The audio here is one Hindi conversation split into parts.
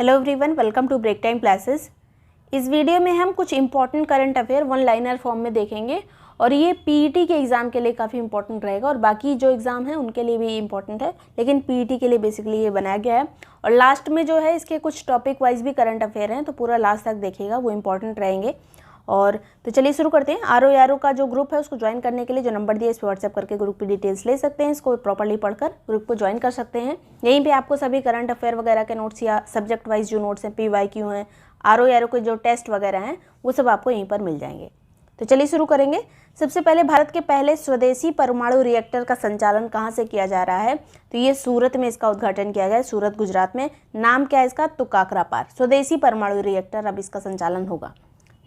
Hello everyone, welcome to break time classes. इस वीडियो में हम कुछ important current affair one liner form में देखेंगे और ये पीईटी के एग्ज़ाम के लिए काफ़ी इंपॉर्टेंट रहेगा और बाकी जो एग्ज़ाम है उनके लिए भी इंपॉर्टेंट है, लेकिन पीईटी के लिए बेसिकली ये बनाया गया है। और लास्ट में जो है इसके कुछ टॉपिक वाइज भी करंट अफेयर हैं, तो पूरा लास्ट तक देखिएगा, वो इंपॉर्टेंट रहेंगे। और तो चलिए शुरू करते हैं। आरओ का जो ग्रुप है उसको ज्वाइन करने के लिए जो नंबर दिया इस पर व्हाट्सएप करके ग्रुप की डिटेल्स ले सकते हैं, इसको प्रॉपर्ली पढ़कर ग्रुप को ज्वाइन कर सकते हैं। यहीं पे आपको सभी करंट अफेयर वगैरह के नोट्स या सब्जेक्ट वाइज जो नोट्स हैं, PYQ हैं, आरओ के जो टेस्ट वगैरह हैं, वो सब आपको यहीं पर मिल जाएंगे। तो चलिए शुरू करेंगे। सबसे पहले भारत के पहले स्वदेशी परमाणु रिएक्टर का संचालन कहाँ से किया जा रहा है? तो ये सूरत में इसका उद्घाटन किया गया है, सूरत गुजरात में। नाम क्या है इसका? तो काकरापार स्वदेशी परमाणु रिएक्टर अब इसका संचालन होगा।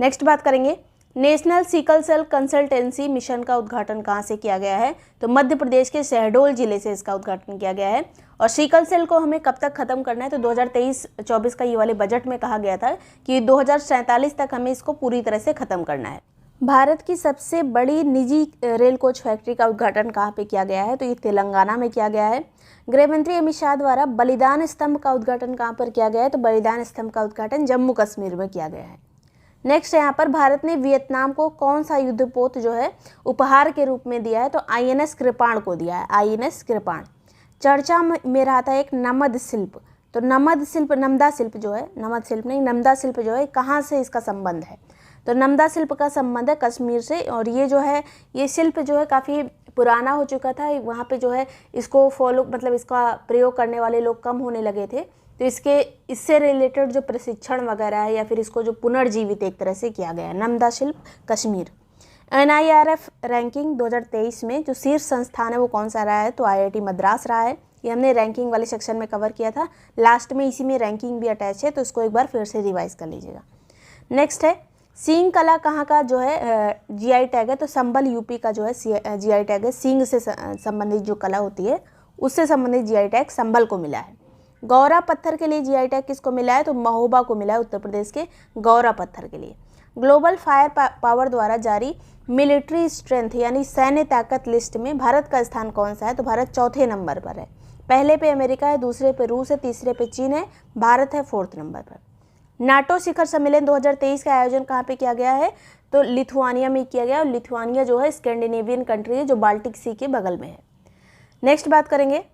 नेक्स्ट बात करेंगे, national sickle cell consultancy mission का उद्घाटन कहाँ से किया गया है? तो मध्य प्रदेश के शहडोल जिले से इसका उद्घाटन किया गया है। और सिकल सेल को हमें कब तक खत्म करना है? तो 2023-24 का ये वाले बजट में कहा गया था कि 2047 तक हमें इसको पूरी तरह से खत्म करना है। भारत की सबसे बड़ी निजी रेल कोच फैक्ट्री का उद्घाटन कहाँ पे किया गया है? तो ये तेलंगाना में किया गया है। गृह मंत्री अमित शाह द्वारा बलिदान स्तंभ का उद्घाटन कहाँ पर किया गया है? तो बलिदान स्तंभ का उद्घाटन जम्मू कश्मीर में किया गया है। नेक्स्ट यहाँ पर भारत ने वियतनाम को कौन सा युद्धपोत जो है उपहार के रूप में दिया है? तो INS कृपाण को दिया है, INS कृपाण। चर्चा में रहा था एक नमद शिल्प। तो नमदा शिल्प जो है, नमदा शिल्प जो है, कहाँ से इसका संबंध है? तो नमदा शिल्प का संबंध है कश्मीर से। और ये जो है, ये शिल्प जो है काफ़ी पुराना हो चुका था, वहाँ पे जो है इसको इसका प्रयोग करने वाले लोग कम होने लगे थे, तो इससे रिलेटेड जो प्रशिक्षण वगैरह है या फिर इसको जो पुनर्जीवित एक तरह से किया गया है। नमदा शिल्प कश्मीर। NIRF रैंकिंग 2023 में जो शीर्ष संस्थान है वो कौन सा रहा है? तो IIT मद्रास रहा है। ये हमने रैंकिंग वाले सेक्शन में कवर किया था, लास्ट में इसी में रैंकिंग भी अटैच है, तो इसको एक बार फिर से रिवाइज कर लीजिएगा। नेक्स्ट है, सींग कला कहाँ का जो है GI टैग है? तो संबल यूपी का जो है GI टैग है। सींग से संबंधित जो कला होती है उससे संबंधित GI टैग संबल को मिला है। गौरा पत्थर के लिए GI टैग किसको मिला है? तो महोबा को मिला है, उत्तर प्रदेश के गौरा पत्थर के लिए। ग्लोबल फायर पावर द्वारा जारी मिलिट्री स्ट्रेंथ यानी सैन्य ताकत लिस्ट में भारत का स्थान कौन सा है? तो भारत चौथे नंबर पर है। पहले पे अमेरिका है, दूसरे पे रूस है, तीसरे पे चीन है, भारत है 4th नंबर पर। नाटो शिखर सम्मेलन 2023 का आयोजन कहाँ पे किया गया है? तो लिथुआनिया में किया गया। और लिथुआनिया जो है स्कैंडिनेवियन कंट्री है जो बाल्टिक सी के बगल में है। नेक्स्ट बात करेंगे,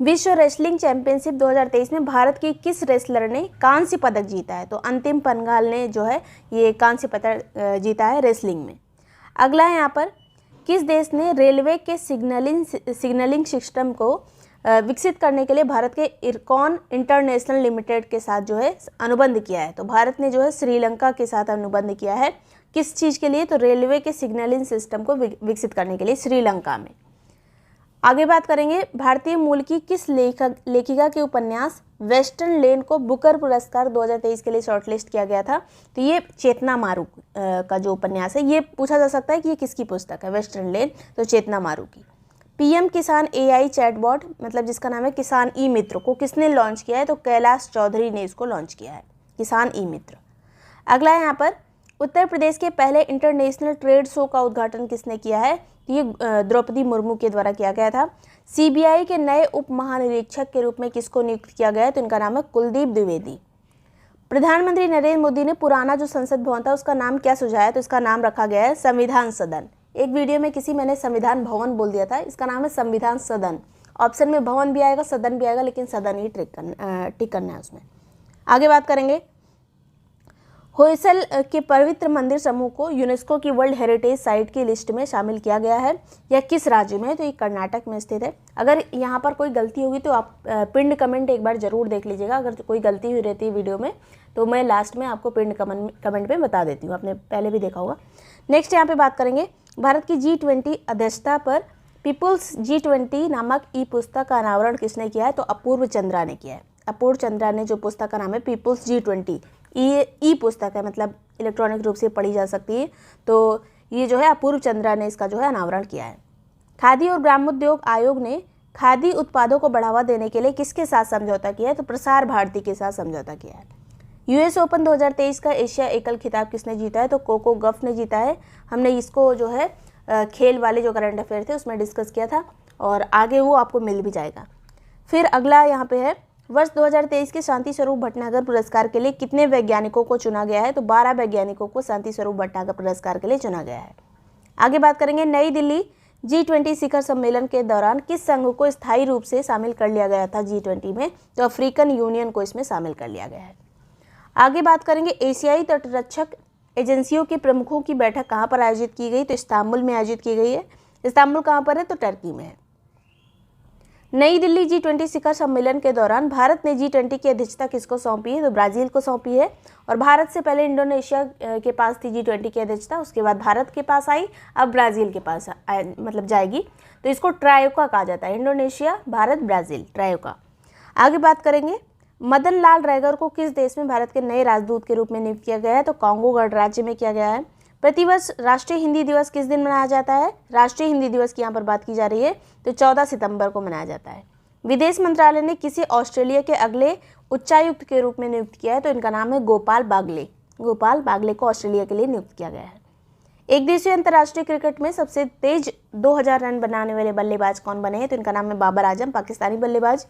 विश्व रेसलिंग चैंपियनशिप 2023 में भारत की किस रेसलर ने कांस्य पदक जीता है? तो अंतिम पनघाल ने जो है ये कांस्य पदक जीता है रेसलिंग में। अगला है यहाँ पर, किस देश ने रेलवे के सिग्नलिंग सिस्टम को विकसित करने के लिए भारत के इरकॉन इंटरनेशनल लिमिटेड के साथ जो है अनुबंध किया है? तो भारत ने जो है श्रीलंका के साथ अनुबंध किया है। किस चीज़ के लिए? तो रेलवे के सिग्नलिंग सिस्टम को विकसित करने के लिए श्रीलंका में। आगे बात करेंगे, भारतीय मूल की किस लेखिका के उपन्यास वेस्टर्न लेन को बुकर पुरस्कार 2023 के लिए शॉर्टलिस्ट किया गया था? तो ये चेतना मारू का जो उपन्यास है, ये पूछा जा सकता है कि ये किसकी पुस्तक है, वेस्टर्न लेन, तो चेतना मारू की। PM किसान AI चैटबॉट जिसका नाम है किसान ई-मित्र को किसने लॉन्च किया है? तो कैलाश चौधरी ने इसको लॉन्च किया है, किसान ई-मित्र। अगला है यहाँ पर, उत्तर प्रदेश के पहले इंटरनेशनल ट्रेड शो का उद्घाटन किसने किया है? ये द्रौपदी मुर्मू के द्वारा किया गया था। CBI के नए उप महानिरीक्षक के रूप में किसको नियुक्त किया गया है? तो इनका नाम है कुलदीप द्विवेदी। प्रधानमंत्री नरेंद्र मोदी ने पुराना जो संसद भवन था उसका नाम क्या सुझाया? तो इसका नाम रखा गया है संविधान सदन। एक वीडियो में मैंने संविधान भवन बोल दिया था, इसका नाम है संविधान सदन। ऑप्शन में भवन भी आएगा, सदन भी आएगा, लेकिन सदन ही टिक करना है उसमें। आगे बात करेंगे, होयसल के पवित्र मंदिर समूह को यूनेस्को की वर्ल्ड हेरिटेज साइट की लिस्ट में शामिल किया गया है। यह किस राज्य में है? तो ये कर्नाटक में स्थित है। अगर यहाँ पर कोई गलती होगी तो आप पिंड कमेंट एक बार जरूर देख लीजिएगा। अगर कोई गलती हुई रहती है वीडियो में तो मैं लास्ट में आपको पिंड कमेंट में बता देती हूँ, आपने पहले भी देखा होगा। नेक्स्ट यहाँ पे बात करेंगे, भारत की G20 अध्यक्षता पर पीपुल्स G20 नामक पुस्तक का अनावरण किसने किया है? तो अपूर्व चंद्रा ने किया है। अपूर्व चंद्रा ने जो पुस्तक का नाम है पीपुल्स G20, ये पुस्तक है, इलेक्ट्रॉनिक रूप से पढ़ी जा सकती है, तो ये जो है अपूर्व चंद्रा ने इसका जो है अनावरण किया है। खादी और ग्रामोद्योग आयोग ने खादी उत्पादों को बढ़ावा देने के लिए किसके साथ समझौता किया है? तो प्रसार भारती के साथ समझौता किया है। US ओपन 2023 का एशिया एकल खिताब किसने जीता है? तो कोको गफ ने जीता है। हमने इसको जो है खेल वाले जो करंट अफेयर थे उसमें डिस्कस किया था और आगे वो आपको मिल भी जाएगा। फिर अगला यहाँ पे है, वर्ष 2023 के शांति स्वरूप भटनागर पुरस्कार के लिए कितने वैज्ञानिकों को चुना गया है? तो 12 वैज्ञानिकों को शांति स्वरूप भटनागर पुरस्कार के लिए चुना गया है। आगे बात करेंगे, नई दिल्ली G20 शिखर सम्मेलन के दौरान किस संघ को स्थायी रूप से शामिल कर लिया गया था G20 में? तो अफ्रीकन यूनियन को इसमें शामिल कर लिया गया है। आगे बात करेंगे, एशियाई तटरक्षक एजेंसियों के प्रमुखों की बैठक कहाँ पर आयोजित की गई? तो इस्तांबुल में आयोजित की गई है। इस्तांबुल कहाँ पर है? तो टर्की में है। नई दिल्ली G20 शिखर सम्मेलन के दौरान भारत ने G20 की अध्यक्षता किसको सौंपी है? तो ब्राजील को सौंपी है। और भारत से पहले इंडोनेशिया के पास थी G20 की अध्यक्षता, उसके बाद भारत के पास आई, अब ब्राज़ील के पास मतलब जाएगी। तो इसको ट्रायोका कहा जाता है, इंडोनेशिया, भारत, ब्राज़ील, ट्रायोका। आगे बात करेंगे, मदन लाल रैगर को किस देश में भारत के नए राजदूत के रूप में नियुक्त किया गया है? तो कांगो गणराज्य में किया गया है। प्रतिवर्ष राष्ट्रीय हिंदी दिवस किस दिन मनाया जाता है? राष्ट्रीय हिंदी दिवस की यहाँ पर बात की जा रही है, तो 14 सितंबर को मनाया जाता है। विदेश मंत्रालय ने किसे ऑस्ट्रेलिया के अगले उच्चायुक्त के रूप में नियुक्त किया है? तो इनका नाम है गोपाल बागले। गोपाल बागले को ऑस्ट्रेलिया के लिए नियुक्त किया गया है। एक दिवसीय अंतर्राष्ट्रीय क्रिकेट में सबसे तेज 2000 रन बनाने वाले बल्लेबाज कौन बने हैं? तो इनका नाम है बाबर आजम, पाकिस्तानी बल्लेबाज।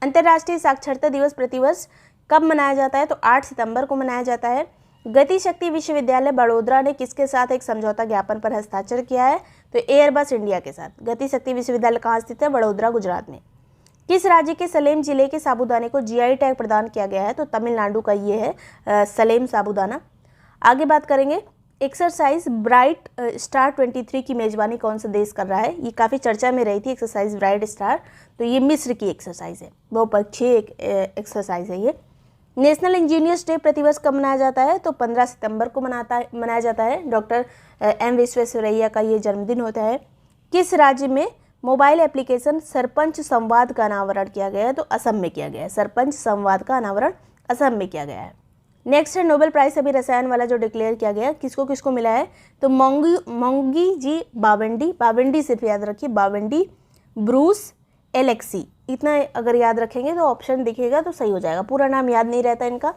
अंतर्राष्ट्रीय साक्षरता दिवस प्रतिवर्ष कब मनाया जाता है? तो 8 सितंबर को मनाया जाता है। गति शक्ति विश्वविद्यालय बड़ोदरा ने किसके साथ एक समझौता ज्ञापन पर हस्ताक्षर किया है? तो एयरबस इंडिया के साथ। गति शक्ति विश्वविद्यालय कहाँ स्थित है? बड़ोदरा, गुजरात में। किस राज्य के सलेम जिले के साबूदाने को GI टैग प्रदान किया गया है? तो तमिलनाडु का ये है सलेम साबूदाना। आगे बात करेंगे, एक्सरसाइज ब्राइट स्टार 23 की मेजबानी कौन सा देश कर रहा है? ये काफ़ी चर्चा में रही थी एक्सरसाइज ब्राइट स्टार, तो ये मिस्र की एक्सरसाइज है, बहुपक्षीय एक्सरसाइज है ये। नेशनल इंजीनियर्स डे प्रतिवर्ष कब मनाया जाता है? तो 15 सितंबर को मनाया जाता है। डॉक्टर M विश्वेश्वरैया का ये जन्मदिन होता है। किस राज्य में मोबाइल एप्लीकेशन सरपंच संवाद का अनावरण किया गया है? तो असम में किया गया है। सरपंच संवाद का अनावरण असम में किया गया है। नेक्स्ट है, नोबेल प्राइज अभी रसायन वाला जो डिक्लेयर किया गया, किसको किसको मिला है? तो मोंगी जी बावेंडी सिर्फ याद रखिए, बावेंडी, ब्रूस एलेक्सी, इतना अगर याद रखेंगे तो ऑप्शन दिखेगा तो सही हो जाएगा। पूरा नाम याद नहीं रहता इनका।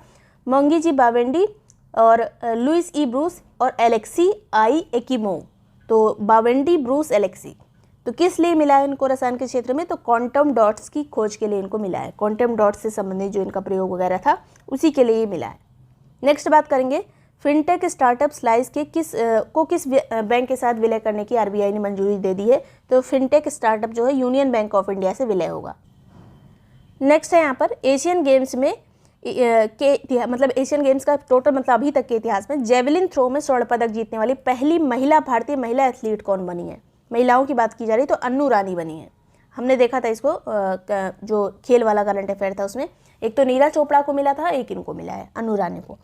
मोंगी जी बावेंडी और लुइस ई ब्रूस और एलेक्सी आई एकिमोव। तो बावेंडी, ब्रूस, एलेक्सी। तो किस लिए मिला है इनको रसायन के क्षेत्र में? तो क्वांटम डॉट्स की खोज के लिए इनको मिला है। क्वांटम डॉट्स से संबंधित जो इनका प्रयोग वगैरह था उसी के लिए ये मिला है। नेक्स्ट बात करेंगे, फिनटेक स्टार्टअप स्लाइस के किस बैंक के साथ विलय करने की RBI ने मंजूरी दे दी है? तो फिनटेक स्टार्टअप जो है यूनियन बैंक ऑफ इंडिया से विलय होगा। नेक्स्ट है यहाँ पर एशियन गेम्स में मतलब एशियन गेम्स का टोटल मतलब अभी तक के इतिहास में जेवलिन थ्रो में स्वर्ण पदक जीतने वाली पहली भारतीय महिला एथलीट कौन बनी है? महिलाओं की बात की जा रही तो अन्नू रानी बनी है। हमने देखा था इसको जो खेल वाला करंट अफेयर था उसमें, एक तो नीरज चोपड़ा को मिला था, एक इनको मिला है, अन्नू रानी को।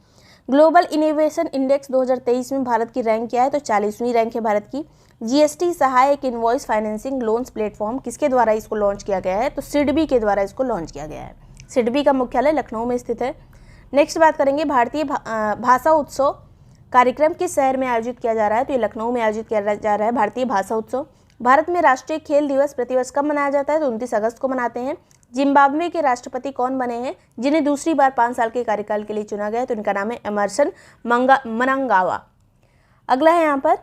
ग्लोबल इनोवेशन इंडेक्स 2023 में भारत की रैंक क्या है? तो 40वीं रैंक है भारत की। GST सहायक इनवॉइस फाइनेंसिंग लोन्स प्लेटफॉर्म किसके द्वारा इसको लॉन्च किया गया है? तो सिडबी के द्वारा इसको लॉन्च किया गया है। सिडबी का मुख्यालय लखनऊ में स्थित है। नेक्स्ट बात करेंगे, भारतीय भाषा उत्सव कार्यक्रम किस शहर में आयोजित किया जा रहा है? तो ये लखनऊ में आयोजित किया जा रहा है भारतीय भाषा उत्सव। भारत में राष्ट्रीय खेल दिवस प्रतिवर्ष कब मनाया जाता है? तो 29 अगस्त को मनाते हैं। जिम्बाब्वे के राष्ट्रपति कौन बने हैं जिन्हें दूसरी बार 5 साल के कार्यकाल के लिए चुना गया? तो इनका नाम है एमरसन मनंगावा। अगला है यहाँ पर,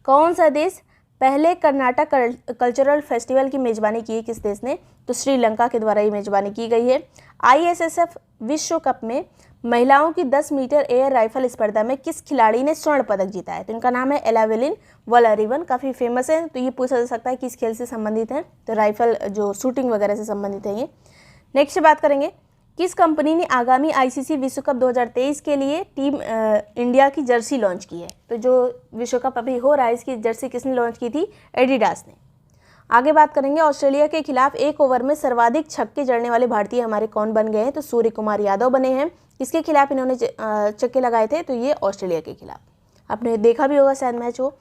कौन सा देश पहले कर्नाटक कल्चरल फेस्टिवल की मेजबानी की है? किस देश ने? तो श्रीलंका के द्वारा ये मेजबानी की गई है। ISSF विश्व कप में महिलाओं की 10 मीटर एयर राइफल स्पर्धा में किस खिलाड़ी ने स्वर्ण पदक जीता है? तो इनका नाम है एलावेलिन वलारिवन, काफ़ी फेमस है। तो ये पूछा जा सकता है किस खेल से संबंधित है? तो राइफल जो शूटिंग वगैरह से संबंधित है ये। नेक्स्ट बात करेंगे, किस कंपनी ने आगामी ICC विश्व कप 2023 के लिए टीम इंडिया की जर्सी लॉन्च की है? तो जो विश्व कप अभी हो रहा है इसकी जर्सी किसने लॉन्च की थी? एडिडास ने। आगे बात करेंगे, ऑस्ट्रेलिया के खिलाफ 1 ओवर में सर्वाधिक छक्के जड़ने वाले भारतीय हमारे कौन बन गए हैं? तो सूर्य कुमार यादव बने हैं। किसके खिलाफ इन्होंने छक्के लगाए थे? तो ये ऑस्ट्रेलिया के खिलाफ। आपने देखा भी होगा शायद मैच हो।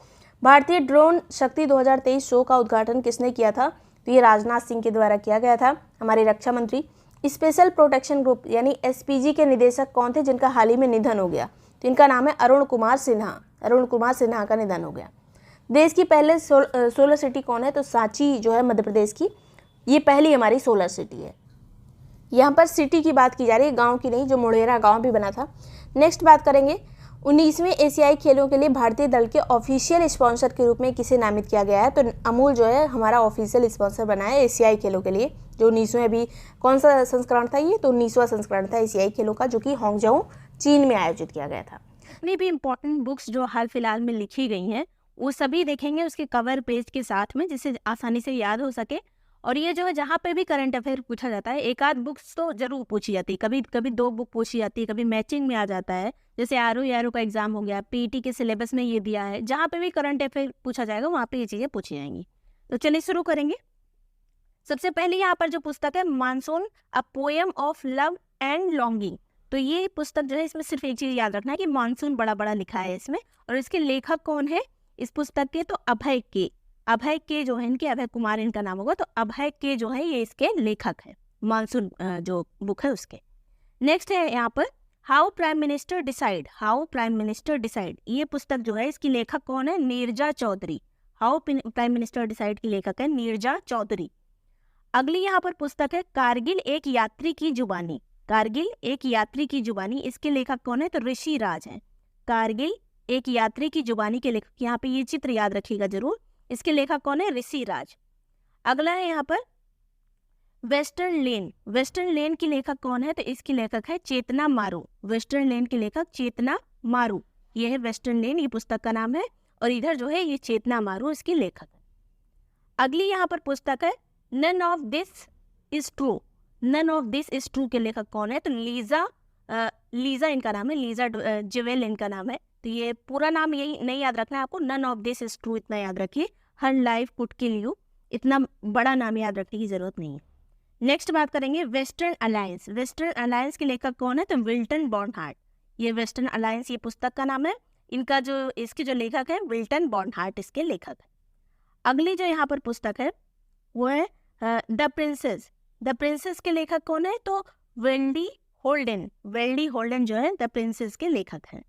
भारतीय ड्रोन शक्ति 2023 शो का उद्घाटन किसने किया था? तो ये राजनाथ सिंह के द्वारा किया गया था, हमारे रक्षा मंत्री। स्पेशल प्रोटेक्शन ग्रुप यानी SPG के निदेशक कौन थे जिनका हाल ही में निधन हो गया? तो इनका नाम है अरुण कुमार सिन्हा। अरुण कुमार सिन्हा का निधन हो गया। देश की पहले सोलर सिटी कौन है? तो सांची जो है मध्य प्रदेश की, ये पहली हमारी सोलर सिटी है। यहाँ पर सिटी की बात की जा रही है, गांव की नहीं, जो मोढेरा गांव भी बना था। नेक्स्ट बात करेंगे, 19वें एशियाई खेलों के लिए भारतीय दल के ऑफिशियल स्पॉन्सर के रूप में किसे नामित किया गया है? तो अमूल जो है हमारा ऑफिशियल स्पॉन्सर बना है एशियाई खेलों के लिए। जो 19वें, अभी कौन सा संस्करण था ये? तो 19वां संस्करण था एशियाई खेलों का, जो कि हांगझोउ चीन में आयोजित किया गया था। जितनी भी इम्पोर्टेंट बुक्स जो हाल फिलहाल में लिखी गई हैं वो सभी देखेंगे उसके कवर पेज के साथ में, जिससे आसानी से याद हो सके। और ये जो है जहाँ पे भी करंट अफेयर पूछा जाता है, एक आध बुक्स तो जरूर पूछी जाती है, कभी कभी 2 बुक पूछी जाती है, कभी मैचिंग में आ जाता है। जैसे आरओ का एग्जाम हो गया, पीटी के सिलेबस में ये दिया है, जहाँ पे भी करंट अफेयर पूछा जाएगा वहाँ पे ये चीज़ें पूछी जाएंगी। तो चलिए शुरू करेंगे। सबसे पहले यहाँ पर जो पुस्तक है monsoon a poem of love and longing, तो ये पुस्तक जो है इसमें सिर्फ एक चीज़ याद रखना है कि मानसून बड़ा बड़ा लिखा है इसमें। और इसके लेखक कौन है इस पुस्तक के? तो अभय के जो है, इनके अभय कुमार इनका नाम होगा, तो अभय के जो है ये इसके लेखक है, मानसून जो बुक है उसके। नेक्स्ट है यहाँ पर हाउ प्राइम मिनिस्टर डिसाइड, ये पुस्तक जो है इसकी लेखक कौन है? Neerja Chaudhary. How prime minister decide की लेखक है नीरजा चौधरी। अगली यहाँ पर पुस्तक है कारगिल एक यात्री की जुबानी, इसके लेखक कौन है? तो ऋषि राज है। कारगिल एक यात्री की जुबानी के लेखक, यहाँ पे ये चित्र याद रखिएगा जरूर, इसके लेखक कौन है? ऋषि राज। अगला है यहाँ पर वेस्टर्न लेन की लेखक कौन है? तो इसकी लेखक है चेतना मारू। वेस्टर्न लेन की लेखक चेतना मारू, ये है वेस्टर्न लेन, ये पुस्तक का नाम है। और इधर जो है ये चेतना मारू इसकी लेखक है। अगली यहाँ पर पुस्तक है none of this is true के लेखक कौन है? तो लीजा इनका नाम है, लीजा ज्वेल इनका नाम है। तो ये पूरा नाम यही नहीं याद रखना है आपको, none of this is true इतना याद रखिए। हर लाइफ कुड किल यू, इतना बड़ा नाम याद रखने की जरूरत नहीं है। नेक्स्ट बात करेंगे वेस्टर्न अलायंस के लेखक कौन है? तो विल्टन बॉर्नहार्ट, ये वेस्टर्न अलायंस ये पुस्तक का नाम है, इसके जो लेखक है विल्टन बॉर्नहार्ट इसके लेखक है। अगली जो यहाँ पर पुस्तक है वो है द प्रिंसेस के लेखक कौन है? तो वेंडी होल्डन जो है द प्रिंसेस के लेखक हैं।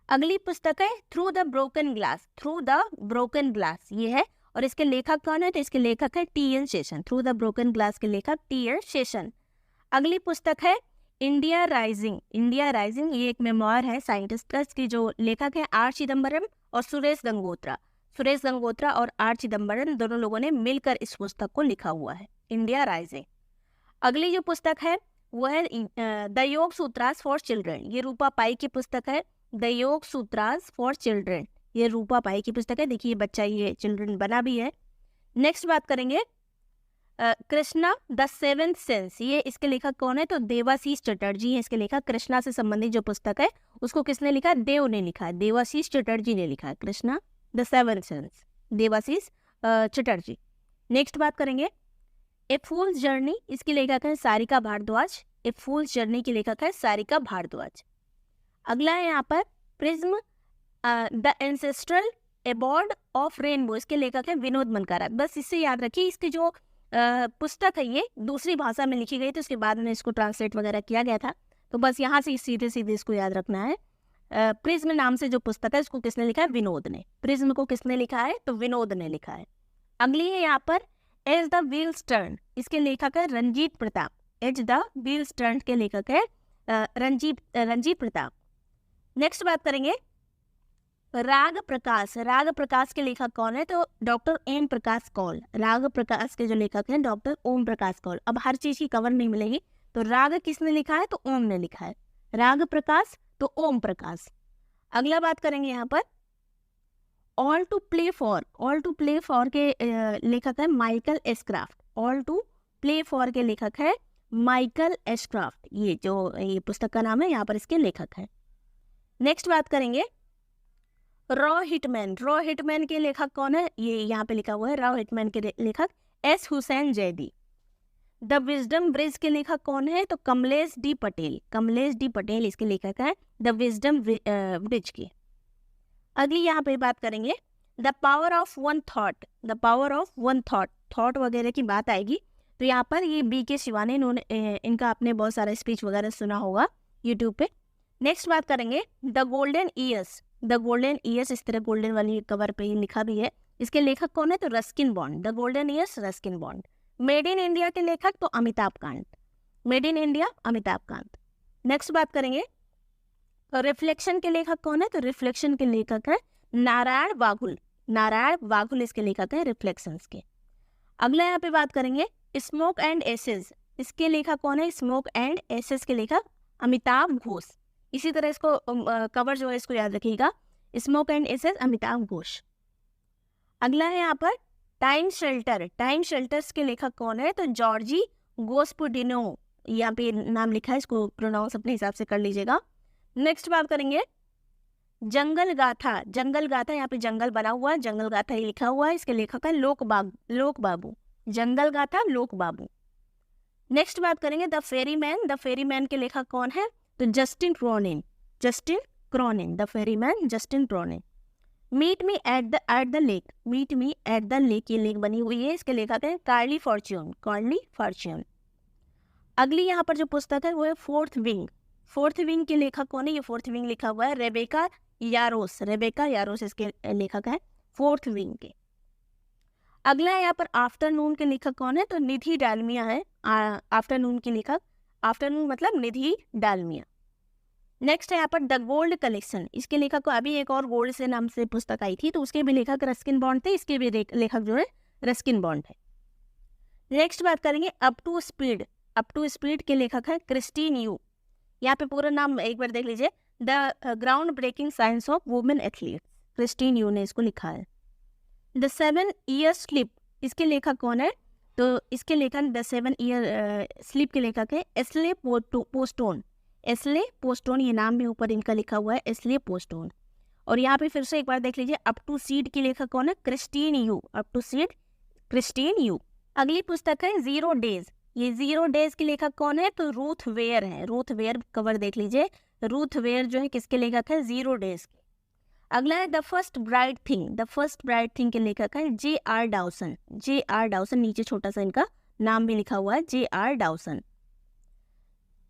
अगली पुस्तक है थ्रू द ब्रोकन ग्लास, ये है, और इसके लेखक कौन है? तो इसके लेखक है TN. Seshan. Through the broken glass के लेखक टी.एन. शेषन। अगली पुस्तक है इंडिया राइजिंग, ये एक मेमोयर है साइंटिस्ट का, इसकी जो लेखक है आर चिदम्बरम और सुरेश गंगोत्रा और आर चिदम्बरम, दोनों लोगों ने मिलकर इस पुस्तक को लिखा हुआ है, इंडिया राइजिंग। अगली जो पुस्तक है वो है द योग सूत्रास फॉर चिल्ड्रन, ये रूपा पाई की पुस्तक है। द योग सूत्रास फॉर चिल्ड्रन, ये रूपा पाई की पुस्तक है। देखिए बच्चा ये चिल्ड्रन बना भी है। नेक्स्ट बात करेंगे कृष्णा द सेवेंथ सेंस, ये इसके लेखक कौन है? तो देवाशीष चटर्जी है इसके लेखक। कृष्णा से संबंधित जो पुस्तक है उसको किसने लिखा है? देव ने लिखा है, देवाशीष चटर्जी ने लिखा है। Krishna the seventh sense, Debashish Chatterjee. Next बात करेंगे ए फूल्स जर्नी, इसकी लेखक है Sarika Bhardwaj. A fool's journey की लेखक है सारिका भारद्वाज। अगला है यहाँ पर prism the ancestral abode of rainbow, इसके लेखक है विनोद मनकारा। बस इससे याद रखिए इसकी जो पुस्तक है ये दूसरी भाषा में लिखी गई थी, उसके बाद में इसको ट्रांसलेट वगैरह किया गया था, तो बस यहाँ से सीधे इसको याद रखना है। प्रिज्म नाम से जो पुस्तक है उसको किसने लिखा है? विनोद ने। प्रिज्म को किसने लिखा है? तो विनोद ने लिखा है। अगली है यहाँ पर एज द व्हील्स टर्न, इसके लेखक है Ranjit Pratap. As the wheels turn के लेखक है रंजीत प्रताप। नेक्स्ट बात करेंगे राग प्रकाश के लेखक कौन है? तो डॉक्टर ओम प्रकाश कौल। राग प्रकाश के जो लेखक हैं डॉक्टर ओम प्रकाश कौल। अब हर चीज की कवर नहीं मिलेगी, तो राग किसने लिखा है? तो ओम ने लिखा है। राग प्रकाश तो ओम प्रकाश। अगला बात करेंगे यहाँ पर ऑल टू प्ले फॉर के लेखक है Michael Ashcroft. All to play for के लेखक है माइकल एशक्राफ्ट, ये पुस्तक का नाम है, यहाँ पर इसके लेखक है। नेक्स्ट बात करेंगे रॉ हिटमैन के लेखक कौन है? ये यहाँ पे लिखा हुआ है, रॉ हिटमैन के लेखक S Hussain Zaidi. The wisdom bridge के लेखक कौन है? तो कमलेश डी पटेल इसके लेखक है द विजडम ब्रिज के। अगली यहाँ पे बात करेंगे the power of one thought वगैरह की बात आएगी, तो यहाँ पर ये बी.के. शिवा ने, इन्होंने इनका आपने बहुत सारा स्पीच वगैरह सुना होगा यूट्यूब पे। नेक्स्ट बात करेंगे द गोल्डन ईयर्स, इस तरह गोल्डन वाली कवर पे लिखा भी है, इसके लेखक कौन है? तो Ruskin bond. The golden years Ruskin bond. Made in India के लेखक तो अमिताभ कांत। नेक्स्ट बात करेंगे रिफ्लेक्शन के लेखक कौन है? तो रिफ्लेक्शन के लेखक है नारायण बाघुल। नारायण बाघुल इसके लेखक है रिफ्लेक्शंस के। अगला यहाँ पे बात करेंगे स्मोक एंड एसेस, इसके लेखक कौन है? स्मोक एंड एसेस के लेखक अमिताभ घोष। इसी तरह इसको कवर जो है इसको याद रखिएगा, smoke and ashes Amitabh Ghosh. अगला है यहाँ पर टाइम शेल्टर। टाइम शेल्टर्स के लेखक कौन है? तो जॉर्जी गोस्पुडिनो, यहाँ पे नाम लिखा है, इसको प्रोनाउंस अपने हिसाब से कर लीजिएगा। नेक्स्ट बात करेंगे जंगल गाथा। जंगल गाथा, यहाँ पे जंगल बना हुआ है, जंगल गाथा ये लिखा हुआ है, इसके लेखक है लोक बाबू। जंगल गाथा लोक बाबू। नेक्स्ट बात करेंगे द फेरीमैन। द फेरीमैन के लेखक कौन है? तो Justin Cronin. Justin Cronin, the ferryman Justin Cronin. Meet me at the lake. Meet me at the lake, ये लेक बनी हुई है, इसके लेखक है कार्ली फॉर्च्यून। कार्ली फॉर्च्यून। अगली यहाँ पर जो पुस्तक है वो है फोर्थ विंग। फोर्थ विंग के लेखक कौन है? ये फोर्थ विंग लिखा हुआ है रेबेका यारोस। रेबेका यारोस इसके लेखक है फोर्थ विंग के। अगला यहाँ पर आफ्टरनून के लेखक कौन है? तो निधि डालमिया है आफ्टरनून की लेखक। आफ्टरनून मतलब निधि डालमिया। नेक्स्ट है यहाँ पर द गोल्ड कलेक्शन। इसके लेखक को अभी एक और गोल्ड से नाम से पुस्तक आई थी, तो उसके भी लेखक रस्किन बॉन्ड थे, इसके भी लेखक जो है रस्किन बॉन्ड है। नेक्स्ट बात करेंगे up to speed. Up to speed के लेखक है क्रिस्टीन यू। यहाँ पे पूरा नाम एक बार देख लीजिए, the ground breaking science of women athlete. Christine Yu ने इसको लिखा है। द 7 ईयर स्लीप, इसके लेखक कौन है? तो इसके लेखक द 7 ईयर स्लीप के लेखक है एस्ले पोस्टोन। एस्ले पोस्टोन, ये नाम भी ऊपर इनका लिखा हुआ है, एस्ले पोस्टोन। और यहाँ पे फिर से एक बार देख लीजिए, अप टू सीड के लेखक कौन है? Christine Yu. Up to speed Christine Yu. अगली पुस्तक है जीरो डेज। ये जीरो डेज के लेखक कौन है? तो रूथ वेयर है। रूथ वेयर, कवर देख लीजिए, रूथ वेयर जो है किसके लेखक है? जीरो डेज के। अगला है the first bright thing. The first bright thing के लेखक है J.R. डाउसन। J.R. डाउसन, नीचे छोटा सा इनका नाम भी लिखा हुआ है, J.R. डाउसन।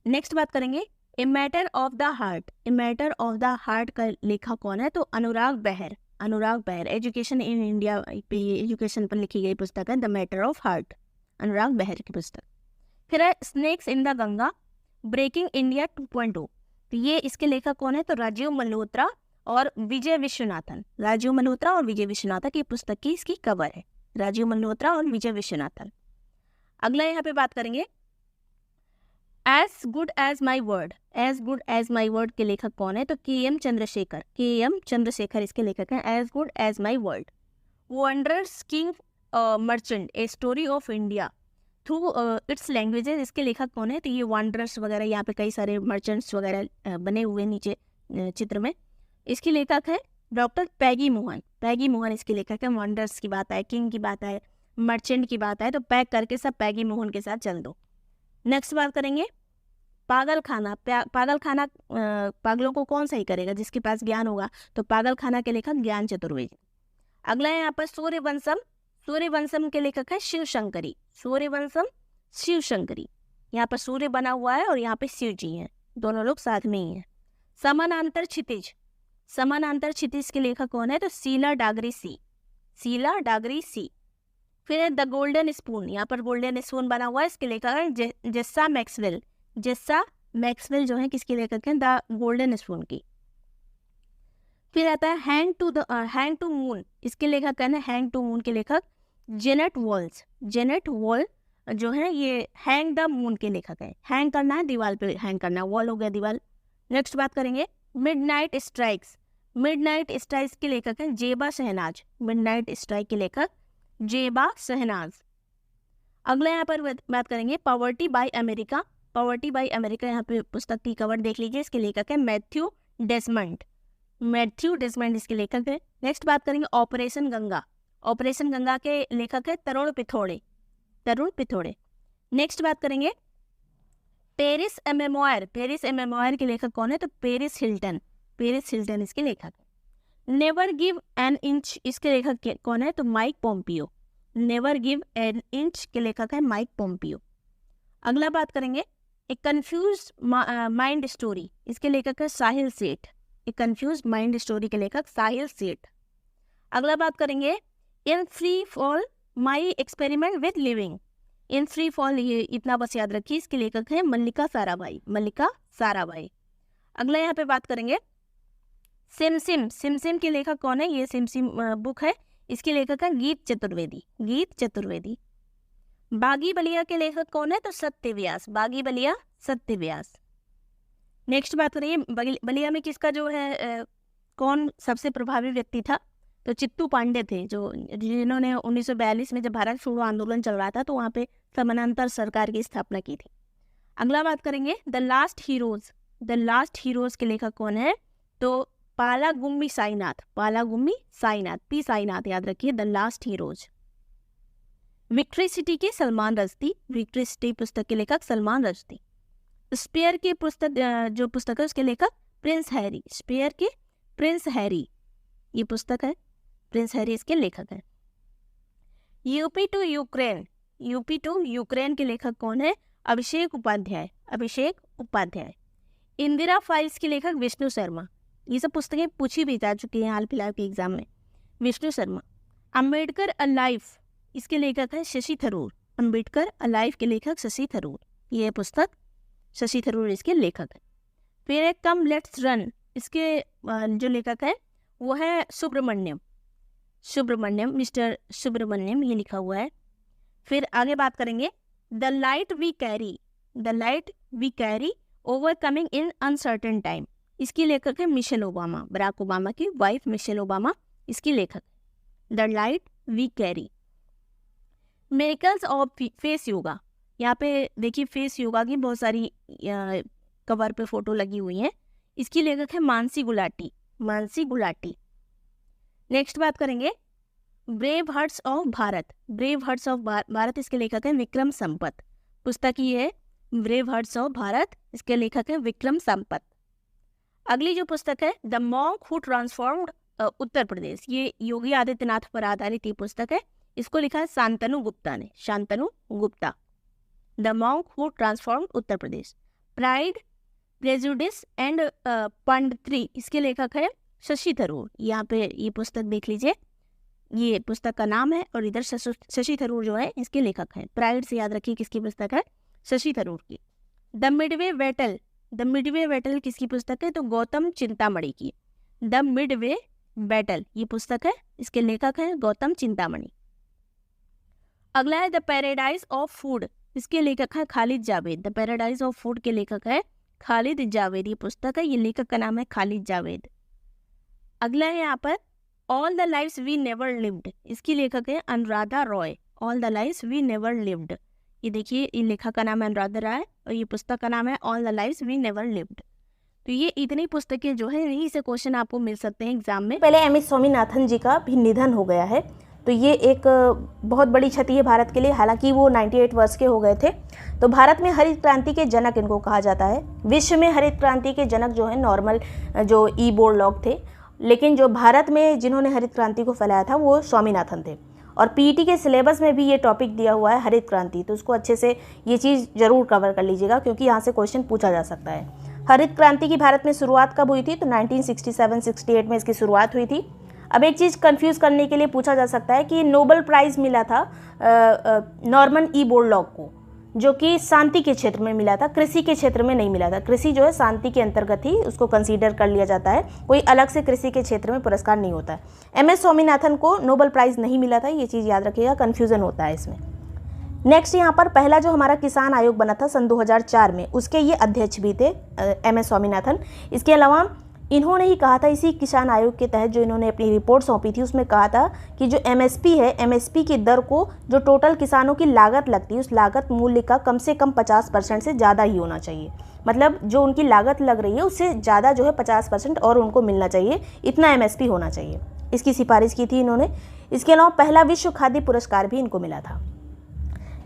नेक्स्ट बात करेंगे a matter of the heart. A matter of the heart का लेखक कौन है? तो Anurag Behar. Anurag Behar, education in India पे, एजुकेशन पर लिखी गई पुस्तक है the matter of heart, Anurag Behar की पुस्तक। फिर है snakes in the Ganga, breaking India 2.0। तो ये इसके लेखक कौन है? तो राजीव मल्होत्रा और विजय विश्वनाथन। राजीव मल्होत्रा और विजय विश्वनाथन की पुस्तक की इसकी कवर है, राजीव मल्होत्रा और विजय विश्वनाथन। अगला यहाँ पे बात करेंगे as good as my word. As good as my word के लेखक कौन है? तो KM चंद्रशेखर। KM चंद्रशेखर इसके लेखक हैं as good as my word. Wanderers king merchant, a story of India through its languages, इसके लेखक कौन है? तो ये वंडर्स वगैरह, यहाँ पे कई सारे मर्चेंट्स वगैरह बने हुए नीचे चित्र में। इसकी लेखक है डॉक्टर पैगी मोहन। पैगी मोहन इसके लेखक है। वंडर्स की बात आए, किंग की बात आए, मर्चेंट की बात आए, तो पैक करके सब पैगी मोहन के साथ चल दो। नेक्स्ट बात करेंगे पागल खाना। पागल खाना पागलों को कौन सही करेगा? जिसके पास ज्ञान होगा। तो पागल खाना के लेखक ज्ञान चतुर्वेदी। अगला है यहाँ पर सूर्यवंशम। सूर्यवंशम के लेखक है शिव शंकरी। सूर्यवंशम शिव शंकरी, यहाँ पर सूर्य बना हुआ है और यहाँ पे शिव जी हैं, दोनों लोग साथ में ही हैं। समानांतर क्षितिज। समानांतर क्षितिज के लेखक कौन है? तो शीला डागरी सी। शीला डागरी सी। फिर द गोल्डन स्पून, यहाँ पर गोल्डन स्पून बना हुआ है, इसके लेखक है जेस्सा मैक्सवेल। जेस्सा मैक्सवेल जो है किसके लेखक हैं? द गोल्डन स्पून की। फिर आता है हैंग टू मून, इसके लेखक है हैंग टू मून के लेखक जेनेट वॉल्स। जेनेट वॉल जो है ये हैंग द मून के लेखक है। हैंग करना है, दीवार पे हैंग करना है, वॉल हो गया दीवार। नेक्स्ट बात करेंगे मिडनाइट स्ट्राइक्स। मिडनाइट स्ट्राइक्स के लेखक है जेबा शहनाज। मिडनाइट स्ट्राइक के लेखक जेबा शहनाज। अगला यहाँ पर बात करेंगे poverty by America. Poverty by America, यहाँ पे पुस्तक की कवर देख लीजिए, इसके लेखक है मैथ्यू डेसमंड। मैथ्यू डेसमंड इसके लेखक है। नेक्स्ट बात करेंगे ऑपरेशन गंगा। ऑपरेशन गंगा के लेखक है तरुण पिथोड़े। तरुण पिथोड़े। नेक्स्ट बात करेंगे पेरिस ए मेमोयर। पेरिस ए मेमोयर के लेखक कौन है? तो पेरिस हिल्टन। पेरिस हिल्टन इसके लेखक है। नेवर गिव एन इंच, इसके लेखक कौन है? तो Mike Pompeo. Never give an inch के लेखक है माइक पोम्पियो। अगला बात करेंगे ए कंफ्यूज माइंड स्टोरी, इसके लेखक है साहिल सेठ। ए कंफ्यूज माइंड स्टोरी के लेखक साहिल सेठ। अगला बात करेंगे in free fall my experiment with living. In free fall, ये इतना बस याद रखिए, इसके लेखक है मल्लिका साराभाई। मल्लिका साराभाई। अगला यहाँ पे बात करेंगे सिमसिम। सिमसिम के लेखक कौन है? ये सिमसिम बुक है, इसके लेखक है गीत चतुर्वेदी। गीत चतुर्वेदी। बागी बलिया के लेखक कौन है? तो सत्यव्यास। बागी बलिया सत्यव्यास। नेक्स्ट बात करेंगे बलिया में किसका जो है कौन सबसे प्रभावी व्यक्ति था? तो चित्तू पांडे थे, जो जिन्होंने 1942 में जब भारत छोड़ो आंदोलन चल रहा था तो वहाँ पे समानांतर सरकार की स्थापना की थी। अगला बात करेंगे the last heroes. The last heroes के लेखक कौन है? तो पालागुम्मी साईनाथ। पालागुम्मी साईनाथ, पी साईनाथ याद रखिए। The last heroes. Victory city के सलमान रश्दी। विक्ट्री सिटी पुस्तक के लेखक सलमान रश्दी। स्पेयर की पुस्तक जो पुस्तक है उसके लेखक प्रिंस हैरी। स्पेयर के प्रिंस हैरी ये पुस्तक है, प्रिंस हैरी इसके लेखक हैं। UP to Ukraine. UP to Ukraine के लेखक कौन है? अभिषेक उपाध्याय। अभिषेक उपाध्याय। इंदिरा फाइल्स के लेखक विष्णु शर्मा। ये सब पुस्तकें पूछी भी जा चुकी हैं हाल फिलहाल के एग्जाम में। विष्णु शर्मा। अम्बेडकर अलाइव इसके लेखक है शशि थरूर। अम्बेडकर अलाइव के लेखक शशि थरूर। ये पुस्तक शशि थरूर इसके लेखक है। फिर एक कम लेट्स रन, इसके जो लेखक है वो है सुब्रमण्यम। सुब्रमण्यम, मिस्टर सुब्रमण्यम ये लिखा हुआ है। फिर आगे बात करेंगे the light we carry. The light we carry overcoming in uncertain time. इसकी लेखक है मिशेल ओबामा। बराक ओबामा की वाइफ मिशेल ओबामा इसकी लेखक। The light we carry. Miracles of face yoga. यहाँ पे देखिए फेस योगा की बहुत सारी कवर पे फोटो लगी हुई हैं। इसकी लेखक है मानसी गुलाटी। मानसी गुलाटी। नेक्स्ट बात करेंगे brave hearts of Bharat. Brave hearts of Bharat इसके लेखक है विक्रम संपत। पुस्तक ये है ब्रेव हार्ट्स ऑफ भारत, इसके लेखक है विक्रम संपत। अगली जो पुस्तक है the monk who transformed Uttar प्रदेश, ये योगी आदित्यनाथ पर आधारित ये पुस्तक है। इसको लिखा है शांतनु गुप्ता ने। Shantanu Gupta. The monk who transformed Uttar Pradesh. Pride prejudice and punditry इसके लेखक है शशि थरूर। यहाँ पे ये पुस्तक देख लीजिए, ये पुस्तक का नाम है और इधर शशि थरूर जो है इसके लेखक हैं। प्राइड से याद रखिए किसकी पुस्तक है? शशि थरूर की। The Midway battle. The Midway battle किसकी पुस्तक है? तो गौतम चिंतामणि की। द मिडवे बैटल ये पुस्तक है, इसके लेखक हैं गौतम चिंतामणि। अगला है द पैराडाइज ऑफ फूड, इसके लेखक है Khalid Javed. The paradise of food के लेखक है खालिद जावेद, ये पुस्तक है, ये लेखक का नाम है खालिद जावेद। अगला है यहाँ पर all the lives we never lived, इसकी लेखक है Anuradha Roy. All the lives we never lived, ये देखिए ये लेखक का नाम है अनुराधा रॉय और ये पुस्तक का नाम है all the lives we never lived. तो ये इतनी पुस्तकें जो है यहीं से क्वेश्चन आपको मिल सकते हैं एग्जाम में। पहले एम एस स्वामीनाथन जी का भी निधन हो गया है, तो ये एक बहुत बड़ी क्षति है भारत के लिए। हालांकि वो 98 वर्ष के हो गए थे। तो भारत में हरित क्रांति के जनक इनको कहा जाता है। विश्व में हरित क्रांति के जनक जो है नॉर्मल जो ई बोर्ड लोग थे, लेकिन जो भारत में जिन्होंने हरित क्रांति को फैलाया था वो स्वामीनाथन थे। और पीईटी के सिलेबस में भी ये टॉपिक दिया हुआ है हरित क्रांति, तो उसको अच्छे से ये चीज़ ज़रूर कवर कर लीजिएगा क्योंकि यहाँ से क्वेश्चन पूछा जा सकता है। हरित क्रांति की भारत में शुरुआत कब हुई थी? तो 1967-68 में इसकी शुरुआत हुई थी। अब एक चीज़ कंफ्यूज करने के लिए पूछा जा सकता है कि नोबेल प्राइज़ मिला था नॉर्मन ई बोरलॉग को, जो कि शांति के क्षेत्र में मिला था, कृषि के क्षेत्र में नहीं मिला था। कृषि जो है शांति के अंतर्गत ही उसको कंसीडर कर लिया जाता है, कोई अलग से कृषि के क्षेत्र में पुरस्कार नहीं होता है। एम एस स्वामीनाथन को नोबेल प्राइज़ नहीं मिला था, ये चीज़ याद रखिएगा, कन्फ्यूज़न होता है इसमें। नेक्स्ट यहाँ पर पहला जो हमारा किसान आयोग बना था सन 2004 में, उसके ये अध्यक्ष भी थे एम एस स्वामीनाथन। इसके अलावा इन्होंने ही कहा था, इसी किसान आयोग के तहत जो इन्होंने अपनी रिपोर्ट सौंपी थी उसमें कहा था कि जो एमएसपी है, एमएसपी की दर को जो टोटल किसानों की लागत लगती है उस लागत मूल्य का कम से कम 50% से ज़्यादा ही होना चाहिए। मतलब जो उनकी लागत लग रही है उससे ज़्यादा जो है 50% और उनको मिलना चाहिए, इतना एमएसपी होना चाहिए। इसकी सिफारिश की थी इन्होंने। इसके अलावा पहला विश्व खाद्य पुरस्कार भी इनको मिला था।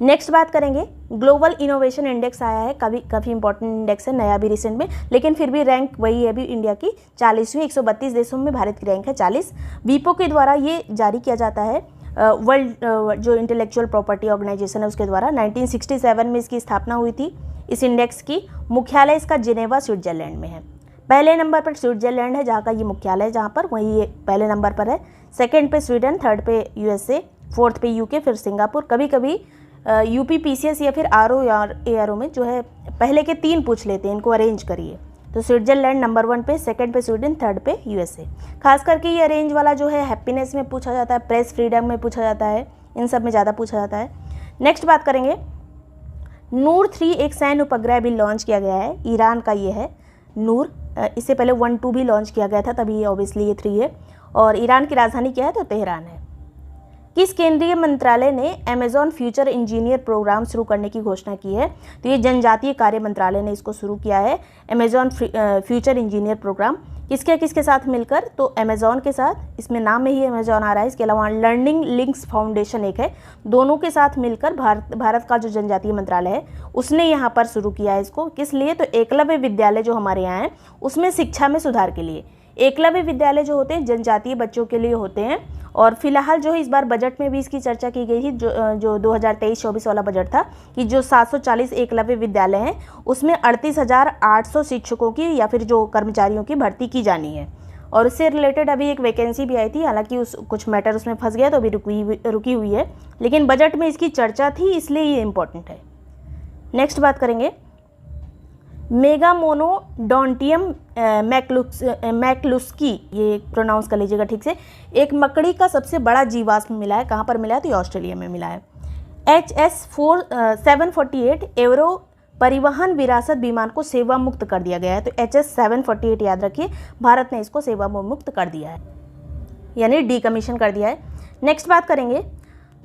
नेक्स्ट बात करेंगे ग्लोबल इनोवेशन इंडेक्स आया है, काफ़ी इंपॉर्टेंट इंडेक्स है, नया भी रिसेंट में, लेकिन फिर भी रैंक वही है अभी इंडिया की 40वीं। 132 देशों में भारत की रैंक है 40। वीपो के द्वारा ये जारी किया जाता है, वर्ल्ड जो इंटेलेक्चुअल प्रॉपर्टी ऑर्गेनाइजेशन है उसके द्वारा। 1967 में इसकी स्थापना हुई थी। इस इंडेक्स की मुख्यालय इसका जिनेवा स्विट्जरलैंड में है। पहले नंबर पर स्विट्जरलैंड है जहाँ का ये मुख्यालय, जहाँ पर वही ये पहले नंबर पर है। सेकेंड पे स्वीडन, थर्ड पे यूएसए, फोर्थ पे यूके, फिर सिंगापुर। कभी कभी यूपी पीसीएस या फिर आरओ या एआरओ में जो है पहले के 3 पूछ लेते हैं, इनको अरेंज करिए। तो स्विट्जरलैंड नंबर 1 पे, सेकंड पे स्वीडन, थर्ड पे यूएसए। खास करके ये रेंज वाला जो है हैप्पीनेस में पूछा जाता है, प्रेस फ्रीडम में पूछा जाता है, इन सब में ज़्यादा पूछा जाता है। नेक्स्ट बात करेंगे, नूर 3 एक सैन्य उपग्रह भी लॉन्च किया गया है, ईरान का ये है नूर। इससे पहले 1, 2 भी लॉन्च किया गया था, तभी ऑब्वियसली ये 3 है। और ईरान की राजधानी क्या है, तो तेहरान है। किस केंद्रीय मंत्रालय ने अमेजॉन फ्यूचर इंजीनियर प्रोग्राम शुरू करने की घोषणा की है, तो ये जनजातीय कार्य मंत्रालय ने इसको शुरू किया है, अमेजॉन फ्यूचर इंजीनियर प्रोग्राम। किसके साथ मिलकर, तो अमेजॉन के साथ, इसमें नाम में ही अमेजॉन आ रहा है। इसके अलावा लर्निंग लिंक्स फाउंडेशन एक है, दोनों के साथ मिलकर भारत का जो जनजातीय मंत्रालय है उसने यहाँ पर शुरू किया है इसको। किस लिए, तो एकलव्य विद्यालय जो हमारे यहाँ हैं उसमें शिक्षा में सुधार के लिए। एकलव्य विद्यालय जो होते हैं जनजातीय बच्चों के लिए होते हैं। और फिलहाल जो है इस बार बजट में भी इसकी चर्चा की गई थी, जो 2023-24 वाला बजट था, कि जो 740 एकलव्य विद्यालय हैं उसमें 38,800 शिक्षकों की या फिर जो कर्मचारियों की भर्ती की जानी है। और उससे रिलेटेड अभी एक वैकेंसी भी आई थी, हालांकि कुछ मैटर उसमें फंस गया तो अभी रुकी हुई है, लेकिन बजट में इसकी चर्चा थी, इसलिए ये इम्पोर्टेंट है। नेक्स्ट बात करेंगे, मेगामोनोडोंटियम मैक्लुस्की, ये प्रोनाउंस कर लीजिएगा ठीक से, एक मकड़ी का सबसे बड़ा जीवाश्म मिला है। कहाँ पर मिला है, तो ऑस्ट्रेलिया में मिला है। HS-748 एवरो परिवहन विरासत विमान को सेवा मुक्त कर दिया गया है। तो HS-748 याद रखिए, भारत ने इसको सेवा मुक्त कर दिया है, यानी डीकमीशन कर दिया है। नेक्स्ट बात करेंगे,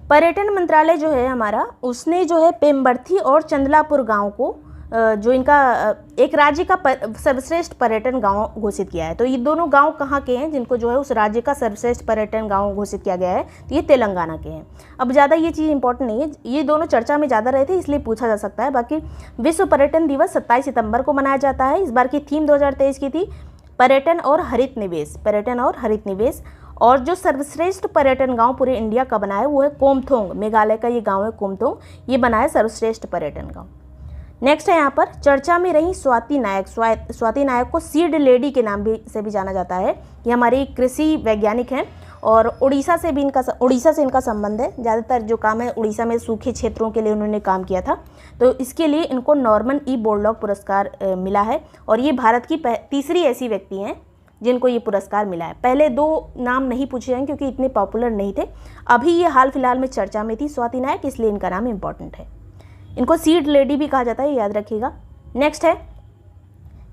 पर्यटन मंत्रालय जो है हमारा, उसने जो है पेम्बर्थी और चंदलापुर गाँव को जो इनका एक राज्य का सर्वश्रेष्ठ पर्यटन गांव घोषित किया है। तो ये दोनों गांव कहाँ के हैं जिनको जो है उस राज्य का सर्वश्रेष्ठ पर्यटन गांव घोषित किया गया है, तो ये तेलंगाना के हैं। अब ज़्यादा ये चीज़ इंपॉर्टेंट नहीं है, ये दोनों चर्चा में ज़्यादा रहे थे इसलिए पूछा जा सकता है। बाकी विश्व पर्यटन दिवस 27 सितंबर को मनाया जाता है। इस बार की थीम 2023 की थी पर्यटन और हरित निवेश, पर्यटन और हरित निवेश। और जो सर्वश्रेष्ठ पर्यटन गांव पूरे इंडिया का बना है वो है कोमथोंग, मेघालय का ये गाँव है कोमथोंग, ये बना है सर्वश्रेष्ठ पर्यटन गाँव। नेक्स्ट है यहाँ पर चर्चा में रही स्वाति नायक। स्वाति नायक को सीड लेडी के नाम से भी जाना जाता है। ये हमारी कृषि वैज्ञानिक हैं और उड़ीसा से इनका संबंध है। ज़्यादातर जो काम है उड़ीसा में सूखे क्षेत्रों के लिए उन्होंने काम किया था, तो इसके लिए इनको नॉर्मन ई बोरलॉग पुरस्कार मिला है। और ये भारत की तीसरी ऐसी व्यक्ति हैं जिनको ये पुरस्कार मिला है। पहले 2 नाम नहीं पूछे हैं क्योंकि इतने पॉपुलर नहीं थे, अभी ये हाल फिलहाल में चर्चा में थी स्वाति नायक, इसलिए इनका नाम इम्पॉर्टेंट है। इनको सीड लेडी भी कहा जाता है, याद रखिएगा। नेक्स्ट है,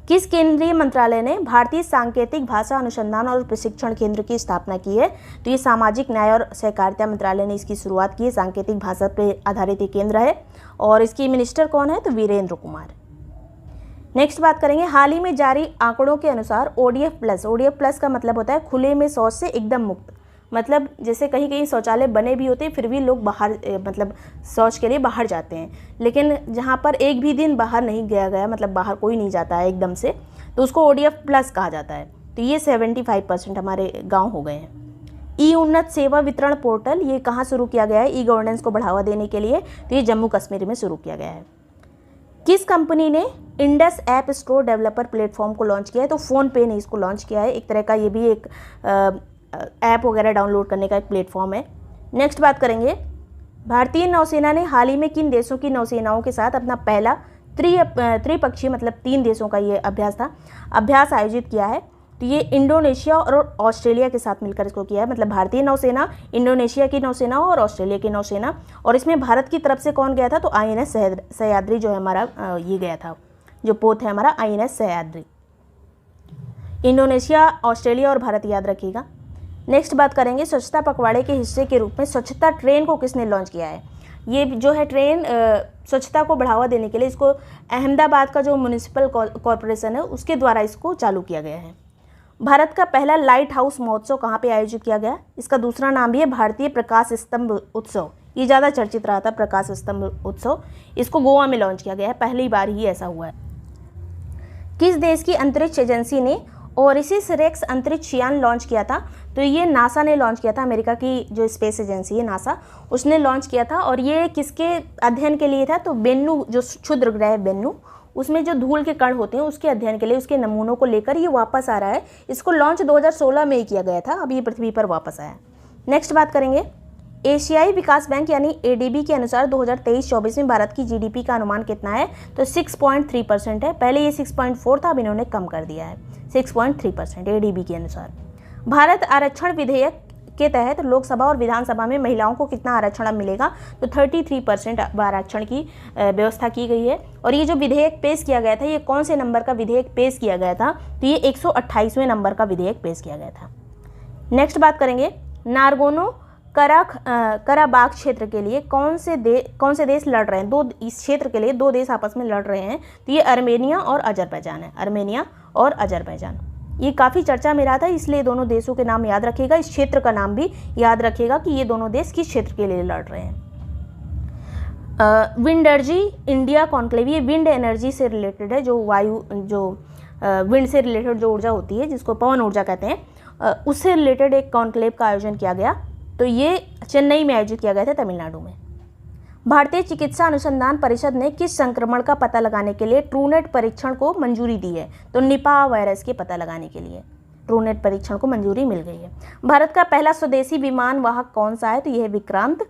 किस केंद्रीय मंत्रालय ने भारतीय सांकेतिक भाषा अनुसंधान और प्रशिक्षण केंद्र की स्थापना की है, तो ये सामाजिक न्याय और सहकारिता मंत्रालय ने इसकी शुरुआत की है। सांकेतिक भाषा पर आधारित ये केंद्र है और इसकी मिनिस्टर कौन है, तो वीरेंद्र कुमार। नेक्स्ट बात करेंगे, हाल ही में जारी आंकड़ों के अनुसार ODF प्लस का मतलब होता है खुले में शौच से एकदम मुक्त। मतलब जैसे कहीं कहीं शौचालय बने भी होते हैं फिर भी लोग बाहर मतलब शौच के लिए बाहर जाते हैं, लेकिन जहाँ पर एक भी दिन बाहर नहीं गया मतलब बाहर कोई नहीं जाता है एकदम से, तो उसको ODF प्लस कहा जाता है। तो ये 75% हमारे गांव हो गए हैं। ई उन्नत सेवा वितरण पोर्टल, ये कहाँ शुरू किया गया है, ई गवर्नेंस को बढ़ावा देने के लिए, तो ये जम्मू कश्मीर में शुरू किया गया है। किस कंपनी ने Indus app store developer platform को लॉन्च किया है, तो फ़ोनपे ने इसको लॉन्च किया है। एक तरह का ये भी एक ऐप वगैरह डाउनलोड करने का एक प्लेटफॉर्म है। नेक्स्ट बात करेंगे, भारतीय नौसेना ने हाल ही में किन देशों की नौसेनाओं के साथ अपना पहला त्रिपक्षीय मतलब 3 देशों का ये अभ्यास आयोजित किया है, तो ये इंडोनेशिया और ऑस्ट्रेलिया के साथ मिलकर इसको किया है। मतलब भारतीय नौसेना, इंडोनेशिया की नौसेना और ऑस्ट्रेलिया की नौसेना। और इसमें भारत की तरफ से कौन गया था, तो INS सह्याद्री जो है हमारा ये गया था, जो पोत है हमारा INS सह्याद्री। इंडोनेशिया, ऑस्ट्रेलिया और भारत याद रखिएगा। नेक्स्ट बात करेंगे, स्वच्छता पखवाड़े के हिस्से के रूप में स्वच्छता ट्रेन को किसने लॉन्च किया है। ये जो है ट्रेन स्वच्छता को बढ़ावा देने के लिए इसको अहमदाबाद का जो म्यूनिसिपल कॉरपोरेशन है उसके द्वारा इसको चालू किया गया है। भारत का पहला लाइट हाउस महोत्सव कहाँ पे आयोजित किया गया, इसका दूसरा नाम भी है भारतीय प्रकाश स्तंभ उत्सव। ये ज़्यादा चर्चित रहा था प्रकाश स्तंभ उत्सव, इसको गोवा में लॉन्च किया गया है, पहली बार ही ऐसा हुआ है। किस देश की अंतरिक्ष एजेंसी ने ओरिसिस रेक्स अंतरिक्ष यान लॉन्च किया था, तो ये नासा ने लॉन्च किया था। अमेरिका की जो स्पेस एजेंसी है नासा, उसने लॉन्च किया था। और ये किसके अध्ययन के लिए था, तो बेन्नू जो क्षुद्र ग्रह है बेन्नू, उसमें जो धूल के कण होते हैं उसके अध्ययन के लिए, उसके नमूनों को लेकर ये वापस आ रहा है। इसको लॉन्च 2016 में ही किया गया था, अब ये पृथ्वी पर वापस आया। नेक्स्ट बात करेंगे, एशियाई विकास बैंक यानी एडीबी के अनुसार 2023-24 में भारत की जीडीपी का अनुमान कितना है, तो 6.3% है। पहले ये 6.4 था, अब इन्होंने कम कर दिया है, 6.3% एडीबी के अनुसार। भारत आरक्षण विधेयक के तहत लोकसभा और विधानसभा में महिलाओं को कितना आरक्षण मिलेगा, तो 33% आरक्षण की व्यवस्था की गई है। और ये जो विधेयक पेश किया गया था, ये कौन से नंबर का विधेयक पेश किया गया था, तो ये 128वें नंबर का विधेयक पेश किया गया था। नेक्स्ट बात करेंगे, नारगोनो कराबाख क्षेत्र के लिए कौन से देश लड़ रहे हैं, इस क्षेत्र के लिए दो देश आपस में लड़ रहे हैं, तो ये आर्मेनिया और अजरबैजान है, आर्मेनिया और अजरबैजान। ये काफ़ी चर्चा में रहा था, इसलिए दोनों देशों के नाम याद रखिएगा, इस क्षेत्र का नाम भी याद रखिएगा कि ये दोनों देश किस क्षेत्र के लिए लड़ रहे हैं। विंड एनर्जी इंडिया कॉन्क्लेव, ये विंड एनर्जी से रिलेटेड है, जो विंड से रिलेटेड जो ऊर्जा होती है, जिसको पवन ऊर्जा कहते हैं, उससे रिलेटेड एक कॉन्क्लेव का आयोजन किया गया। तो ये चेन्नई में आयोजित किया गया था, तमिलनाडु में। भारतीय चिकित्सा अनुसंधान परिषद ने किस संक्रमण का पता लगाने के लिए ट्रूनेट परीक्षण को मंजूरी दी है, तो निपाह वायरस के पता लगाने के लिए ट्रूनेट परीक्षण को मंजूरी मिल गई है। भारत का पहला स्वदेशी विमान वाहक कौन सा है, तो यह है विक्रांत।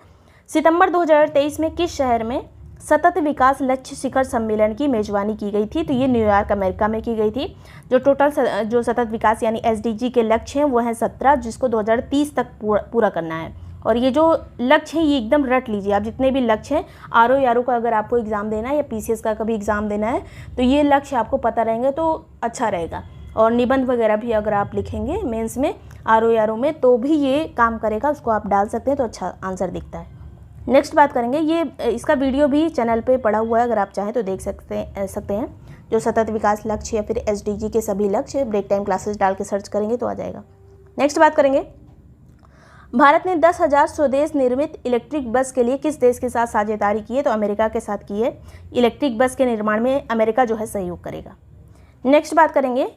सितंबर 2023 में किस शहर में सतत विकास लक्ष्य शिखर सम्मेलन की मेजबानी की गई थी, तो ये न्यूयॉर्क अमेरिका में की गई थी। जो सतत विकास यानी एसडीजी के लक्ष्य हैं वो हैं 17, जिसको 2030 तक पूरा करना है। और ये जो लक्ष्य हैं ये एकदम रट लीजिए आप, जितने भी लक्ष्य हैं, आरओ का अगर आपको एग्ज़ाम देना है या पीसीएस का कभी एग्ज़ाम देना है, तो ये लक्ष्य आपको पता रहेंगे तो अच्छा रहेगा। और निबंध वगैरह भी अगर आप लिखेंगे मेंस में आरओ में, तो भी ये काम करेगा, उसको आप डाल सकते हैं, तो अच्छा आंसर दिखता है। नेक्स्ट बात करेंगे, ये इसका वीडियो भी चैनल पे पड़ा हुआ है, अगर आप चाहें तो देख सकते हैं। जो सतत विकास लक्ष्य या फिर एसडीजी के सभी लक्ष्य ब्रेक टाइम क्लासेस डाल के सर्च करेंगे तो आ जाएगा। नेक्स्ट बात करेंगे, भारत ने 10,000 स्वदेश निर्मित इलेक्ट्रिक बस के लिए किस देश के साथ साझेदारी की है, तो अमेरिका के साथ की है। इलेक्ट्रिक बस के निर्माण में अमेरिका जो है सहयोग करेगा। नेक्स्ट बात करेंगे,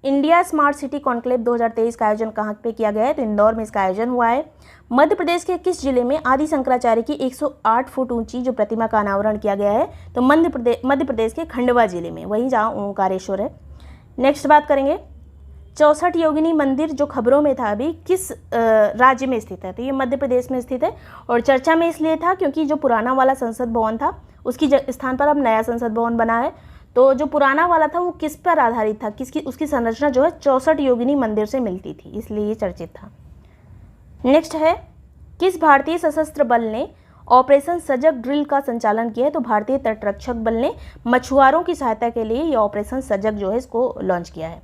इंडिया स्मार्ट सिटी कॉन्क्लेव 2023 का आयोजन कहाँ पे किया गया है, तो इंदौर में इसका आयोजन हुआ है। मध्य प्रदेश के किस जिले में आदि शंकराचार्य की 108 फुट ऊंची जो प्रतिमा का अनावरण किया गया है, तो मध्य प्रदेश के खंडवा जिले में, वहीं जहाँ ओंकारेश्वर है। नेक्स्ट बात करेंगे, 64 योगिनी मंदिर जो खबरों में था अभी, किस राज्य में स्थित है, तो ये मध्य प्रदेश में स्थित है। और चर्चा में इसलिए था क्योंकि जो पुराना वाला संसद भवन था उसकी स्थान पर अब नया संसद भवन बना है। तो जो पुराना वाला था वो किस पर आधारित था, उसकी संरचना जो है 64 योगिनी मंदिर से मिलती थी, इसलिए ये चर्चित था। नेक्स्ट है, किस भारतीय सशस्त्र बल ने ऑपरेशन सजग ड्रिल का संचालन किया है, तो भारतीय तटरक्षक बल ने मछुआरों की सहायता के लिए ये ऑपरेशन सजग जो है इसको लॉन्च किया है।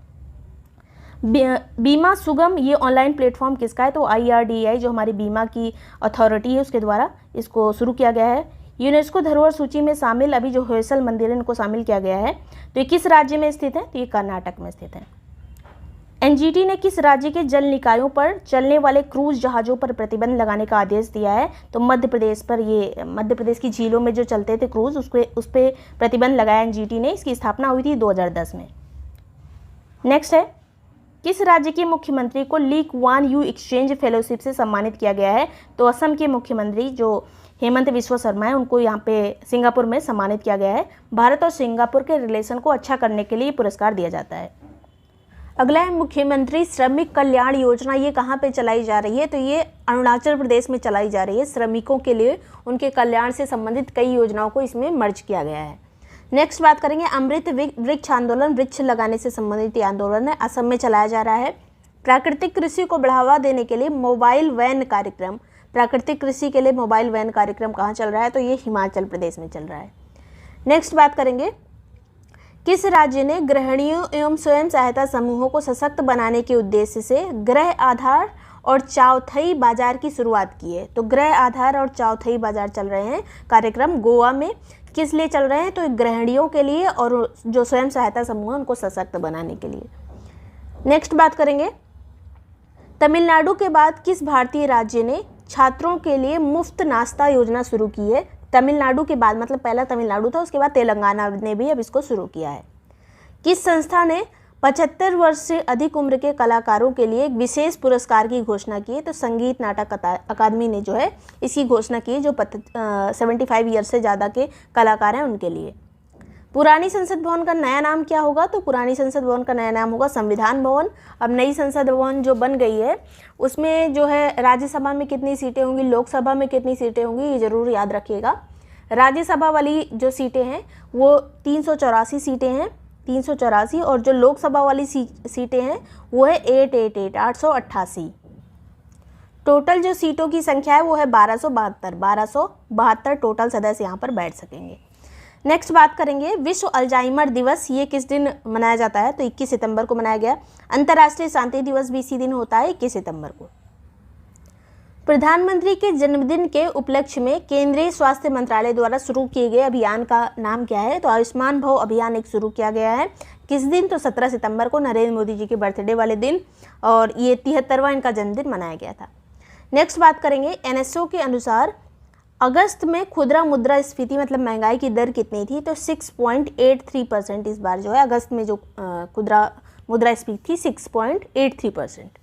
बीमा सुगम ये ऑनलाइन प्लेटफॉर्म किसका है, तो IRDAI जो हमारी बीमा की अथॉरिटी है उसके द्वारा इसको शुरू किया गया है। यूनेस्को धरोहर सूची में शामिल अभी जो होयसल मंदिर है इनको शामिल किया गया है, तो ये किस राज्य में स्थित है, तो ये कर्नाटक में स्थित है। एनजीटी ने किस राज्य के जल निकायों पर चलने वाले क्रूज जहाज़ों पर प्रतिबंध लगाने का आदेश दिया है, तो मध्य प्रदेश पर, ये मध्य प्रदेश की झीलों में जो चलते थे क्रूज उस पर प्रतिबंध लगाया एनजीटी ने। इसकी स्थापना हुई थी 2010 में। नेक्स्ट है, किस राज्य के मुख्यमंत्री को Lee Kuan Yew exchange fellowship से सम्मानित किया गया है, तो असम के मुख्यमंत्री जो हेमंत बिस्वा शर्मा है उनको यहाँ पे सिंगापुर में सम्मानित किया गया है। भारत और सिंगापुर के रिलेशन को अच्छा करने के लिए पुरस्कार दिया जाता है। अगला है मुख्यमंत्री श्रमिक कल्याण योजना, ये कहाँ पे चलाई जा रही है, तो ये अरुणाचल प्रदेश में चलाई जा रही है। श्रमिकों के लिए उनके कल्याण से संबंधित कई योजनाओं को इसमें मर्ज किया गया है। नेक्स्ट बात करेंगे, अमृत वृक्ष आंदोलन, वृक्ष लगाने से संबंधित आंदोलन है, असम में चलाया जा रहा है। प्राकृतिक कृषि को बढ़ावा देने के लिए मोबाइल वैन कार्यक्रम, प्राकृतिक कृषि के लिए मोबाइल वैन कार्यक्रम कहाँ चल रहा है, तो ये हिमाचल प्रदेश में चल रहा है। नेक्स्ट बात करेंगे, किस राज्य ने गृहिणियों एवं स्वयं सहायता समूहों को सशक्त बनाने के उद्देश्य से गृह आधार और चौथाई बाजार की शुरुआत की है, तो गृह आधार और चौथाई बाजार चल रहे हैं कार्यक्रम गोवा में। किस लिए चल रहे हैं, तो गृहिणियों के लिए और जो स्वयं सहायता समूह है उनको सशक्त बनाने के लिए। नेक्स्ट बात करेंगे, तमिलनाडु के बाद किस भारतीय राज्य ने छात्रों के लिए मुफ्त नाश्ता योजना शुरू की है, तमिलनाडु के बाद, मतलब पहला तमिलनाडु था उसके बाद तेलंगाना ने भी अब इसको शुरू किया है। किस संस्था ने 75 वर्ष से अधिक उम्र के कलाकारों के लिए एक विशेष पुरस्कार की घोषणा की है, तो संगीत नाटक अकादमी ने जो है इसकी घोषणा की है, जो 75 ईयर से ज़्यादा के कलाकार हैं उनके लिए। पुरानी संसद भवन का नया नाम क्या होगा? तो पुरानी संसद भवन का नया नाम होगा संविधान भवन। अब नई संसद भवन जो बन गई है उसमें जो है राज्यसभा में कितनी सीटें होंगी, लोकसभा में कितनी सीटें होंगी, ये ज़रूर याद रखिएगा। राज्यसभा वाली जो सीटें हैं वो 384 सीटें हैं, 384, और जो लोकसभा वाली सीटें हैं वो है 888 टोटल जो सीटों की संख्या है वो है 1272 टोटल सदस्य यहाँ पर बैठ सकेंगे। नेक्स्ट बात करेंगे विश्व अल्जाइमर दिवस, ये किस दिन मनाया जाता है? तो 21 सितंबर को मनाया गया। अंतर्राष्ट्रीय शांति दिवस भी इसी दिन होता है, 21 सितंबर को। प्रधानमंत्री के जन्मदिन के उपलक्ष्य में केंद्रीय स्वास्थ्य मंत्रालय द्वारा शुरू किए गए अभियान का नाम क्या है? तो आयुष्मान भव अभियान एक शुरू किया गया है। किस दिन? तो 17 सितंबर को, नरेंद्र मोदी जी के बर्थडे वाले दिन, और ये 73वां इनका जन्मदिन मनाया गया था। नेक्स्ट बात करेंगे एनएसओ के अनुसार अगस्त में खुदरा मुद्रास्फीति मतलब महंगाई की दर कितनी थी? तो 6.83% इस बार जो है अगस्त में जो खुदरा मुद्रास्फीति थी 6.83%।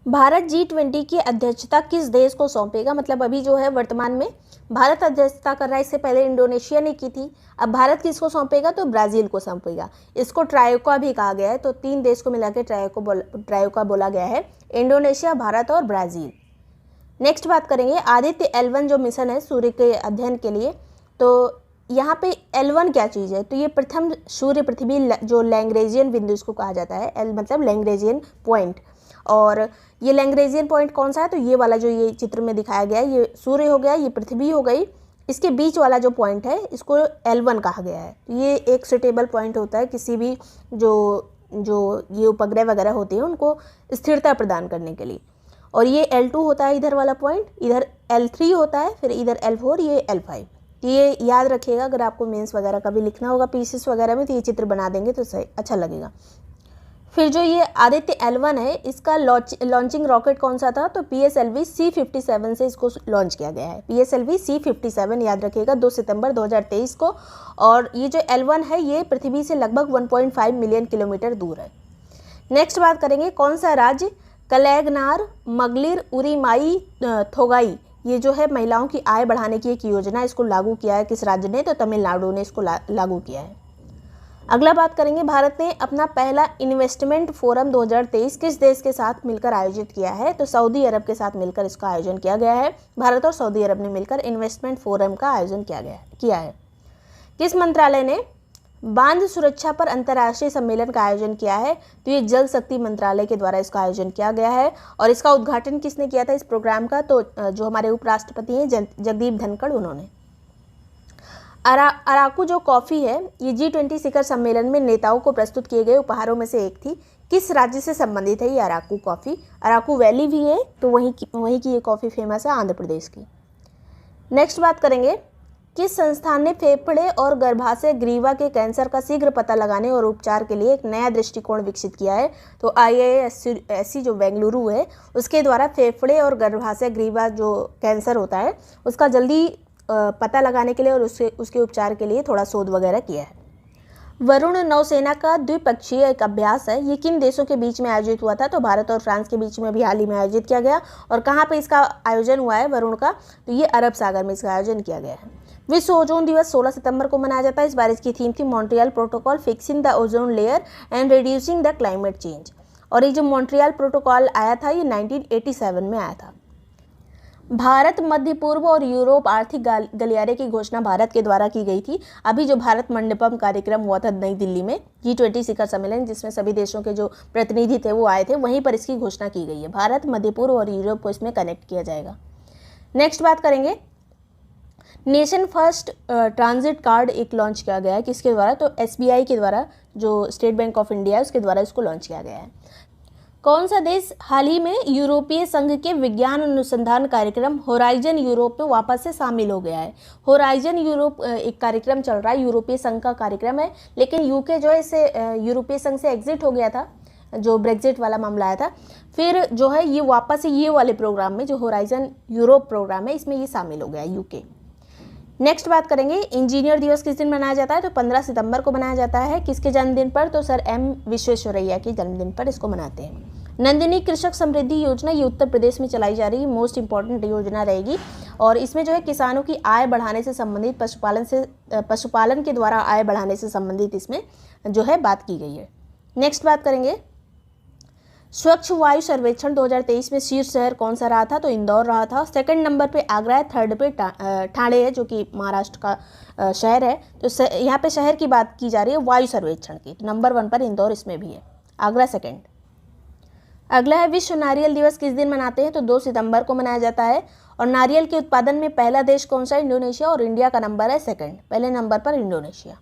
भारत G20 की अध्यक्षता किस देश को सौंपेगा? मतलब अभी जो है वर्तमान में भारत अध्यक्षता कर रहा है, इससे पहले इंडोनेशिया ने की थी। अब भारत किसको सौंपेगा? तो ब्राज़ील को सौंपेगा। इसको ट्रायोका भी कहा गया है, तो 3 देश को मिला के ट्रायोका बोला गया है, इंडोनेशिया, भारत और ब्राज़ील। नेक्स्ट बात करेंगे आदित्य L1 जो मिशन है सूर्य के अध्ययन के लिए, तो यहाँ पे L1 क्या चीज़ है? तो ये प्रथम सूर्य पृथ्वी जो लैग्रेंजियन बिंदु इसको कहा जाता है, L मतलब लैग्रेंजियन पॉइंट, और ये लैग्रेंजियन पॉइंट कौन सा है? तो ये वाला जो ये चित्र में दिखाया गया है, ये सूर्य हो गया, ये पृथ्वी हो गई, इसके बीच वाला जो पॉइंट है इसको L1 कहा गया है। ये एक सुटेबल पॉइंट होता है किसी भी जो ये उपग्रह वगैरह होते हैं उनको स्थिरता प्रदान करने के लिए। और ये L2 होता है इधर वाला पॉइंट, इधर L3 होता है, फिर इधर L4, ये L5। ये याद रखिएगा, अगर आपको मेंस वगैरह का भी लिखना होगा पीसीएस वगैरह में तो ये चित्र बना देंगे तो सही अच्छा लगेगा। फिर जो ये आदित्य L1 है इसका लॉन्चिंग रॉकेट कौन सा था? तो PSLV C57 से इसको लॉन्च किया गया है। PSLV C57 याद रखिएगा, 2 सितंबर 2023 को। और ये जो L1 है ये पृथ्वी से लगभग 1.5 मिलियन किलोमीटर दूर है। नेक्स्ट बात करेंगे कौन सा राज्य कलैगनार मगलिर उरीमाई थोगाई, ये जो है महिलाओं की आय बढ़ाने की एक योजना, इसको लागू किया है किस राज्य ने? तो तमिलनाडु ने इसको लागू किया है। अगला बात करेंगे भारत ने अपना पहला इन्वेस्टमेंट फोरम 2023 किस देश के साथ मिलकर आयोजित किया है? तो सऊदी अरब के साथ मिलकर इसका आयोजन किया गया है। भारत और सऊदी अरब ने मिलकर इन्वेस्टमेंट फोरम का आयोजन किया है। किस मंत्रालय ने बांध सुरक्षा पर अंतर्राष्ट्रीय सम्मेलन का आयोजन किया है? तो ये जल शक्ति मंत्रालय के द्वारा इसका आयोजन किया गया है। और इसका उद्घाटन किसने किया था इस प्रोग्राम का? तो जो हमारे उपराष्ट्रपति हैं जगदीप धनखड़, उन्होंने। अराकू जो कॉफ़ी है ये G20 शिखर सम्मेलन में नेताओं को प्रस्तुत किए गए उपहारों में से एक थी। किस राज्य से संबंधित है ये अराकू कॉफ़ी? अराकू वैली भी है, तो वहीं की ये कॉफ़ी फेमस है, आंध्र प्रदेश की। नेक्स्ट बात करेंगे किस संस्थान ने फेफड़े और गर्भाशय ग्रीवा के कैंसर का शीघ्र पता लगाने और उपचार के लिए एक नया दृष्टिकोण विकसित किया है? तो IISc जो बेंगलुरु है उसके द्वारा फेफड़े और गर्भाशय ग्रीवा जो कैंसर होता है उसका जल्दी पता लगाने के लिए और उसके उपचार के लिए थोड़ा शोध वगैरह किया है। वरुण नौसेना का द्विपक्षीय एक अभ्यास है, ये किन देशों के बीच में आयोजित हुआ था? तो भारत और फ्रांस के बीच में अभी हाल ही में आयोजित किया गया। और कहाँ पे इसका आयोजन हुआ है वरुण का? तो ये अरब सागर में इसका आयोजन किया गया है। विश्व ओजोन दिवस 16 सितंबर को मनाया जाता है। इस बार इसकी थीम थी Montreal protocol fixing the ozone layer and reducing the climate change. और ये जो मॉन्ट्रियल प्रोटोकॉल आया था ये 1987 में आया था। भारत मध्य पूर्व और यूरोप आर्थिक गलियारे की घोषणा भारत के द्वारा की गई थी। अभी जो भारत मंडपम कार्यक्रम हुआ था नई दिल्ली में G20 शिखर सम्मेलन, जिसमें सभी देशों के जो प्रतिनिधि थे वो आए थे, वहीं पर इसकी घोषणा की गई है। भारत मध्य पूर्व और यूरोप को इसमें कनेक्ट किया जाएगा। नेक्स्ट बात करेंगे नेशन फर्स्ट ट्रांजिट कार्ड एक लॉन्च किया गया है किसके द्वारा? तो SBI के द्वारा, जो स्टेट बैंक ऑफ इंडिया है उसके द्वारा इसको लॉन्च किया गया है। कौन सा देश हाल ही में यूरोपीय संघ के विज्ञान अनुसंधान कार्यक्रम होराइजन यूरोप में वापस से शामिल हो गया है? होराइजन यूरोप एक कार्यक्रम चल रहा है, यूरोपीय संघ का कार्यक्रम है, लेकिन यूके जो है इसे यूरोपीय संघ से एग्जिट हो गया था, जो ब्रेक्जिट वाला मामला आया था। फिर जो है ये वापस ये वाले प्रोग्राम में जो होराइजन यूरोप प्रोग्राम है इसमें ये शामिल हो गया यूके। नेक्स्ट बात करेंगे इंजीनियर दिवस किस दिन मनाया जाता है? तो 15 सितंबर को मनाया जाता है। किसके जन्मदिन पर? तो सर M विश्वेश्वरैया के जन्मदिन पर इसको मनाते हैं। नंदिनी कृषक समृद्धि योजना ये उत्तर प्रदेश में चलाई जा रही मोस्ट इंपॉर्टेंट योजना रहेगी। और इसमें जो है किसानों की आय बढ़ाने से संबंधित पशुपालन के द्वारा आय बढ़ाने से संबंधित इसमें जो है बात की गई है। नेक्स्ट बात करेंगे, स्वच्छ वायु सर्वेक्षण 2023 में शीर्ष शहर कौन सा रहा था? तो इंदौर रहा था। सेकंड नंबर पे आगरा है, थर्ड पे ठाणे है जो कि महाराष्ट्र का शहर है। तो यहाँ पे शहर की बात की जा रही है वायु सर्वेक्षण की, तो नंबर 1 पर इंदौर इसमें भी है, आगरा सेकंड। अगला है विश्व नारियल दिवस किस दिन मनाते हैं? तो 2 सितंबर को मनाया जाता है। और नारियल के उत्पादन में पहला देश कौन सा? इंडोनेशिया, और इंडिया का नंबर है सेकंड, पहले नंबर पर इंडोनेशिया।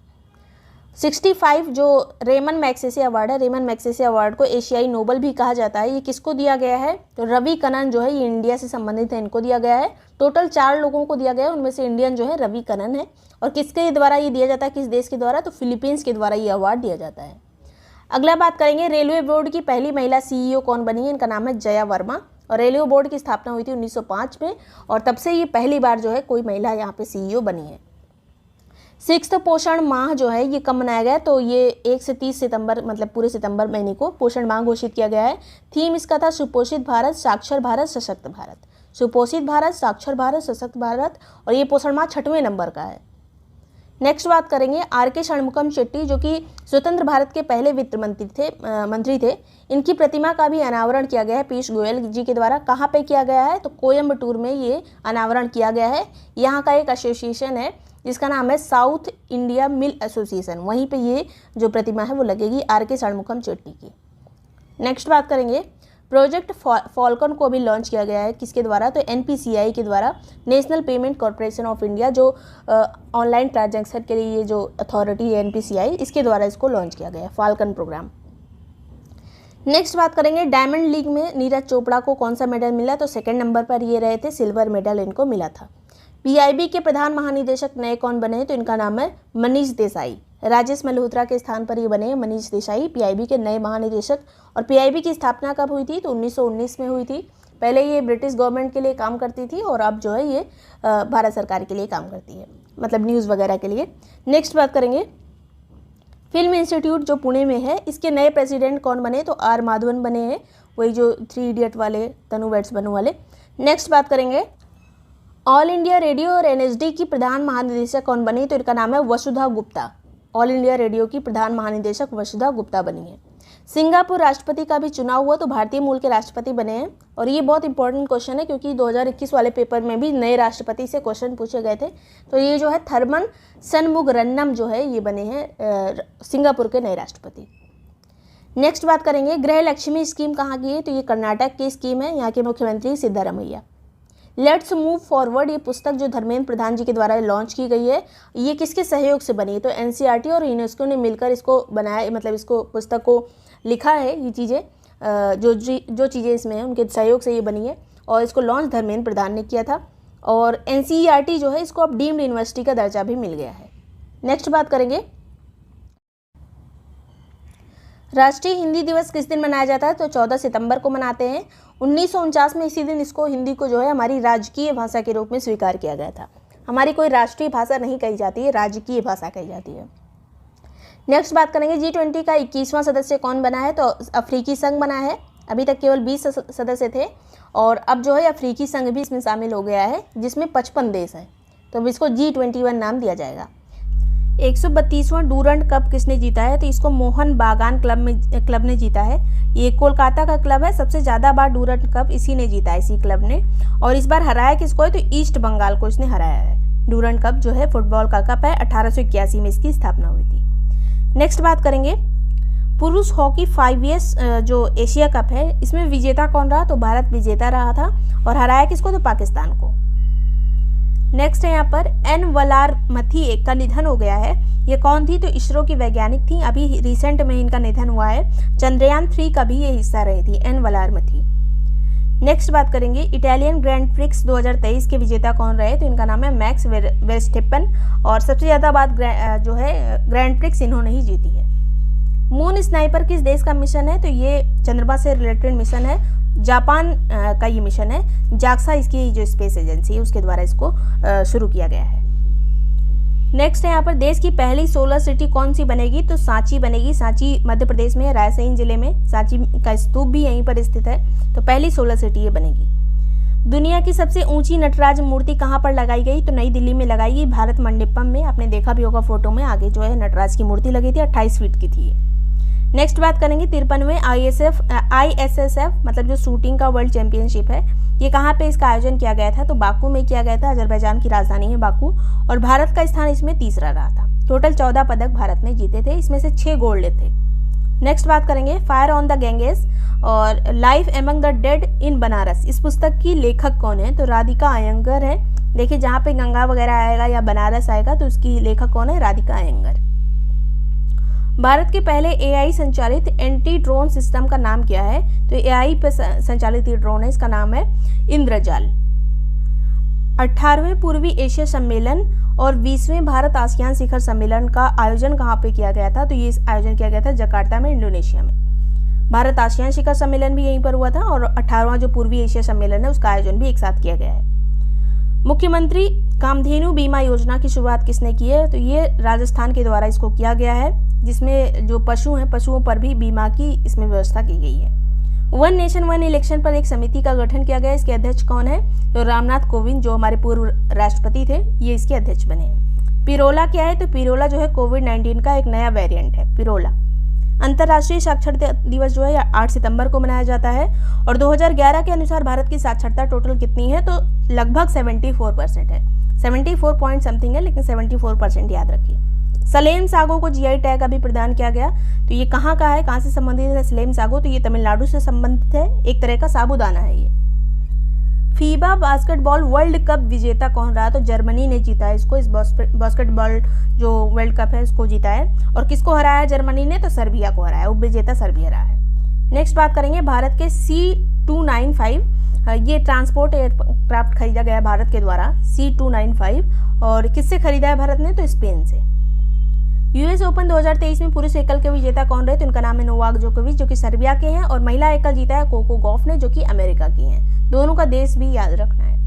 65 जो रेमन मैग्सेसे अवार्ड है, रेमन मैग्सेसे अवार्ड को एशियाई नोबल भी कहा जाता है। ये किसको दिया गया है? तो रवि कनन जो है, ये इंडिया से संबंधित है, इनको दिया गया है। टोटल 4 लोगों को दिया गया है, उनमें से इंडियन जो है रवि कनन है। और किसके द्वारा ये दिया जाता है, किस देश के द्वारा? तो फिलीपींस के द्वारा ये अवार्ड दिया जाता है। अगला बात करेंगे, रेलवे बोर्ड की पहली महिला CEO कौन बनी है? इनका नाम है जया वर्मा। और रेलवे बोर्ड की स्थापना हुई थी 1905 में, और तब से ये पहली बार जो है कोई महिला यहाँ पे CEO बनी है। 6th पोषण माह जो है ये कब मनाया गया? तो ये 1 से 30 सितंबर, मतलब पूरे सितंबर महीने को पोषण माह घोषित किया गया है। थीम इसका था सुपोषित भारत, साक्षर भारत, सशक्त भारत। सुपोषित भारत, साक्षर भारत, सशक्त भारत, और ये पोषण माह 6वें नंबर का है। नेक्स्ट बात करेंगे, RK षणमुखम शेट्टी जो कि स्वतंत्र भारत के पहले वित्त मंत्री थे। इनकी प्रतिमा का भी अनावरण किया गया है पीयूष गोयल जी के द्वारा। कहाँ पे किया गया है? तो कोयम्बटूर में ये अनावरण किया गया है। यहाँ का एक एसोसिएशन है जिसका नाम है साउथ इंडिया मिल एसोसिएशन, वहीं पे ये जो प्रतिमा है वो लगेगी RK षणमुखम शेट्टी की। नेक्स्ट बात करेंगे, प्रोजेक्ट फॉल्कन को भी लॉन्च किया गया है, किसके द्वारा? तो NPCI के द्वारा, national payment corporation of India, जो ऑनलाइन ट्रांजैक्शन के लिए ये जो अथॉरिटी है NPCI, इसके द्वारा इसको लॉन्च किया गया है, फाल्कन प्रोग्राम। नेक्स्ट बात करेंगे, डायमंड लीग में नीरज चोपड़ा को कौन सा मेडल मिला? तो सेकंड नंबर पर ये रहे थे, सिल्वर मेडल इनको मिला था। PIB के प्रधान महानिदेशक नए कौन बने? तो इनका नाम है मनीष देसाई। राजेश मल्होत्रा के स्थान पर ये बने हैं मनीष देसाई, PIB के नए महानिदेशक। और PIB की स्थापना कब हुई थी? तो 1919 में हुई थी। पहले ये ब्रिटिश गवर्नमेंट के लिए काम करती थी, और अब जो है ये भारत सरकार के लिए काम करती है, मतलब न्यूज़ वगैरह के लिए। नेक्स्ट बात करेंगे, फिल्म इंस्टीट्यूट जो पुणे में है, इसके नए प्रेसिडेंट कौन बने? तो R माधवन बने हैं, वही जो 3 इडियट वाले, तनु वेड्स बनू वाले। नेक्स्ट बात करेंगे, ऑल इंडिया रेडियो और NSD की प्रधान महानिदेशक कौन बनी? तो इनका नाम है वसुधा गुप्ता। ऑल इंडिया रेडियो की प्रधान महानिदेशक वसुधा गुप्ता बनी है। सिंगापुर राष्ट्रपति का भी चुनाव हुआ, तो भारतीय मूल के राष्ट्रपति बने हैं। और ये बहुत इंपॉर्टेंट क्वेश्चन है, क्योंकि 2021 वाले पेपर में भी नए राष्ट्रपति से क्वेश्चन पूछे गए थे। तो ये जो है थर्मन शनमुगरन्नम जो है ये बने हैं सिंगापुर के नए राष्ट्रपति। नेक्स्ट बात करेंगे, गृह लक्ष्मी स्कीम कहाँ की है? तो ये कर्नाटक की स्कीम है, यहाँ के मुख्यमंत्री सिद्धारमैया। लेट्स मूव फॉरवर्ड, ये पुस्तक जो धर्मेंद्र प्रधान जी के द्वारा लॉन्च की गई है, ये किसके सहयोग से बनी है? तो NCERT और यूनेस्को ने मिलकर इसको बनाया, मतलब इसको पुस्तक को लिखा है। ये चीज़ें जो चीज़ें इसमें हैं उनके सहयोग से ये बनी है, और इसको लॉन्च धर्मेंद्र प्रधान ने किया था। और NCERT जो है इसको अब डीम्ड यूनिवर्सिटी का दर्जा भी मिल गया है। नेक्स्ट बात करेंगे, राष्ट्रीय हिंदी दिवस किस दिन मनाया जाता है? तो 14 सितंबर को मनाते हैं। 1949 में इसी दिन इसको, हिंदी को जो है हमारी राजकीय भाषा के रूप में स्वीकार किया गया था। हमारी कोई राष्ट्रीय भाषा नहीं कही जाती है, राजकीय भाषा कही जाती है। नेक्स्ट बात करेंगे, G20 का 21वां सदस्य कौन बना है? तो अफ्रीकी संघ बना है। अभी तक केवल 20 सदस्य थे, और अब जो है अफ्रीकी संघ भी इसमें शामिल हो गया है, जिसमें 55 देश हैं। तो अब इसको G21 नाम दिया जाएगा। 132वां डूरंड कप किसने जीता है? तो इसको मोहन बागान क्लब ने जीता है। ये कोलकाता का क्लब है, सबसे ज़्यादा बार डूरंड कप इसी ने जीता है, इसी क्लब ने। और इस बार हराया किसको है? तो ईस्ट बंगाल को इसने हराया है। डूरंड कप जो है फुटबॉल का कप है, 1881 में इसकी स्थापना हुई थी। नेक्स्ट बात करेंगे, पुरुष हॉकी 5 इयर्स जो एशिया कप है, इसमें विजेता कौन रहा? तो भारत विजेता रहा था, और हराया किसको? तो पाकिस्तान को। नेक्स्ट है यहाँ पर N वलारमथी का निधन हो गया है। ये कौन थी? तो इसरो की वैज्ञानिक थी, अभी रिसेंट में इनका निधन हुआ है। चंद्रयान 3 का भी ये हिस्सा रही थी, N वलारमथी। नेक्स्ट बात करेंगे, इटालियन ग्रैंड प्रिक्स 2023 के विजेता कौन रहे? तो इनका नाम है मैक्स वेस्टेपन, और सबसे ज़्यादा बात जो है ग्रैंड प्रिक्स इन्होंने ही जीती है। मून स्नाइपर किस देश का मिशन है? तो ये चंद्रमा से रिलेटेड मिशन है, जापान का ये मिशन है। जाक्सा इसकी जो स्पेस एजेंसी है उसके द्वारा इसको शुरू किया गया है। नेक्स्ट है यहाँ पर, देश की पहली सोलर सिटी कौन सी बनेगी? तो सांची बनेगी। सांची मध्य प्रदेश में, रायसेन जिले में। सांची का स्तूप भी यहीं पर स्थित है, तो पहली सोलर सिटी ये बनेगी। दुनिया की सबसे ऊंची नटराज मूर्ति कहाँ पर लगाई गई? तो नई दिल्ली में लगाई गई, भारत मंडपम में। आपने देखा भी होगा फोटो में, आगे जो है नटराज की मूर्ति लगी थी, 28 फीट की थी ये। नेक्स्ट बात करेंगे 53वें ISSF मतलब जो शूटिंग का वर्ल्ड चैंपियनशिप है, ये कहाँ पे इसका आयोजन किया गया था? तो बाकू में किया गया था, अजरबैजान की राजधानी है बाकू, और भारत का स्थान इसमें तीसरा रहा था। टोटल 14 पदक भारत ने जीते थे, इसमें से 6 गोल्ड थे। नेक्स्ट बात करेंगे फायर ऑन द गैंगेस और लाइफ एमंग द डेड इन बनारस। इस पुस्तक की लेखक कौन है? तो राधिका अयंगर है। देखिए जहाँ पे गंगा वगैरह आएगा या बनारस आएगा तो उसकी लेखक कौन है? राधिका अयंगर। भारत के पहले AI संचालित एंटी ड्रोन सिस्टम का नाम क्या है? तो AI पे संचालित ये ड्रोन है, इसका नाम है इंद्रजाल। 18वें पूर्वी एशिया सम्मेलन और 20वें भारत आसियान शिखर सम्मेलन का आयोजन कहाँ पे किया गया था? तो ये आयोजन किया गया था जकार्ता में, इंडोनेशिया में। भारत आसियान शिखर सम्मेलन भी यहीं पर हुआ था और 18वां जो पूर्वी एशिया सम्मेलन है उसका आयोजन भी एक साथ किया गया है। मुख्यमंत्री कामधेनु बीमा योजना की शुरुआत किसने की है? तो ये राजस्थान के द्वारा इसको किया गया है, जिसमें जो पशु हैं पशुओं पर भी बीमा की इसमें व्यवस्था की गई है। वन नेशन वन इलेक्शन पर एक समिति का गठन किया गया, इसके अध्यक्ष कौन है? तो रामनाथ कोविंद जो हमारे पूर्व राष्ट्रपति थे, ये इसके अध्यक्ष बने हैं। पिरोला क्या है? तो पिरोला जो है कोविड-19 का एक नया वेरिएंट है, पिरोला। अंतर्राष्ट्रीय साक्षरता दिवस जो है 8 सितंबर को मनाया जाता है और 2011 के अनुसार भारत की साक्षरता टोटल कितनी है? तो लगभग 74% है, 74 पॉइंट समथिंग है, लेकिन 74% याद रखिए। सलेम सागो को GI टैग अभी प्रदान किया गया, तो ये कहाँ का है, कहाँ से संबंधित है सलेम सागो? तो ये तमिलनाडु से संबंधित है, एक तरह का साबूदाना है ये। फीबा बास्केटबॉल वर्ल्ड कप विजेता कौन रहा? तो जर्मनी ने जीता है इसको, इस बास्केटबॉल जो वर्ल्ड कप है इसको जीता है। और किसको हराया जर्मनी ने? तो सर्बिया को हराया, उपविजेता सर्बिया रहा है। नेक्स्ट बात करेंगे भारत के C295, ये ट्रांसपोर्ट एयरक्राफ्ट खरीदा गया भारत के द्वारा, C295, और किससे खरीदा है भारत ने? तो स्पेन से। US ओपन 2023 में पुरुष एकल के विजेता कौन रहे? तो इनका नाम है नोवाक जोकोविच जो कि सर्बिया के हैं, और महिला एकल जीता है कोको गॉफ ने जो कि अमेरिका की हैं। दोनों का देश भी याद रखना है।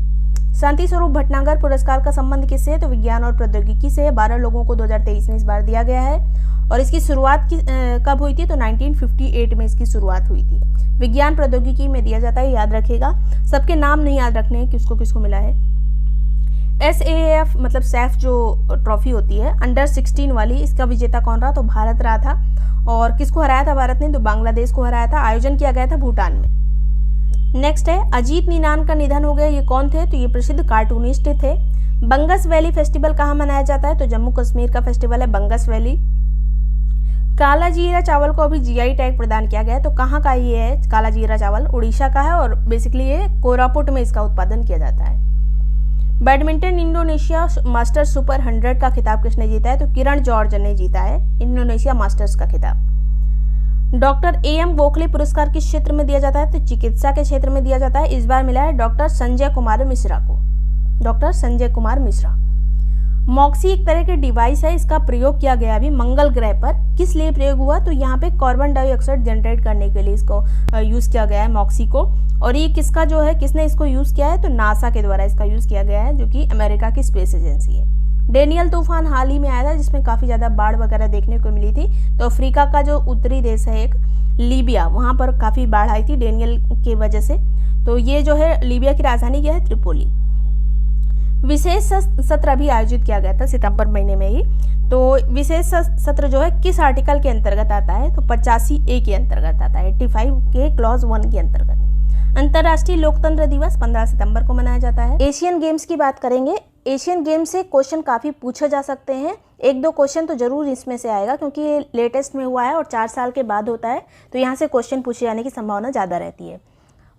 शांति स्वरूप भटनागर पुरस्कार का संबंध किससे है? तो विज्ञान और प्रौद्योगिकी से। 12 लोगों को 2023 में इस बार दिया गया है और इसकी शुरुआत कब हुई थी? तो 1958 में इसकी शुरुआत हुई थी। विज्ञान प्रौद्योगिकी में दिया जाता है, याद रखेगा। सबके नाम नहीं याद रखने हैं किसको किसको मिला है। SAAF मतलब सैफ जो ट्रॉफी होती है अंडर 16 वाली, इसका विजेता कौन रहा? तो भारत रहा था। और किसको हराया था भारत ने? तो बांग्लादेश को हराया था। आयोजन किया गया था भूटान में। नेक्स्ट है अजीत निनान का निधन हो गया, ये कौन थे? तो ये प्रसिद्ध कार्टूनिस्ट थे। बंगस वैली फेस्टिवल कहाँ मनाया जाता है? तो जम्मू कश्मीर का फेस्टिवल है बंगस वैली। काला जीरा चावल को अभी GI टैग प्रदान किया गया है, तो कहाँ का ये है काला जीरा चावल? उड़ीसा का है और बेसिकली ये कोरापुट में इसका उत्पादन किया जाता है। बैडमिंटन इंडोनेशिया मास्टर्स सुपर 100 का खिताब किसने जीता है? तो किरण जॉर्ज ने जीता है इंडोनेशिया मास्टर्स का खिताब। डॉक्टर AM गोखले पुरस्कार किस क्षेत्र में दिया जाता है? तो चिकित्सा के क्षेत्र में दिया जाता है। इस बार मिला है डॉक्टर संजय कुमार मिश्रा को, डॉक्टर संजय कुमार मिश्रा। मॉक्सी एक तरह के डिवाइस है, इसका प्रयोग किया गया अभी मंगल ग्रह पर। किस लिए प्रयोग हुआ? तो यहाँ पे कार्बन डाइऑक्साइड जनरेट करने के लिए इसको यूज़ किया गया है मॉक्सी को। और ये किसका जो है, किसने इसको यूज़ किया है? तो नासा के द्वारा इसका यूज़ किया गया है, जो कि अमेरिका की स्पेस एजेंसी है। डेनियल तूफान हाल ही में आया था जिसमें काफ़ी ज़्यादा बाढ़ वगैरह देखने को मिली थी। तो अफ्रीका का जो उत्तरी देश है एक लीबिया, वहाँ पर काफ़ी बाढ़ आई थी डेनियल की वजह से। तो ये जो है लीबिया की राजधानी क्या है? त्रिपोली। विशेष सत्र अभी आयोजित किया गया था सितंबर महीने में ही। तो विशेष सत्र जो है किस आर्टिकल के अंतर्गत आता है? तो 85A के अंतर्गत आता है, 85 के क्लॉज 1 के अंतर्गत। अंतर्राष्ट्रीय लोकतंत्र दिवस 15 सितंबर को मनाया जाता है। एशियन गेम्स की बात करेंगे। एशियन गेम्स से क्वेश्चन काफ़ी पूछे जा सकते हैं, 1-2 क्वेश्चन तो जरूर इसमें से आएगा क्योंकि ये लेटेस्ट में हुआ है और 4 साल के बाद होता है, तो यहाँ से क्वेश्चन पूछे जाने की संभावना ज़्यादा रहती है।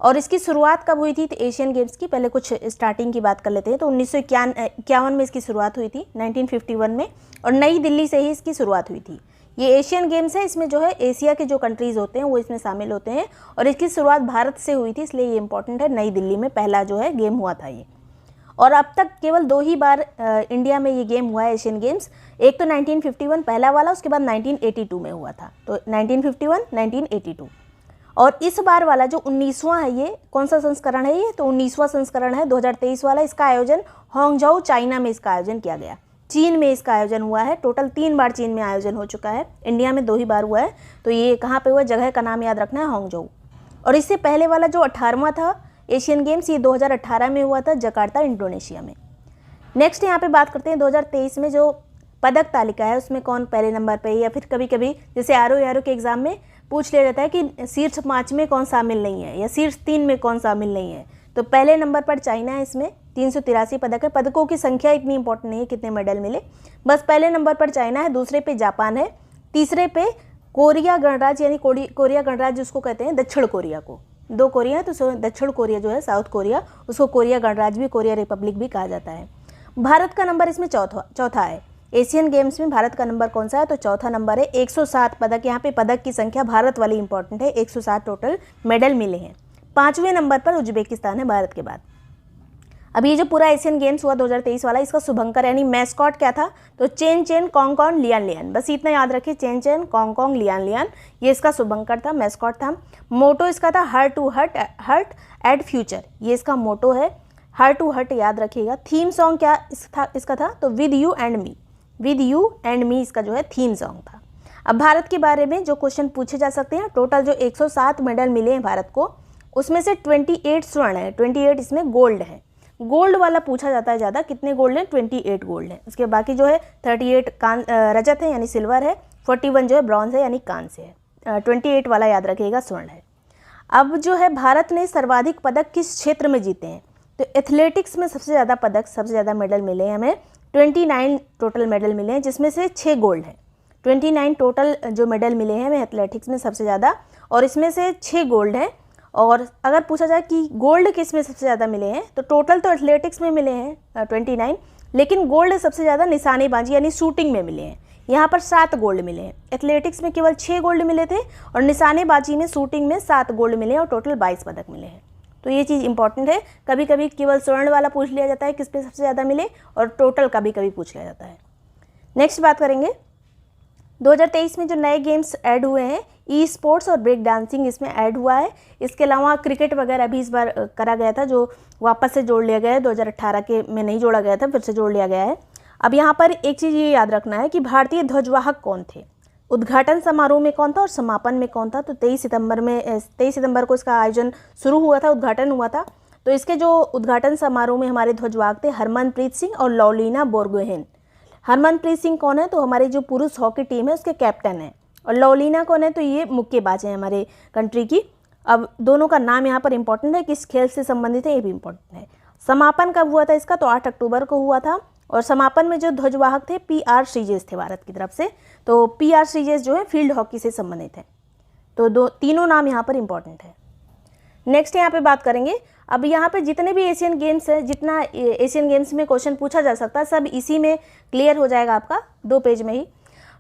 और इसकी शुरुआत कब हुई थी? तो एशियन गेम्स की पहले कुछ स्टार्टिंग की बात कर लेते हैं। तो 1951 में इसकी शुरुआत हुई थी, 1951 में, और नई दिल्ली से ही इसकी शुरुआत हुई थी। ये एशियन गेम्स है, इसमें जो है एशिया के जो कंट्रीज़ होते हैं वो इसमें शामिल होते हैं और इसकी शुरुआत भारत से हुई थी, इसलिए ये इंपॉर्टेंट है। नई दिल्ली में पहला जो है गेम हुआ था ये, और अब तक केवल 2 ही बार इंडिया में ये गेम हुआ है एशियन गेम्स। एक तो 1951 पहला वाला, उसके बाद 1982 में हुआ था। तो 1951, 1982 और इस बार वाला जो 19वां है, ये कौन सा संस्करण है? ये तो 19वां संस्करण है 2023 वाला। इसका आयोजन हांगझोउ चाइना में इसका आयोजन किया गया। चीन में इसका आयोजन हुआ है। टोटल 3 बार चीन में आयोजन हो चुका है, इंडिया में 2 ही बार हुआ है। तो ये कहाँ पे हुआ? जगह का नाम याद रखना है, हांगझोउ। और इससे पहले वाला जो 18वां था एशियन गेम्स ये 2018 में हुआ था, जकार्ता इंडोनेशिया में। नेक्स्ट यहाँ पे बात करते हैं 2023 में जो पदक तालिका है उसमें कौन पहले नंबर पे, या फिर कभी कभी जैसे आरओ के एग्जाम में पूछ लिया जाता है कि शीर्ष 5 में कौन शामिल नहीं है या शीर्ष 3 में कौन शामिल नहीं है। तो पहले नंबर पर चाइना है, इसमें 383 पदक है। पदकों की संख्या इतनी इंपॉर्टेंट नहीं है कितने मेडल मिले, बस पहले नंबर पर चाइना है, दूसरे पे जापान है, तीसरे पे कोरिया गणराज्य यानी कोरिया गणराज्य उसको कहते हैं दक्षिण कोरिया को। 2 कोरिया है तो दक्षिण कोरिया जो है साउथ कोरिया, उसको कोरिया गणराज्य भी, कोरिया रिपब्लिक भी कहा जाता है। भारत का नंबर इसमें चौथा है। एशियन गेम्स में भारत का नंबर कौन सा है, तो चौथा नंबर है। 107 पदक, यहाँ पे पदक की संख्या भारत वाली इंपॉर्टेंट है, 107 टोटल मेडल मिले हैं। 5वें नंबर पर उज्बेकिस्तान है भारत के बाद। अभी ये जो पूरा एशियन गेम्स हुआ 2023 वाला, इसका शुभंकर यानी मैस्कॉट क्या था, तो Chen Cong Cong Lian Lian, बस इतना याद रखिए, Chen Cong Cong Lian Lian, ये इसका शुभंकर था, मैस्कॉट था। मोटो इसका था heart to heart at future, ये इसका मोटो है, हार्ट टू हर्ट याद रखिएगा। थीम सॉन्ग क्या इसका था, तो विद यू एंड मी इसका जो है थीम सॉन्ग था। अब भारत के बारे में जो क्वेश्चन पूछे जा सकते हैं, टोटल जो 107 मेडल मिले हैं भारत को, उसमें से 28 स्वर्ण है, 28 इसमें गोल्ड है। गोल्ड वाला पूछा जाता है ज़्यादा, कितने गोल्ड हैं, 28 गोल्ड है। उसके बाकी जो है 38 रजत है यानी सिल्वर है, 41 जो है ब्रॉन्ज है यानी कांस्य है, 28 वाला याद रखिएगा स्वर्ण है। अब जो है भारत ने सर्वाधिक पदक किस क्षेत्र में जीते हैं, तो एथलेटिक्स में सबसे ज़्यादा पदक, सबसे ज़्यादा मेडल मिले हैं हमें, 29 टोटल मेडल मिले हैं, जिसमें से 6 गोल्ड है। 29 टोटल जो मेडल मिले हैं हमें एथलेटिक्स में सबसे ज़्यादा, और इसमें से 6 गोल्ड हैं। और अगर पूछा जाए कि गोल्ड किस में सबसे ज़्यादा मिले हैं, तो टोटल तो एथलेटिक्स में मिले हैं 29, लेकिन गोल्ड सबसे ज़्यादा निशानेबाजी यानी शूटिंग में मिले हैं। यहाँ पर 7 गोल्ड मिले हैं। एथलेटिक्स में केवल 6 गोल्ड मिले थे, और निशानेबाजी में, शूटिंग में 7 गोल्ड मिले हैं, और टोटल 22 पदक मिले हैं। तो ये चीज़ इंपॉर्टेंट है, कभी कभी केवल स्वर्ण वाला पूछ लिया जाता है किस पे सबसे ज़्यादा मिले, और टोटल कभी कभी पूछ लिया जाता है। नेक्स्ट बात करेंगे 2023 में जो नए गेम्स ऐड हुए हैं, ई स्पोर्ट्स और ब्रेक डांसिंग इसमें ऐड हुआ है। इसके अलावा क्रिकेट वगैरह भी इस बार करा गया था, जो वापस से जोड़ लिया गया है, 2018 के में नहीं जोड़ा गया था, फिर से जोड़ लिया गया है। अब यहाँ पर एक चीज़ ये याद रखना है कि भारतीय ध्वजवाहक कौन थे, उद्घाटन समारोह में कौन था और समापन में कौन था। तो 23 सितंबर को इसका आयोजन शुरू हुआ था, उद्घाटन हुआ था। तो इसके जो उद्घाटन समारोह में हमारे ध्वजवाहक थे हरमनप्रीत सिंह और लौलीना बोरगोहेन। हरमनप्रीत सिंह कौन है, तो हमारी जो पुरुष हॉकी टीम है उसके कैप्टन है, और लौलीना कौन है, तो ये मुक्केबाज है हमारे कंट्री की। अब दोनों का नाम यहाँ पर इंपॉर्टेंट है, किस खेल से संबंधित है ये भी इंपॉर्टेंट है। समापन कब हुआ था इसका, तो 8 अक्टूबर को हुआ था, और समापन में जो ध्वजवाहक थे PR श्रीजेश थे भारत की तरफ से। तो PR श्रीजेश जो है फील्ड हॉकी से संबंधित है। तो तीनों नाम यहाँ पर इंपॉर्टेंट है। नेक्स्ट यहाँ पे बात करेंगे, अब यहाँ पे जितने भी एशियन गेम्स हैं, जितना एशियन गेम्स में क्वेश्चन पूछा जा सकता है, सब इसी में क्लियर हो जाएगा आपका 2 पेज में ही।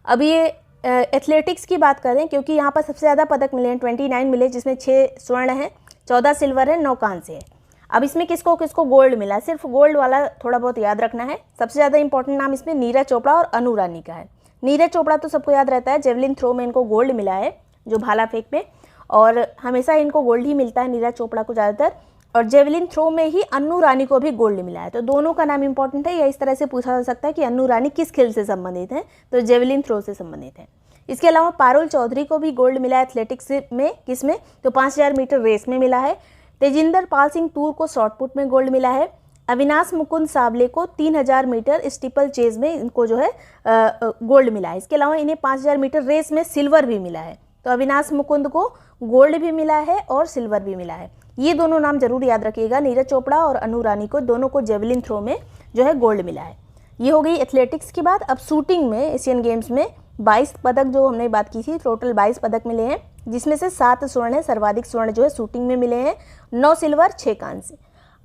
अब ये एथलेटिक्स की बात करें, क्योंकि यहाँ पर सबसे ज़्यादा पदक मिले हैं, 29 मिले, जिसमें 6 स्वर्ण हैं, 14 सिल्वर है, 9 कांस्य है। अब इसमें किसको किसको गोल्ड मिला, सिर्फ गोल्ड वाला थोड़ा बहुत याद रखना है। सबसे ज़्यादा इंपॉर्टेंट नाम इसमें नीरज चोपड़ा और अनु रानी का है। नीरज चोपड़ा तो सबको याद रहता है, जेवलिन थ्रो में इनको गोल्ड मिला है, जो भाला फेंक में, और हमेशा इनको गोल्ड ही मिलता है नीरज चोपड़ा को ज़्यादातर, और जेवलिन थ्रो में ही अन्नू रानी को भी गोल्ड मिला है। तो दोनों का नाम इंपॉर्टेंट है, या इस तरह से पूछा जा सकता है कि अन्नू रानी किस खेल से संबंधित है, तो जेवलिन थ्रो से संबंधित है। इसके अलावा पारुल चौधरी को भी गोल्ड मिला है एथलेटिक्स में, किसमें, तो 5000 मीटर रेस में मिला है। तेजिंदर पाल सिंह तूर को शॉर्टपुट में गोल्ड मिला है। अविनाश मुकुंद सावले को 3000 मीटर स्टीपल चेज में इनको जो है गोल्ड मिला है। इसके अलावा इन्हें 5000 मीटर रेस में सिल्वर भी मिला है। तो अविनाश मुकुंद को गोल्ड भी मिला है और सिल्वर भी मिला है। ये दोनों नाम जरूर याद रखिएगा, नीरज चोपड़ा और अनु रानी को, दोनों को जेवलिन थ्रो में जो है गोल्ड मिला है। ये हो गई एथलेटिक्स की बात। अब शूटिंग में एशियन गेम्स में 22 पदक जो हमने बात की थी, टोटल 22 पदक मिले हैं, जिसमें से 7 स्वर्ण है, सर्वाधिक स्वर्ण जो है शूटिंग में मिले हैं, 9 सिल्वर 6 कांस्य।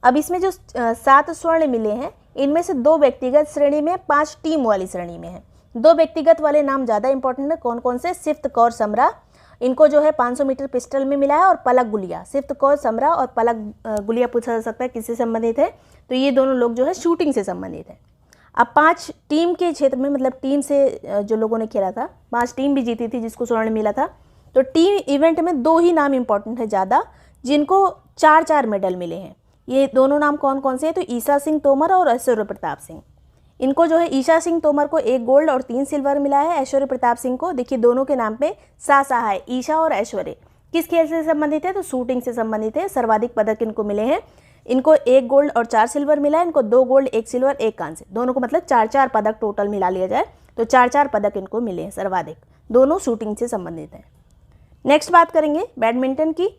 अब इसमें जो 7 स्वर्ण मिले हैं, इनमें से 2 व्यक्तिगत श्रेणी में, 5 टीम वाली श्रेणी में है। 2 व्यक्तिगत वाले नाम ज़्यादा इंपॉर्टेंट है, कौन कौन से, सिफ्त कौर समरा, इनको जो है 500 मीटर पिस्टल में मिला है, और पलक गुलिया, सिफ्त कौर समरा और पलक गुलिया पूछा जा सकता है किससे संबंधित है, तो ये दोनों लोग जो है शूटिंग से संबंधित है। अब 5 टीम के क्षेत्र में, मतलब टीम से जो लोगों ने खेला था, 5 टीम भी जीती थी जिसको स्वर्ण मिला था। तो टीम इवेंट में 2 ही नाम इंपॉर्टेंट है ज़्यादा, जिनको 4-4 मेडल मिले हैं। ये दोनों नाम कौन कौन से हैं, तो ईशा सिंह तोमर और ऐश्वर्य प्रताप सिंह। इनको जो है ईशा सिंह तोमर को 1 गोल्ड और 3 सिल्वर मिला है। ऐश्वर्य प्रताप सिंह को देखिए दोनों के नाम पे सा है, ईशा और ऐश्वर्य, किस खेल से संबंधित है? तो शूटिंग से संबंधित है। सर्वाधिक पदक इनको मिले हैं। इनको 1 गोल्ड और 4 सिल्वर मिला है। इनको 2 गोल्ड 1 सिल्वर 1 कांस्य, दोनों को मतलब 4-4 पदक टोटल मिला लिया जाए तो 4-4 पदक इनको मिले हैं सर्वाधिक। दोनों शूटिंग से संबंधित हैं। नेक्स्ट बात करेंगे बैडमिंटन की।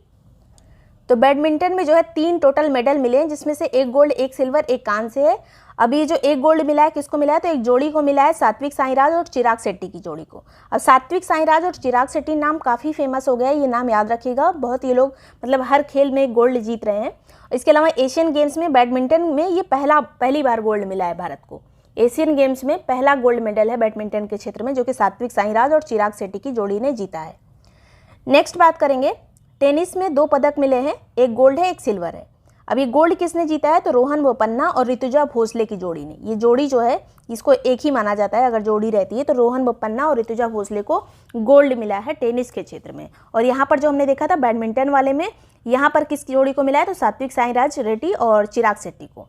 तो बैडमिंटन में जो है 3 टोटल मेडल मिले हैं, जिसमें से 1 गोल्ड 1 सिल्वर 1 कांस्य है। अब ये जो 1 गोल्ड मिला है किसको मिला है? तो एक जोड़ी को मिला है, सात्विक साईराज और चिराग शेट्टी की जोड़ी को। अब सात्विक साईराज और चिराग शेट्टी नाम काफ़ी फेमस हो गया है, ये नाम याद रखिएगा। बहुत ये लोग मतलब हर खेल में गोल्ड जीत रहे हैं। इसके अलावा एशियन गेम्स में बैडमिंटन में ये पहली बार गोल्ड मिला है भारत को। एशियन गेम्स में पहला गोल्ड मेडल है बैडमिंटन के क्षेत्र में, जो कि सात्विक साईराज और चिराग शेट्टी की जोड़ी ने जीता है। नेक्स्ट बात करेंगे, टेनिस में 2 पदक मिले हैं, 1 गोल्ड है 1 सिल्वर है। अब ये गोल्ड किसने जीता है? तो रोहन बोपन्ना और ऋतुजा भोसले की जोड़ी ने। ये जोड़ी जो है इसको एक ही माना जाता है, अगर जोड़ी रहती है तो रोहन बोपन्ना और ऋतुजा भोसले को गोल्ड मिला है टेनिस के क्षेत्र में। और यहाँ पर जो हमने देखा था बैडमिंटन वाले में, यहाँ पर किस जोड़ी को मिला है? तो सात्विक साईराज रेड्डी और चिराग शेट्टी को।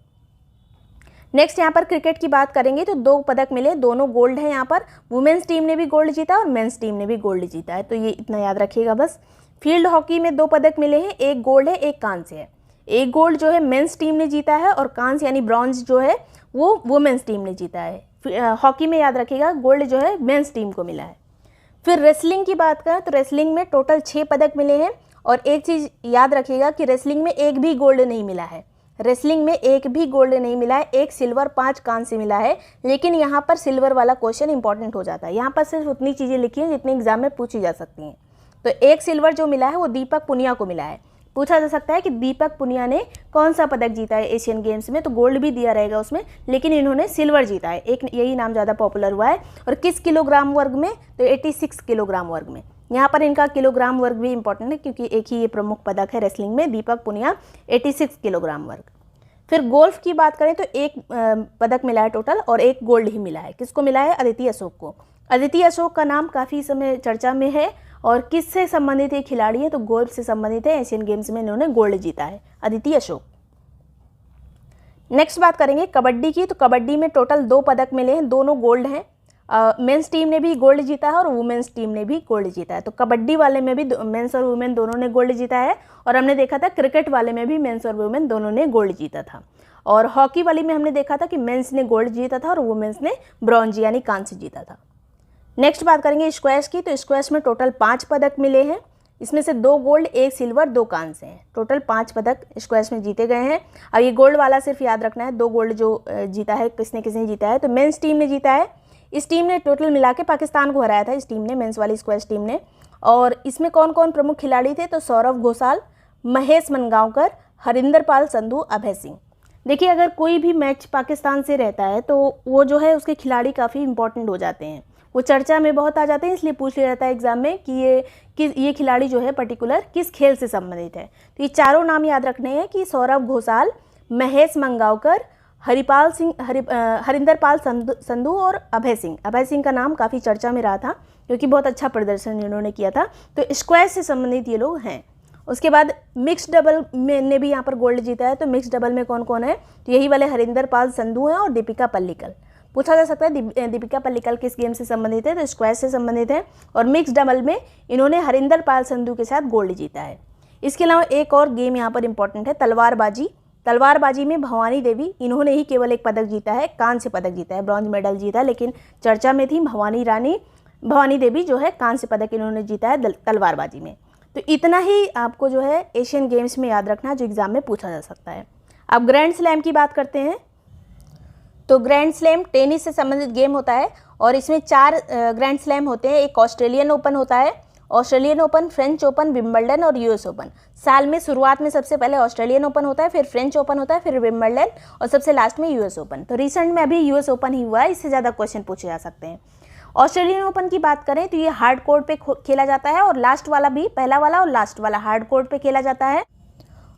नेक्स्ट यहाँ पर क्रिकेट की बात करेंगे तो 2 पदक मिले, दोनों गोल्ड हैं। यहाँ पर वुमेन्स टीम ने भी गोल्ड जीता और मेंस टीम ने भी गोल्ड जीता है, तो ये इतना याद रखिएगा बस। फील्ड हॉकी में 2 पदक मिले हैं, 1 गोल्ड है 1 कांस्य है। 1 गोल्ड जो है मेंस टीम ने जीता है और कांस्य यानी ब्रॉन्ज जो है वो वुमेन्स टीम ने जीता है। हॉकी में याद रखिएगा गोल्ड जो है मेंस टीम को मिला है। फिर रेसलिंग की बात करें तो रेसलिंग में टोटल 6 पदक मिले हैं। और एक चीज़ याद रखिएगा कि रेसलिंग में एक भी गोल्ड नहीं मिला है। रेसलिंग में एक भी गोल्ड नहीं मिला है, 1 सिल्वर 5 कांस्य मिला है। लेकिन यहाँ पर सिल्वर वाला क्वेश्चन इंपॉर्टेंट हो जाता है। यहाँ पर सिर्फ उतनी चीज़ें लिखी हैं जितनी एग्जाम में पूछी जा सकती हैं। तो 1 सिल्वर जो मिला है वो दीपक पुनिया को मिला है। पूछा जा सकता है कि दीपक पुनिया ने कौन सा पदक जीता है एशियन गेम्स में, तो गोल्ड भी दिया रहेगा उसमें, लेकिन इन्होंने सिल्वर जीता है। एक यही नाम ज़्यादा पॉपुलर हुआ है। और किस किलोग्राम वर्ग में? तो 86 किलोग्राम वर्ग में। यहाँ पर इनका किलोग्राम वर्ग भी इंपॉर्टेंट है क्योंकि एक ही ये प्रमुख पदक है रेसलिंग में, दीपक पुनिया 86 किलोग्राम वर्ग। फिर गोल्फ की बात करें तो 1 पदक मिला है टोटल और 1 गोल्ड ही मिला है। किसको मिला है? अदिति अशोक को। अदिति अशोक का नाम काफ़ी समय चर्चा में है और किससे संबंधित ये खिलाड़ी है? तो गोल्फ से संबंधित है। एशियन गेम्स में इन्होंने गोल्ड जीता है, अदिति अशोक। नेक्स्ट बात करेंगे कबड्डी की। तो कबड्डी में टोटल 2 पदक मिले हैं, दोनों गोल्ड हैं। मेंस टीम ने भी गोल्ड जीता है और वुमेन्स टीम ने भी गोल्ड जीता है। तो कबड्डी वाले में भी मेंस और वुमेन दोनों ने गोल्ड जीता है। और हमने देखा था क्रिकेट वाले में भी मेंस और वुमेन दोनों ने गोल्ड जीता था। और हॉकी वाली में हमने देखा था कि मेंस ने गोल्ड जीता था और वुमेन्स ने ब्रॉन्ज यानी कांस्य जीता था। नेक्स्ट बात करेंगे स्क्वैश की। तो स्क्वैश में टोटल 5 पदक मिले हैं, इसमें से 2 गोल्ड 1 सिल्वर 2 कांस्य हैं। टोटल 5 पदक स्क्वैश में जीते गए हैं। अब ये गोल्ड वाला सिर्फ याद रखना है, 2 गोल्ड जो जीता है किसने किसने जीता है? तो मेंस टीम ने जीता है। इस टीम ने टोटल मिला के पाकिस्तान को हराया था, इस टीम ने, मेंस वाली स्क्वैश टीम ने। और इसमें कौन कौन प्रमुख खिलाड़ी थे? तो सौरव घोषाल, महेश मनगांवकर, हरिंदर पाल संधू, अभय सिंह। देखिए अगर कोई भी मैच पाकिस्तान से रहता है तो वो जो है उसके खिलाड़ी काफ़ी इंपॉर्टेंट हो जाते हैं, वो चर्चा में बहुत आ जाते हैं। इसलिए पूछ लिया जाता है एग्जाम में कि ये खिलाड़ी जो है पर्टिकुलर किस खेल से संबंधित है। तो ये चारों नाम याद रखने हैं कि सौरव घोषाल, महेश मंगावकर, हरिंदर पाल संधू और अभय सिंह। अभय सिंह का नाम काफ़ी चर्चा में रहा था क्योंकि बहुत अच्छा प्रदर्शन इन्होंने किया था। तो स्क्वैश से संबंधित ये लोग हैं। उसके बाद मिक्स डबल में ने भी यहाँ पर गोल्ड जीता है। तो मिक्स डबल में कौन कौन है? तो यही वाले हरिंदर पाल संधू हैं और दीपिका पल्लिकल। पूछा जा सकता है दीपिका पल्लिकल किस गेम से संबंधित है? तो स्क्वैश से संबंधित है। और मिक्स डबल में इन्होंने हरिंदर पाल संधू के साथ गोल्ड जीता है। इसके अलावा एक और गेम यहाँ पर इंपॉर्टेंट है, तलवारबाजी। तलवारबाजी में भवानी देवी, इन्होंने ही केवल 1 पदक जीता है, कांस्य पदक जीता है, ब्रॉन्ज मेडल जीता है, लेकिन चर्चा में थी भवानी देवी जो है कांस्य पदक इन्होंने जीता है तलवारबाजी में। तो इतना ही आपको जो है एशियन गेम्स में याद रखना जो एग्जाम में पूछा जा सकता है। अब ग्रैंड स्लैम की बात करते हैं। तो ग्रैंड स्लैम टेनिस से संबंधित गेम होता है और इसमें 4 ग्रैंड स्लैम होते हैं। एक ऑस्ट्रेलियन ओपन होता है, Australian open, French open, Wimbledon और यूएस ओपन। साल में शुरुआत में सबसे पहले ऑस्ट्रेलियन ओपन होता है, फिर फ्रेंच ओपन होता है, फिर विंबलडन और सबसे लास्ट में यूएस ओपन। तो रिसेंट में अभी यूएस ओपन ही हुआ है, इससे ज़्यादा क्वेश्चन पूछे जा सकते हैं। ऑस्ट्रेलियन ओपन की बात करें तो ये हार्ड कोर्ट पे खेला जाता है और लास्ट वाला भी, पहला वाला और लास्ट वाला हार्ड कोर्ट पे खेला जाता है।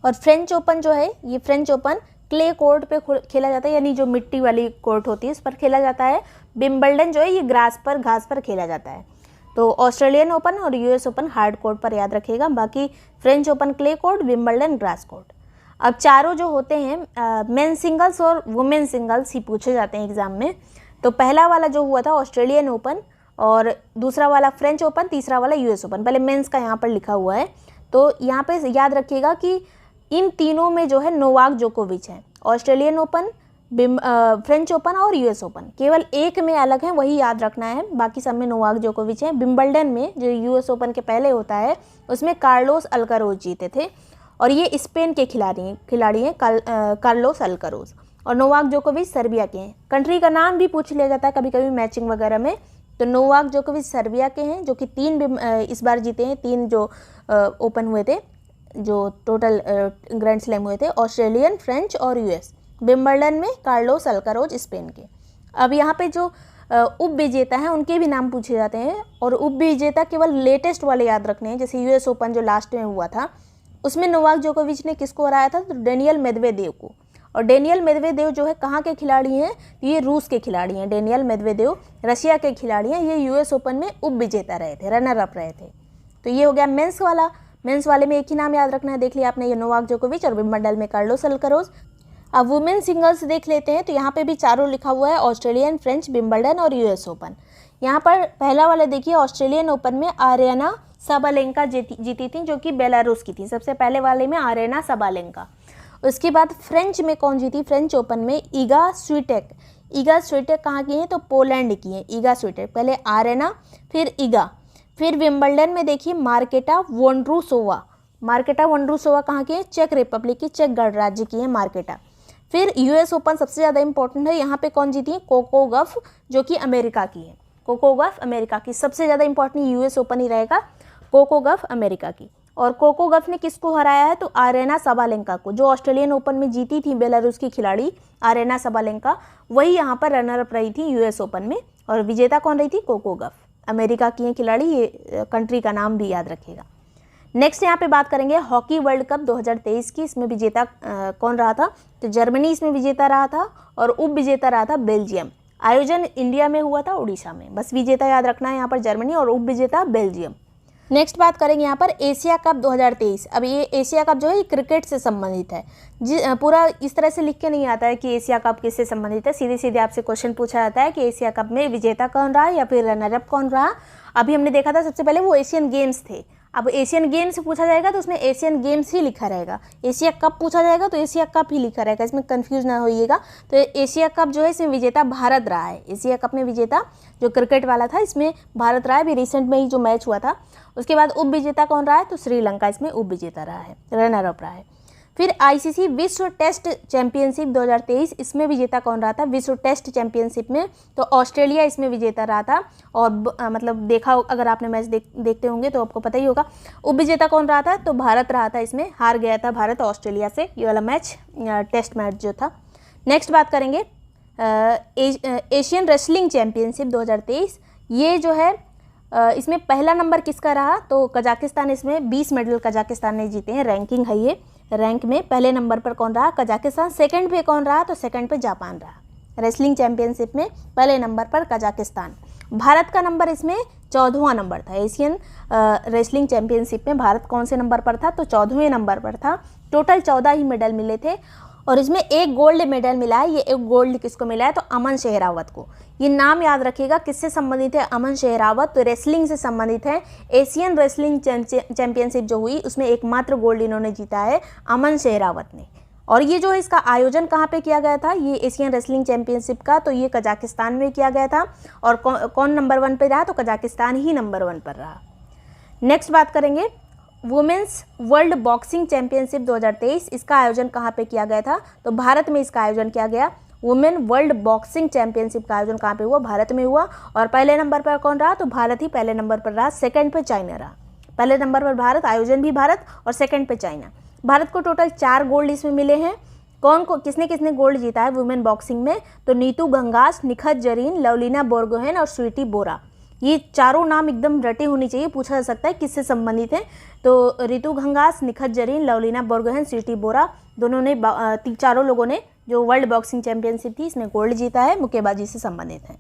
और फ्रेंच ओपन जो है, ये फ्रेंच ओपन क्ले कोर्ट पे खेला जाता है, यानी जो मिट्टी वाली कोर्ट होती है उस पर खेला जाता है। विंबलडन जो है ये घास पर खेला जाता है। तो ऑस्ट्रेलियन ओपन और यूएस ओपन हार्ड कोर्ट पर याद रखिएगा, बाकी French open clay court, Wimbledon grass court. अब चारों जो होते हैं मेन सिंगल्स और वुमेन सिंगल्स ही पूछे जाते हैं एग्जाम में। तो पहला वाला जो हुआ था ऑस्ट्रेलियन ओपन और दूसरा वाला फ्रेंच ओपन, तीसरा वाला यूएस ओपन। पहले मेंस का यहाँ पर लिखा हुआ है। तो यहाँ पे याद रखिएगा कि इन तीनों में जो है नोवाक जोकोविच है, ऑस्ट्रेलियन ओपन, फ्रेंच ओपन और यूएस ओपन, केवल एक में अलग है, वही याद रखना है, बाकी सब में नोवाक जोकोविच है। विंबलडन में जो यूएस ओपन के पहले होता है उसमें कार्लोस अल्काराज जीते थे और ये स्पेन के खिलाड़ी हैं कार्लोस अल्काराज, और नोवाक जोकोविच सर्बिया के हैं। कंट्री का नाम भी पूछ लिया जाता है कभी कभी मैचिंग वगैरह में, तो नोवाक जोकोविच सर्बिया के हैं जो कि 3 इस बार जीते हैं, 3 जो ओपन हुए थे, जो टोटल ग्रैंड स्लैम हुए थे, ऑस्ट्रेलियन, फ्रेंच और यूएस। विंबलडन में कार्लोस अल्काराज स्पेन के। अब यहाँ पे जो उप विजेता हैं उनके भी नाम पूछे जाते हैं, और उप विजेता केवल लेटेस्ट वाले याद रखने हैं। जैसे यूएस ओपन जो लास्ट में हुआ था उसमें नोवाक जोकोविच ने किसको हराया था, तो डेनियल मेदवेदेव को। और डेनियल मेदवेदेव जो है कहाँ के खिलाड़ी हैं, तो ये रूस के खिलाड़ी हैं। डेनियल मेदवेदेव रशिया के खिलाड़ी हैं, ये यूएस ओपन में उप विजेता रहे थे, रनर अप रहे थे। तो ये हो गया मेंस वाला। मेंस वाले में एक ही नाम याद रखना है, देख लिया आपने, ये नोवाक जोकोविच, और विंबलडन में कार्लोस अल्काराज। अब वुमेन सिंगल्स देख लेते हैं, तो यहाँ पे भी चारों लिखा हुआ है, ऑस्ट्रेलियन, फ्रेंच, विंबलडन और यूएस ओपन। यहाँ पर पहला वाला देखिए, ऑस्ट्रेलियन ओपन में आर्याना साबालेंका जीती थी, जो कि बेलारूस की थी। सबसे पहले वाले में आर्याना साबालेंका। उसके बाद फ्रेंच में कौन जीती, फ्रेंच ओपन में ईगा स्विटेक। ईगा स्विटेक कहाँ की हैं, तो पोलैंड की हैं ईगा स्विटेक। पहले आर्याना फिर ईगा। फिर विंबलडन में देखिए मार्केटा वोंड्रुसोवा। मार्केटा वोंड्रुसोवा कहाँ की है, चेक रिपब्लिक की, चेक गणराज्य की है मार्केटा। फिर यूएस ओपन सबसे ज़्यादा इंपॉर्टेंट है, यहाँ पे कौन जीती है, कोको गफ, जो कि अमेरिका की है। कोको गफ अमेरिका की, सबसे ज़्यादा इंपॉर्टेंट यूएस ओपन ही रहेगा, कोको गफ अमेरिका की। और कोको गफ ने किसको हराया है, तो आर्याना साबालेंका को, जो ऑस्ट्रेलियन ओपन में जीती थी बेलारूस की खिलाड़ी आर्याना साबालेंका, वही यहाँ पर रनर अप रही थी यूएस ओपन में। और विजेता कौन रही थी, कोको गफ, अमेरिका की है खिलाड़ी, ये कंट्री का नाम भी याद रखिएगा। नेक्स्ट यहाँ पे बात करेंगे हॉकी वर्ल्ड कप 2023 की। इसमें विजेता कौन रहा था, तो जर्मनी इसमें विजेता रहा था, और उप विजेता रहा था बेल्जियम। आयोजन इंडिया में हुआ था, उड़ीसा में। बस विजेता याद रखना है यहाँ पर जर्मनी, और उप विजेता बेल्जियम। नेक्स्ट बात करेंगे यहाँ पर एशिया कप 2023। अब ये एशिया कप जो है ये क्रिकेट से संबंधित है। पूरा इस तरह से लिख के नहीं आता है कि एशिया कप किससे संबंधित है, सीधे सीधे आपसे क्वेश्चन पूछा जाता है कि एशिया कप में विजेता कौन रहा या फिर रनर अप कौन रहा। अभी हमने देखा था सबसे पहले वो एशियन गेम्स थे, अब एशियन गेम्स पूछा जाएगा तो उसमें एशियन गेम्स ही लिखा रहेगा। एशिया कप पूछा जाएगा तो एशिया कप ही लिखा रहेगा, इसमें कंफ्यूज ना होइएगा। तो एशिया कप जो है इसमें विजेता भारत रहा है। एशिया कप में विजेता जो क्रिकेट वाला था इसमें भारत रहा है, अभी रिसेंट में ही जो मैच हुआ था। उसके बाद उप विजेता कौन रहा है, तो श्रीलंका इसमें उप विजेता रहा है, रनर अप रहा है। फिर आईसीसी विश्व टेस्ट चैंपियनशिप 2023, इसमें विजेता कौन रहा था, विश्व टेस्ट चैंपियनशिप में तो ऑस्ट्रेलिया इसमें विजेता रहा था। और मतलब देखा, अगर आपने मैच देखते होंगे तो आपको पता ही होगा। उप विजेता कौन रहा था, तो भारत रहा था, इसमें हार गया था भारत ऑस्ट्रेलिया से, ये वाला मैच टेस्ट मैच जो था। नेक्स्ट बात करेंगे एशियन रेसलिंग चैंपियनशिप 2023, ये जो है इसमें पहला नंबर किसका रहा, तो कजाकिस्तान, इसमें 20 मेडल कजाकिस्तान ने जीते हैं। रैंकिंग है ये, रैंक में पहले नंबर पर कौन रहा, कजाकिस्तान। सेकंड पे कौन रहा, तो सेकंड पे जापान रहा। रेसलिंग चैंपियनशिप में पहले नंबर पर कजाकिस्तान। भारत का नंबर इसमें 14वां नंबर था। एशियन रेसलिंग चैंपियनशिप में भारत कौन से नंबर पर था, तो 14वें नंबर पर था। टोटल 14 ही मेडल मिले थे और इसमें एक गोल्ड मेडल मिला है। ये एक गोल्ड किसको मिला है, तो अमन शेहरावत को। ये नाम याद रखिएगा, किससे संबंधित है, अमन शेहरावत, तो रेसलिंग से संबंधित है। एशियन रेसलिंग चैंपियनशिप जो हुई उसमें एकमात्र गोल्ड इन्होंने जीता है, अमन शेहरावत ने। और ये जो है इसका आयोजन कहाँ पे किया गया था, ये एशियन रेसलिंग चैंपियनशिप का, तो ये कजाकिस्तान में किया गया था। और कौन नंबर 1 पे रहा, तो कजाकिस्तान ही नंबर 1 पर रहा। नेक्स्ट बात करेंगे वुमेन्स वर्ल्ड बॉक्सिंग चैंपियनशिप 2023, इसका आयोजन कहाँ पे किया गया था, तो भारत में इसका आयोजन किया गया। वुमेन वर्ल्ड बॉक्सिंग चैंपियनशिप का आयोजन कहाँ पे हुआ, भारत में हुआ। और पहले नंबर पर कौन रहा, तो भारत ही पहले नंबर पर रहा। सेकंड पे चाइना रहा। पहले नंबर पर भारत, आयोजन भी भारत, और सेकंड पे चाइना। भारत को टोटल 4 गोल्ड इसमें मिले हैं। किसने किसने गोल्ड जीता है वुमेन बॉक्सिंग में, तो नीतू घंगास, निखत जरीन, लवलीना बोरगोहेन और स्वीटी बोरा। ये चारों नाम एकदम रटे होनी चाहिए, पूछा जा सकता है किससे संबंधित हैं, तो रितु घंगास, निखत जरीन, लवलीना बोरगोहेन, स्वीटी बोरा, दोनों ने चारों लोगों ने जो वर्ल्ड बॉक्सिंग चैंपियनशिप थी इसमें गोल्ड जीता है, मुक्केबाजी से संबंधित है।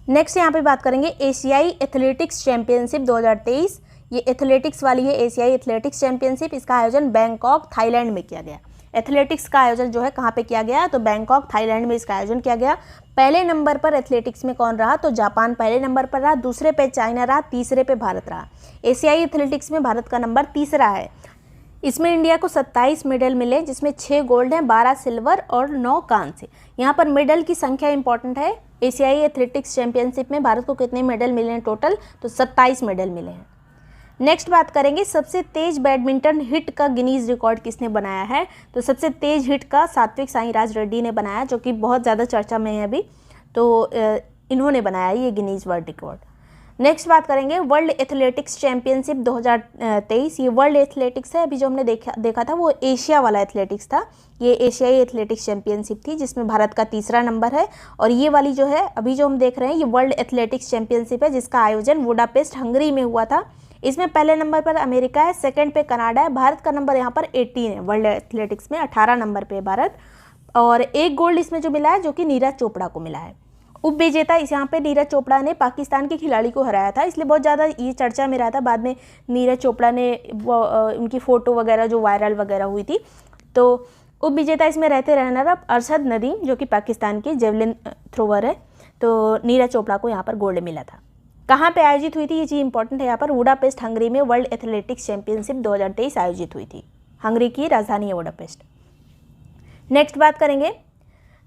नेक्स्ट यहाँ पे बात करेंगे एशियाई एथलेटिक्स चैंपियनशिप 2023, ये एथलेटिक्स वाली है, एशियाई एथलेटिक्स चैंपियनशिप। इसका आयोजन बैंकॉक थाईलैंड में किया गया। एथलेटिक्स का आयोजन जो है कहाँ पे किया गया, तो बैंकॉक थाईलैंड में इसका आयोजन किया गया। पहले नंबर पर एथलेटिक्स में कौन रहा, तो जापान पहले नंबर पर रहा, दूसरे पे चाइना रहा, तीसरे पे भारत रहा। एशियाई एथलेटिक्स में भारत का नंबर तीसरा है। इसमें इंडिया को 27 मेडल मिले, जिसमें 6 गोल्ड हैं, 12 सिल्वर और 9 कांस्य। यहाँ पर मेडल की संख्या इंपॉर्टेंट है। एशियाई एथलेटिक्स चैंपियनशिप में भारत को कितने मेडल मिले हैं टोटल, तो 27 मेडल मिले हैं। नेक्स्ट बात करेंगे सबसे तेज बैडमिंटन हिट का गिनीज रिकॉर्ड किसने बनाया है, तो सबसे तेज हिट का सात्विक साईराज रेड्डी ने बनाया, जो कि बहुत ज़्यादा चर्चा में है अभी, तो इन्होंने बनाया ये गिनीज वर्ल्ड रिकॉर्ड। नेक्स्ट बात करेंगे वर्ल्ड एथलेटिक्स चैंपियनशिप 2023। ये वर्ल्ड एथलेटिक्स है, अभी जो हमने देखा था वो एशिया वाला एथलेटिक्स था। ये एशियाई एथलेटिक्स चैंपियनशिप थी जिसमें भारत का तीसरा नंबर है, और ये वाली जो है अभी जो हम देख रहे हैं ये वर्ल्ड एथलेटिक्स चैंपियनशिप है, जिसका आयोजन बुडापेस्ट हंगरी में हुआ था। इसमें पहले नंबर पर अमेरिका है, सेकंड पे कनाडा है, भारत का नंबर यहाँ पर 18 है। वर्ल्ड एथलेटिक्स में 18 नंबर पे भारत, और 1 गोल्ड इसमें जो मिला है जो कि नीरज चोपड़ा को मिला है। उप विजेता इस यहाँ पे नीरज चोपड़ा ने पाकिस्तान के खिलाड़ी को हराया था, इसलिए बहुत ज़्यादा ये चर्चा में रहा था। बाद में नीरज चोपड़ा ने उनकी फ़ोटो वगैरह जो वायरल वगैरह हुई थी। तो उप विजेता इसमें रहते रनर अप अरशद नदीम, जो कि पाकिस्तान के जेवलिन थ्रोवर है। तो नीरज चोपड़ा को यहाँ पर गोल्ड मिला था। कहाँ पे आयोजित हुई थी, ये चीज़ इंपॉर्टेंट है यहाँ पर। बुडापेस्ट हंगरी में वर्ल्ड एथलेटिक्स चैंपियनशिप 2023 आयोजित हुई थी। हंगरी की राजधानी है बुडापेस्ट। नेक्स्ट बात करेंगे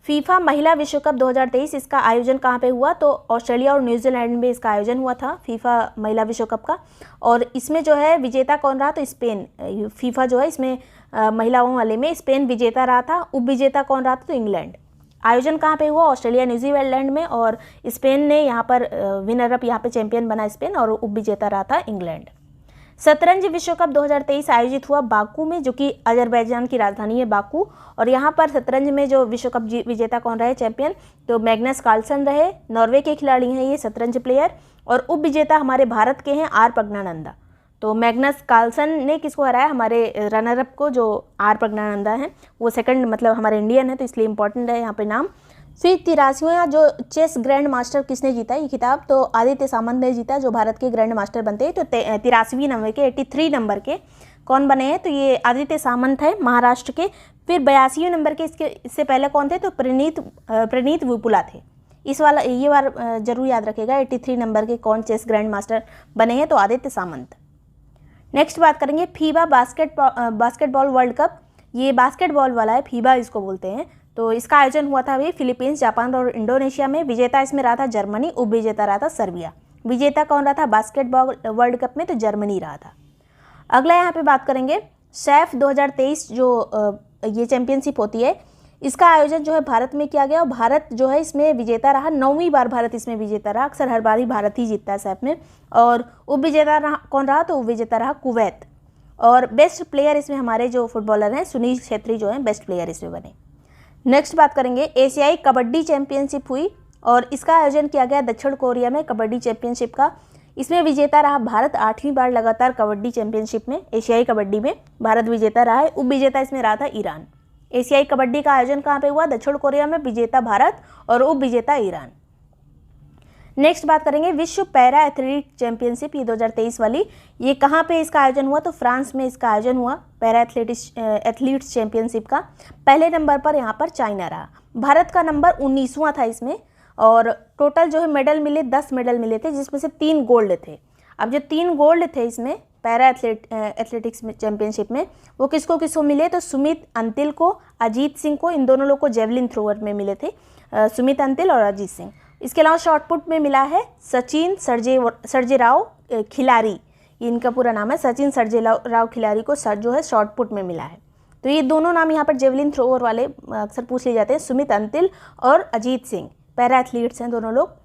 फीफा महिला विश्व कप 2023, इसका आयोजन कहाँ पे हुआ, तो ऑस्ट्रेलिया और न्यूजीलैंड में इसका आयोजन हुआ था फीफा महिला विश्व कप का। और इसमें जो है विजेता कौन रहा, तो स्पेन। फीफा जो है इसमें महिलाओं वाले में स्पेन विजेता रहा था। उप विजेता कौन रहा था, तो इंग्लैंड। आयोजन कहाँ पे हुआ, ऑस्ट्रेलिया न्यूजीलैंड में, और स्पेन ने यहाँ पर विनर अप यहाँ पे चैंपियन बना स्पेन, और उप विजेता रहा था इंग्लैंड। शतरंज विश्व कप 2023 आयोजित हुआ बाकू में, जो कि अजरबैजान की राजधानी है बाकू। और यहाँ पर शतरंज में जो विश्व कप विजेता कौन रहे चैंपियन, तो मैग्नस कार्लसन रहे, नॉर्वे के खिलाड़ी हैं ये शतरंज प्लेयर। और उप विजेता हमारे भारत के हैं आर प्रज्ञानंदा। तो मैग्नस कार्लसन ने किसको हराया, हमारे रनर अप को, जो आर प्रज्ञानंदा हैं, वो सेकंड मतलब हमारे इंडियन है, तो इसलिए इंपॉर्टेंट है यहाँ पे नाम। फिर 83वां जो चेस ग्रैंड मास्टर किसने जीता ये खिताब, तो आदित्य सामंत ने जीता, जो भारत के ग्रैंड मास्टर बनते हैं। तो 83 नंबर के 83 नंबर के कौन बने हैं, तो ये आदित्य सामंत है महाराष्ट्र के। फिर 82वें नंबर के इससे पहले कौन थे, तो प्रणीत विपुला थे। इस वाला ये बार जरूर याद रखेगा 83 नंबर के कौन चेस ग्रैंड मास्टर बने हैं, तो आदित्य सामंत। नेक्स्ट बात करेंगे फीबा बास्केटबॉल वर्ल्ड कप। ये बास्केटबॉल वाला है, फीबा इसको बोलते हैं। तो इसका आयोजन हुआ था अभी फिलीपींस, जापान और इंडोनेशिया में। विजेता इसमें रहा था जर्मनी, उप विजेता रहा था सर्बिया। विजेता कौन रहा था बास्केटबॉल वर्ल्ड कप में, तो जर्मनी रहा था। अगला यहाँ पे बात करेंगे सैफ 2023 जो ये चैंपियनशिप होती है, इसका आयोजन जो है भारत में किया गया, और भारत जो है इसमें विजेता रहा। 9वीं बार भारत इसमें विजेता रहा। अक्सर हर बार ही भारत ही जीतता है सैफ में। और उप विजेता कौन रहा, तो उप विजेता रहा कुवैत। और बेस्ट प्लेयर इसमें हमारे जो फुटबॉलर हैं सुनील छेत्री जो हैं बेस्ट प्लेयर इसमें बने। नेक्स्ट बात करेंगे एशियाई कबड्डी चैंपियनशिप हुई, और इसका आयोजन किया गया दक्षिण कोरिया में कबड्डी चैंपियनशिप का। इसमें विजेता रहा भारत। 8वीं बार लगातार कबड्डी चैंपियनशिप में एशियाई कबड्डी में भारत विजेता रहा है। उप विजेता इसमें रहा था ईरान। एशियाई कबड्डी का आयोजन कहाँ पे हुआ, दक्षिण कोरिया में। विजेता भारत और उप विजेता ईरान। नेक्स्ट बात करेंगे विश्व पैरा एथलीट चैंपियनशिप, ये 2023 वाली। ये कहाँ पे इसका आयोजन हुआ, तो फ्रांस में इसका आयोजन हुआ पैरा एथलीट्स चैंपियनशिप का। पहले नंबर पर यहाँ पर चाइना रहा। भारत का नंबर 19वां था इसमें, और टोटल जो है मेडल मिले 10 मेडल मिले थे, जिसमें से 3 गोल्ड थे। अब जो 3 गोल्ड थे इसमें पैरा एथलेटिक्स चैंपियनशिप में, वो किसको मिले, तो सुमित अंतिल को, अजीत सिंह को, इन दोनों लोग को जेवलिन थ्रोवर में मिले थे, सुमित अंतिल और अजीत सिंह। इसके अलावा शॉटपुट में मिला है सचिन सर्जेराव खिलारी, इनका पूरा नाम है सचिन सर्जेराव खिलारी को जो है शॉटपुट में मिला है। तो ये दोनों नाम यहाँ पर जेवलिन थ्रोवर वाले अक्सर पूछ लिए जाते हैं, सुमित अंतिल और अजीत सिंह, पैरा एथलीट्स हैं दोनों लोग।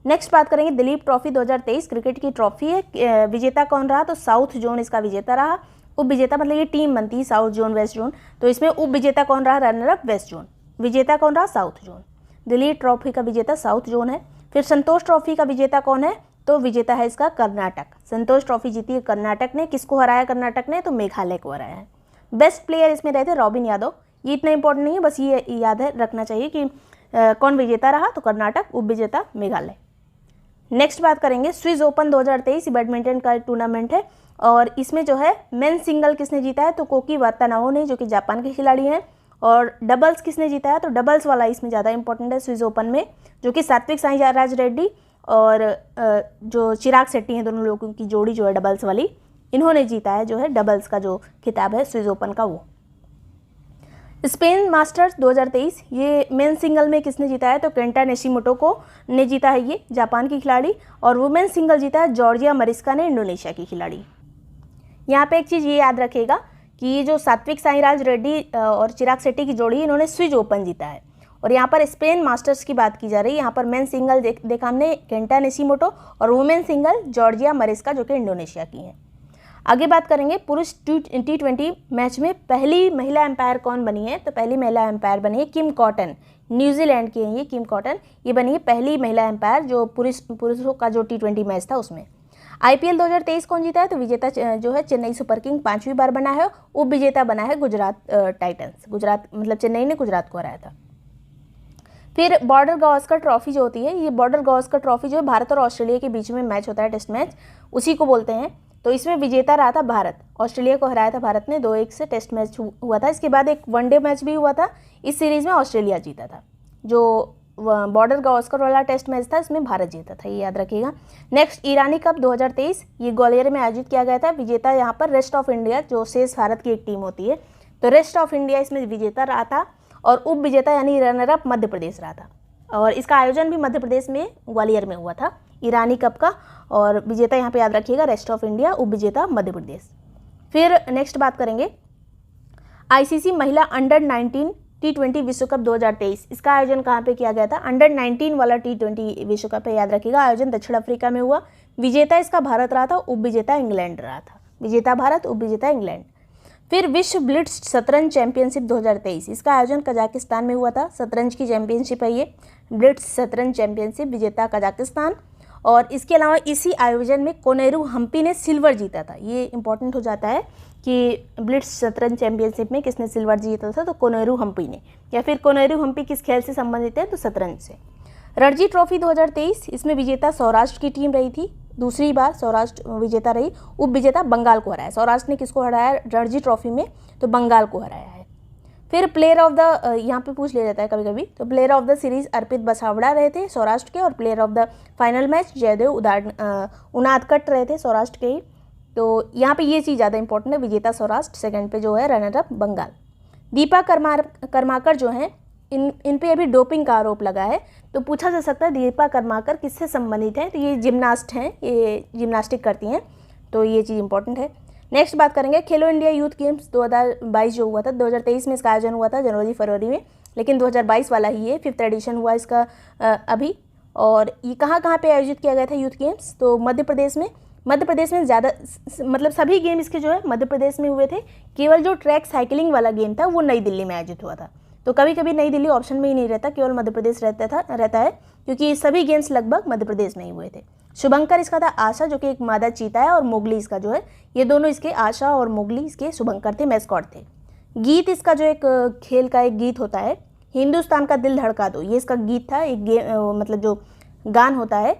नेक्स्ट बात करेंगे दिलीप ट्रॉफी 2023 क्रिकेट की ट्रॉफी है। विजेता कौन रहा, तो साउथ जोन इसका विजेता रहा। उप विजेता मतलब ये टीम बनती है साउथ जोन वेस्ट जोन, तो इसमें उप विजेता कौन रहा, रनर अप वेस्ट जोन। विजेता कौन रहा, साउथ जोन। दिलीप ट्रॉफी का विजेता साउथ जोन है। फिर संतोष ट्रॉफी का विजेता कौन है, तो विजेता है इसका कर्नाटक। संतोष ट्रॉफी जीती है कर्नाटक ने। किसको हराया कर्नाटक ने, तो मेघालय को हराया है। बेस्ट प्लेयर इसमें रहे थे रॉबिन यादव। ये इतना इंपॉर्टेंट नहीं है, बस ये याद है रखना चाहिए कि कौन विजेता रहा, तो कर्नाटक, उप विजेता मेघालय। नेक्स्ट बात करेंगे स्विस ओपन 2023, बैडमिंटन का टूर्नामेंट है और इसमें जो है मेन सिंगल किसने जीता है, तो कोकी वातानाओ ने, जो कि जापान के खिलाड़ी हैं। और डबल्स किसने जीता है, तो डबल्स वाला इसमें ज़्यादा इंपॉर्टेंट है स्विस ओपन में, जो कि सात्विक साईराज रेड्डी और जो चिराग शेट्टी हैं, दोनों लोगों की जोड़ी जो है डबल्स वाली, इन्होंने जीता है जो है डबल्स का जो खिताब है स्विस ओपन का वो। स्पेन मास्टर्स 2023, ये मेन सिंगल में किसने जीता है, तो केंटा निशिमोटो को ने जीता है, ये जापान की खिलाड़ी। और वुमेन सिंगल जीता है जॉर्जिया मरिस्का ने, इंडोनेशिया की खिलाड़ी। यहाँ पे एक चीज़ ये याद रखेगा कि ये जो सात्विक साईराज रेड्डी और चिराग शेट्टी की जोड़ी, इन्होंने स्विस ओपन जीता है। और यहाँ पर स्पेन मास्टर्स की बात की जा रही है। यहाँ पर मेन सिंगल देखा हमने केंटा निशिमोटो और वुमेन सिंगल जॉर्जिया मरिस्का, जो कि इंडोनेशिया की हैं। आगे बात करेंगे पुरुष T20 मैच में पहली महिला एम्पायर कौन बनी है, तो पहली महिला एम्पायर बनी है किम कॉटन, न्यूजीलैंड की हैं ये किम कॉटन। ये बनी है पहली महिला एम्पायर जो पुरुषों का जो T20 मैच था उसमें। IPL 2023 कौन जीता है, तो विजेता जो है चेन्नई सुपर किंग 5वीं बार बना है। उप विजेता बना है गुजरात टाइटंस, गुजरात मतलब चेन्नई ने गुजरात को हराया था। फिर बॉर्डर गावस्कर ट्रॉफी जो होती है, ये बॉर्डर गावस्कर ट्रॉफी जो है भारत और ऑस्ट्रेलिया के बीच में मैच होता है, टेस्ट मैच, उसी को बोलते हैं। तो इसमें विजेता रहा था भारत, ऑस्ट्रेलिया को हराया था भारत ने, 2-1 से टेस्ट मैच हुआ था। इसके बाद एक वनडे मैच भी हुआ था, इस सीरीज़ में ऑस्ट्रेलिया जीता था। जो बॉर्डर गावस्कर वाला टेस्ट मैच था इसमें भारत जीता था, ये याद रखिएगा। नेक्स्ट ईरानी कप 2023, ये ग्वालियर में आयोजित किया गया था। विजेता यहाँ पर रेस्ट ऑफ इंडिया, जो शेष भारत की एक टीम होती है, तो रेस्ट ऑफ इंडिया इसमें विजेता रहा था। और उप विजेता यानी रनर अप मध्य प्रदेश रहा था। और इसका आयोजन भी मध्य प्रदेश में ग्वालियर में हुआ था ईरानी कप का। और विजेता यहाँ पे याद रखिएगा रेस्ट ऑफ इंडिया, उप विजेता मध्य प्रदेश। फिर नेक्स्ट बात करेंगे ICC महिला अंडर 19 T20 विश्व कप 2023, इसका आयोजन कहाँ पे किया गया था, अंडर 19 वाला T20 विश्व कप है, याद रखिएगा। आयोजन दक्षिण अफ्रीका में हुआ। विजेता इसका भारत रहा था, उप विजेता इंग्लैंड रहा था। विजेता भारत, उप विजेता इंग्लैंड। फिर विश्व ब्लिट्ज शतरंज चैंपियनशिप 2023, इसका आयोजन कजाकिस्तान में हुआ था। शतरंज की चैंपियनशिप है ये, ब्लिट्ज शतरंज चैंपियनशिप, विजेता कजाकिस्तान। और इसके अलावा इसी आयोजन में कोनेरू हम्पी ने सिल्वर जीता था। ये इंपॉर्टेंट हो जाता है कि ब्लिट्ज शतरंज चैंपियनशिप में किसने सिल्वर जीता था, तो कोनेरू हम्पी ने। या फिर कोनेरू हम्पी किस खेल से संबंधित है, तो शतरंज से। रणजी ट्रॉफी 2023, इसमें विजेता सौराष्ट्र की टीम रही थी, दूसरी बार सौराष्ट्र विजेता रही। उप विजेता बंगाल को हराया। सौराष्ट्र ने किसको हराया रणजी ट्रॉफी में, तो बंगाल को हराया है। फिर प्लेयर ऑफ द, यहाँ पे पूछ लिया जाता है कभी कभी, तो player of the series Arpit Basavada रहे थे सौराष्ट्र के। और player of the final match Jaydev Unadkat रहे थे सौराष्ट्र के ही। तो यहाँ पे ये चीज़ ज़्यादा इंपॉर्टेंट है, विजेता सौराष्ट्र, सेकंड पे जो है रनर अप बंगाल। दीपा कर्माकर जो हैं, इन पे अभी डोपिंग का आरोप लगा है। तो पूछा जा सकता है दीपा कर्माकर किससे संबंधित हैं, तो ये जिम्नास्ट हैं, ये जिम्नास्टिक करती हैं, तो ये चीज़ इंपॉर्टेंट है। नेक्स्ट बात करेंगे खेलो इंडिया यूथ गेम्स 2022 जो हुआ था, 2023 में इसका आयोजन हुआ था जनवरी फरवरी में, लेकिन 2022 वाला ही है, 5th एडिशन हुआ इसका अभी। और ये कहाँ पे आयोजित किया गया था यूथ गेम्स, तो मध्य प्रदेश में ज़्यादा, मतलब सभी गेम इसके जो है मध्य प्रदेश में हुए थे। केवल जो ट्रैक साइकिलिंग वाला गेम था वो नई दिल्ली में आयोजित हुआ था। तो कभी कभी नई दिल्ली ऑप्शन में ही नहीं रहता, केवल मध्य प्रदेश रहता है, क्योंकि सभी गेम्स लगभग मध्य प्रदेश में ही हुए थे। शुभंकर इसका था आशा, जो कि एक मादा चीता है, और मोगली इसका जो है, ये दोनों इसके आशा और मोगली इसके शुभंकर थे, मैस्कॉट थे। गीत इसका जो एक खेल का एक गीत होता है, हिंदुस्तान का दिल धड़का दो, ये इसका गीत था, एक मतलब जो गान होता है,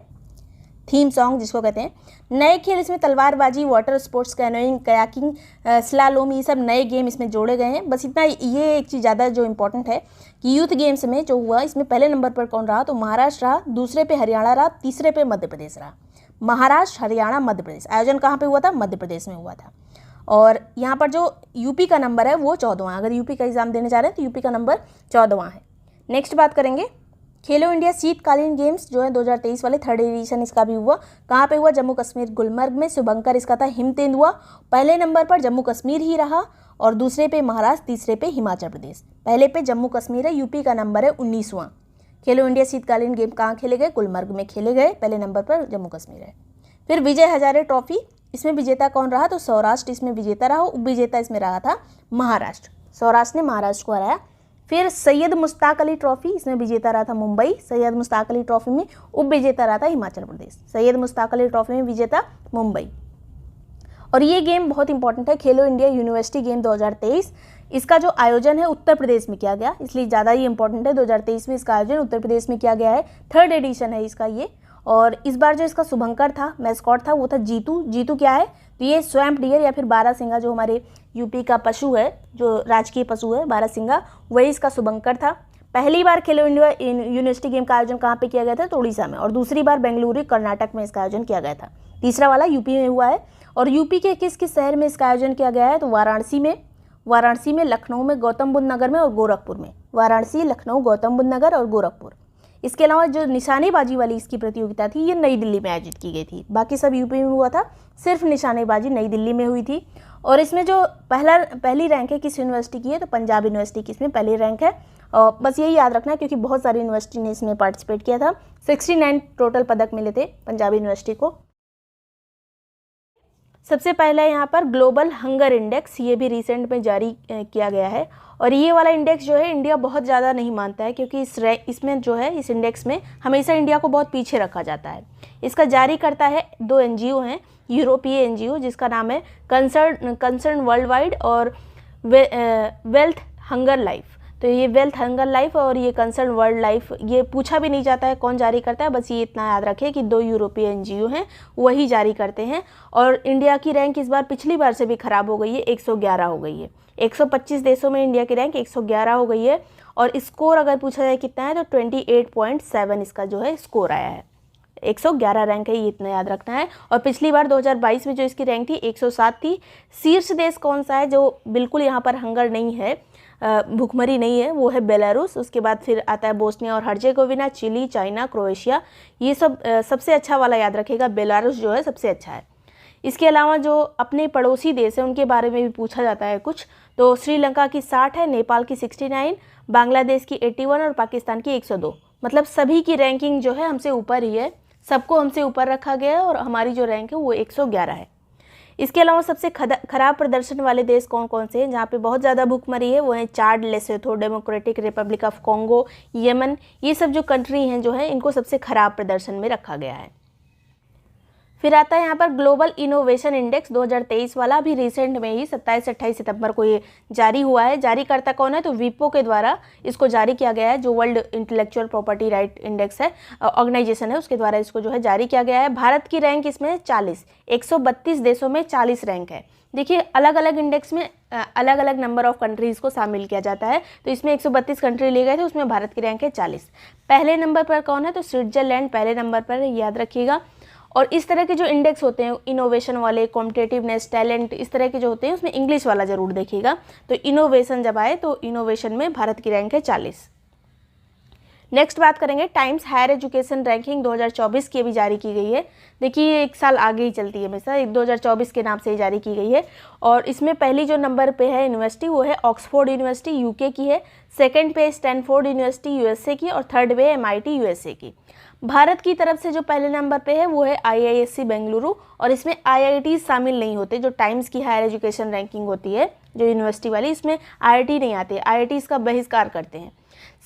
थीम सॉन्ग जिसको कहते हैं। नए खेल इसमें तलवारबाजी, water sports, canoeing, kayaking, slalom, ये सब नए गेम इसमें जोड़े गए हैं। बस इतना, ये एक चीज़ ज़्यादा जो इंपॉर्टेंट है कि यूथ गेम्स में जो हुआ, इसमें पहले नंबर पर कौन रहा, तो महाराष्ट्र रहा, दूसरे पे हरियाणा रहा, तीसरे पे मध्य प्रदेश रहा। महाराष्ट्र, हरियाणा, मध्य प्रदेश। आयोजन कहाँ पे हुआ था, मध्य प्रदेश में हुआ था। और यहाँ पर जो यूपी का नंबर है वो 14वां, अगर यूपी का एग्जाम देने जा रहे हैं तो यूपी का नंबर 14वां है। नेक्स्ट बात करेंगे खेलो इंडिया शीतकालीन गेम्स जो है 2023 वाले, 3rd एडिशन इसका भी हुआ। कहाँ पे हुआ, जम्मू कश्मीर गुलमर्ग में। शुभंकर इसका था हिमतेंदुआ, पहले नंबर पर जम्मू कश्मीर ही रहा, और दूसरे पे महाराष्ट्र, तीसरे पे हिमाचल प्रदेश। पहले पे जम्मू कश्मीर है, यूपी का नंबर है 19वां। खेलो इंडिया शीतकालीन गेम कहाँ खेले गए, गुलमर्ग में खेले गए, पहले नंबर पर जम्मू कश्मीर है। फिर विजय हजारे ट्रॉफी, इसमें विजेता कौन रहा, तो सौराष्ट्र इसमें विजेता रहा, उप विजेता इसमें रहा था महाराष्ट्र। सौराष्ट्र ने महाराष्ट्र को हराया। फिर सैयद मुश्ताक अली ट्रॉफी, इसमें विजेता रहा था मुंबई। सैयद मुश्ताक अली ट्रॉफी में उप विजेता रहा था हिमाचल प्रदेश। सैयद मुश्ताक अली ट्रॉफी में विजेता मुंबई। और ये गेम बहुत इंपॉर्टेंट है, खेलो इंडिया यूनिवर्सिटी गेम 2023, इसका जो आयोजन है उत्तर प्रदेश में किया गया, इसलिए ज़्यादा ही इंपॉर्टेंट है। 2023 में इसका आयोजन उत्तर प्रदेश में किया गया है, 3rd एडिशन है इसका ये। और इस बार जो इसका शुभंकर था, मैस्कॉट था, वो था जीतू। जीतू क्या है? तो ये स्वैम्प डियर या फिर बारहसिंगा, जो हमारे यूपी का पशु है, जो राजकीय पशु है बारहसिंगा, वही इसका शुभंकर था। पहली बार खेलो इंडिया यूनिवर्सिटी गेम का आयोजन कहाँ पे किया गया था? तो उड़ीसा में। और दूसरी बार बेंगलुरु कर्नाटक में इसका आयोजन किया गया था। तीसरा वाला यूपी में हुआ है। और यूपी के किस किस शहर में इसका आयोजन किया गया है? तो वाराणसी में, लखनऊ में, गौतम बुद्ध नगर में और गोरखपुर में। वाराणसी, लखनऊ, गौतम बुद्ध नगर और गोरखपुर। इसके अलावा जो निशानेबाजी वाली इसकी प्रतियोगिता थी, ये नई दिल्ली में आयोजित की गई थी। बाकी सब यूपी में हुआ था, सिर्फ निशानेबाजी नई दिल्ली में हुई थी। और इसमें जो पहली रैंक है किस यूनिवर्सिटी की है? तो पंजाब यूनिवर्सिटी की इसमें पहली रैंक है। और बस यही याद रखना है क्योंकि बहुत सारी यूनिवर्सिटी ने इसमें पार्टिसिपेट किया था। 69 टोटल पदक मिले थे पंजाब यूनिवर्सिटी को। सबसे पहला यहाँ पर ग्लोबल हंगर इंडेक्स, ये भी रिसेंट में जारी किया गया है। और ये वाला इंडेक्स जो है इंडिया बहुत ज़्यादा नहीं मानता है, क्योंकि इसमें जो है इस इंडेक्स में हमेशा इंडिया को बहुत पीछे रखा जाता है। इसका जारी करता है 2 NGO हैं, यूरोपीय NGO जिसका नाम है कंसर्न वर्ल्ड वाइड और वेल्थ हंगर लाइफ। तो ये वेल्थ हंगर लाइफ और ये कंसर्न वर्ल्ड लाइफ, ये पूछा भी नहीं जाता है कौन जारी करता है, बस ये इतना याद रखें कि 2 यूरोपीय NGO हैं, वही जारी करते हैं। और इंडिया की रैंक इस बार पिछली बार से भी ख़राब हो गई है, 111 हो गई है। 125 देशों में इंडिया की रैंक 111 हो गई है। और स्कोर अगर पूछा जाए कितना है तो 28.7 इसका जो है स्कोर आया है। 111 रैंक है, ये इतना याद रखना है। और पिछली बार 2022 में जो इसकी रैंक थी 107 थी। शीर्ष देश कौन सा है जो बिल्कुल यहाँ पर हंगर नहीं है, भूखमरी नहीं है? वो है बेलारूस। उसके बाद फिर आता है बोस्निया और हर्जेगोविना, चिली, चाइना, क्रोएशिया। ये सब सबसे अच्छा वाला याद रखेगा, बेलारूस जो है सबसे अच्छा है। इसके अलावा जो अपने पड़ोसी देश हैं उनके बारे में भी पूछा जाता है कुछ। तो श्रीलंका की 60 है, नेपाल की 69, बांग्लादेश की 81 और पाकिस्तान की 102। मतलब सभी की रैंकिंग जो है हमसे ऊपर ही है, सबको हमसे ऊपर रखा गया है और हमारी जो रैंक है वो 111 है। इसके अलावा सबसे खराब प्रदर्शन वाले देश कौन कौन से हैं जहाँ पे बहुत ज़्यादा भूखमरी है? वो है Chad, Lesotho, Democratic Republic of Congo, Yemen. ये सब जो कंट्री हैं जो है इनको सबसे खराब प्रदर्शन में रखा गया है। फिर आता है यहाँ पर ग्लोबल इनोवेशन इंडेक्स 2023 वाला, अभी रिसेंट में ही 27 से 28 सितंबर को ये जारी हुआ है। जारीकर्ता कौन है? तो विपो के द्वारा इसको जारी किया गया है, जो world intellectual property right index है, ऑर्गेनाइजेशन है, उसके द्वारा इसको जो है जारी किया गया है। भारत की रैंक इसमें 40, 132 देशों में 40 रैंक है। देखिए अलग अलग इंडेक्स में अलग अलग नंबर ऑफ कंट्रीज़ को शामिल किया जाता है। तो इसमें 132 कंट्री लिए गए थे, उसमें भारत की रैंक है 40। पहले नंबर पर कौन है? तो स्विट्जरलैंड पहले नंबर पर, याद रखिएगा। और इस तरह के जो इंडेक्स होते हैं इनोवेशन वाले, कॉम्पिटेटिवनेस, टैलेंट, इस तरह के जो होते हैं उसमें इंग्लिश वाला ज़रूर देखिएगा। तो इनोवेशन जब आए तो इनोवेशन में भारत की रैंक है 40। नेक्स्ट बात करेंगे टाइम्स हायर एजुकेशन रैंकिंग 2024 की, अभी जारी की गई है। देखिए एक साल आगे ही चलती है हमेशा, 2024 के नाम से ही जारी की गई है। और इसमें पहली जो नंबर पे है यूनिवर्सिटी वो है ऑक्सफोर्ड यूनिवर्सिटी यूके की है, सेकंड पे स्टैनफोर्ड यूनिवर्सिटी यूएसए की और थर्ड पे MIT यूएसए की। भारत की तरफ से जो पहले नंबर पे है वो है IISc बेंगलुरु, और इसमें IIT शामिल नहीं होते। जो टाइम्स की हायर एजुकेशन रैंकिंग होती है जो यूनिवर्सिटी वाली, इसमें IIT नहीं आते, IIT इसका बहिष्कार करते हैं।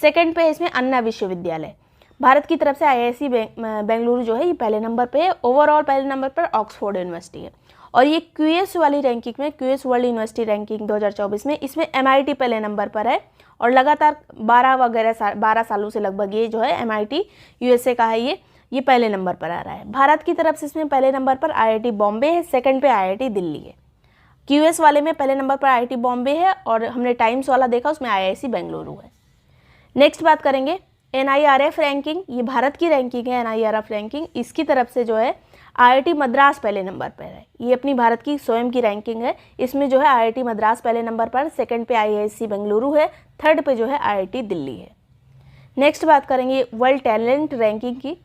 सेकंड पे है इसमें अन्ना विश्वविद्यालय। भारत की तरफ से IISc बेंगलुरु जो है ये पहले नंबर पे है। ओवरऑल पहले नंबर पर ऑक्सफोर्ड यूनिवर्सिटी है। और ये QS वाली रैंकिंग में, QS वर्ल्ड यूनिवर्सिटी रैंकिंग 2024 में, इसमें MIT पहले नंबर पर है। और लगातार 12 सालों से लगभग ये जो है MIT USA का है, ये पहले नंबर पर आ रहा है। भारत की तरफ से इसमें पहले नंबर पर IIT बॉम्बे है, सेकंड पे IIT दिल्ली है। QS वाले में पहले नंबर पर IIT बॉम्बे है और हमने टाइम्स वाला देखा उसमें IISc बेंगलुरु है। नेक्स्ट बात करेंगे NIRF रैंकिंग, ये भारत की रैंकिंग है NIRF रैंकिंग। इसकी तरफ से जो है IIT मद्रास पहले नंबर पर है, ये अपनी भारत की स्वयं की रैंकिंग है। इसमें जो है IIT मद्रास पहले नंबर पर, सेकंड पे IISc बेंगलुरु है, थर्ड पे जो है IIT दिल्ली है। नेक्स्ट बात करेंगे वर्ल्ड टैलेंट रैंकिंग की,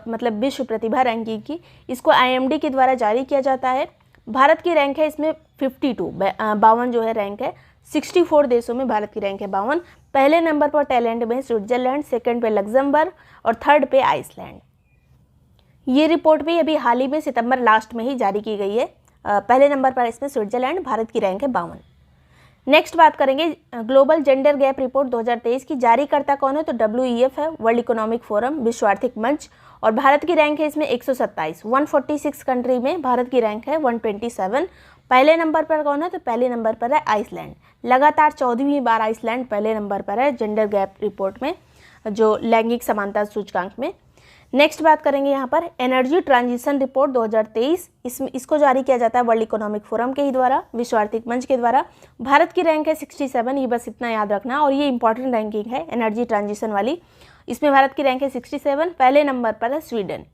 मतलब विश्व प्रतिभा रैंकिंग की। इसको IMD के द्वारा जारी किया जाता है। भारत की रैंक है इसमें 52 जो है रैंक है। 64 देशों में भारत की रैंक है 52। पहले नंबर पर टैलेंट में स्विट्जरलैंड, सेकंड पे लग्जमबर्ग और थर्ड पे आइसलैंड। ये रिपोर्ट भी अभी हाल ही में सितंबर लास्ट में ही जारी की गई है। पहले नंबर पर इसमें स्विट्जरलैंड, भारत की रैंक है 52। नेक्स्ट बात करेंगे ग्लोबल जेंडर गैप रिपोर्ट 2023 की। जारीकर्ता कौन है? तो WEF है, वर्ल्ड इकोनॉमिक फोरम, विश्व आर्थिक मंच। और भारत की रैंक है इसमें 127। 146 कंट्री में भारत की रैंक है 127। पहले नंबर पर कौन है? तो पहले नंबर पर है आइसलैंड। लगातार 14वीं बार आइसलैंड पहले नंबर पर है जेंडर गैप रिपोर्ट में, जो लैंगिक समानता सूचकांक में। नेक्स्ट बात करेंगे यहाँ पर एनर्जी ट्रांजिशन रिपोर्ट 2023। इसको जारी किया जाता है वर्ल्ड इकोनॉमिक फोरम के ही द्वारा, विश्व आर्थिक मंच के द्वारा। भारत की रैंक है 67, ये बस इतना याद रखना, और ये इंपॉर्टेंट रैंकिंग है एनर्जी ट्रांजिशन वाली। इसमें भारत की रैंक है 67, पहले नंबर पर है स्वीडन।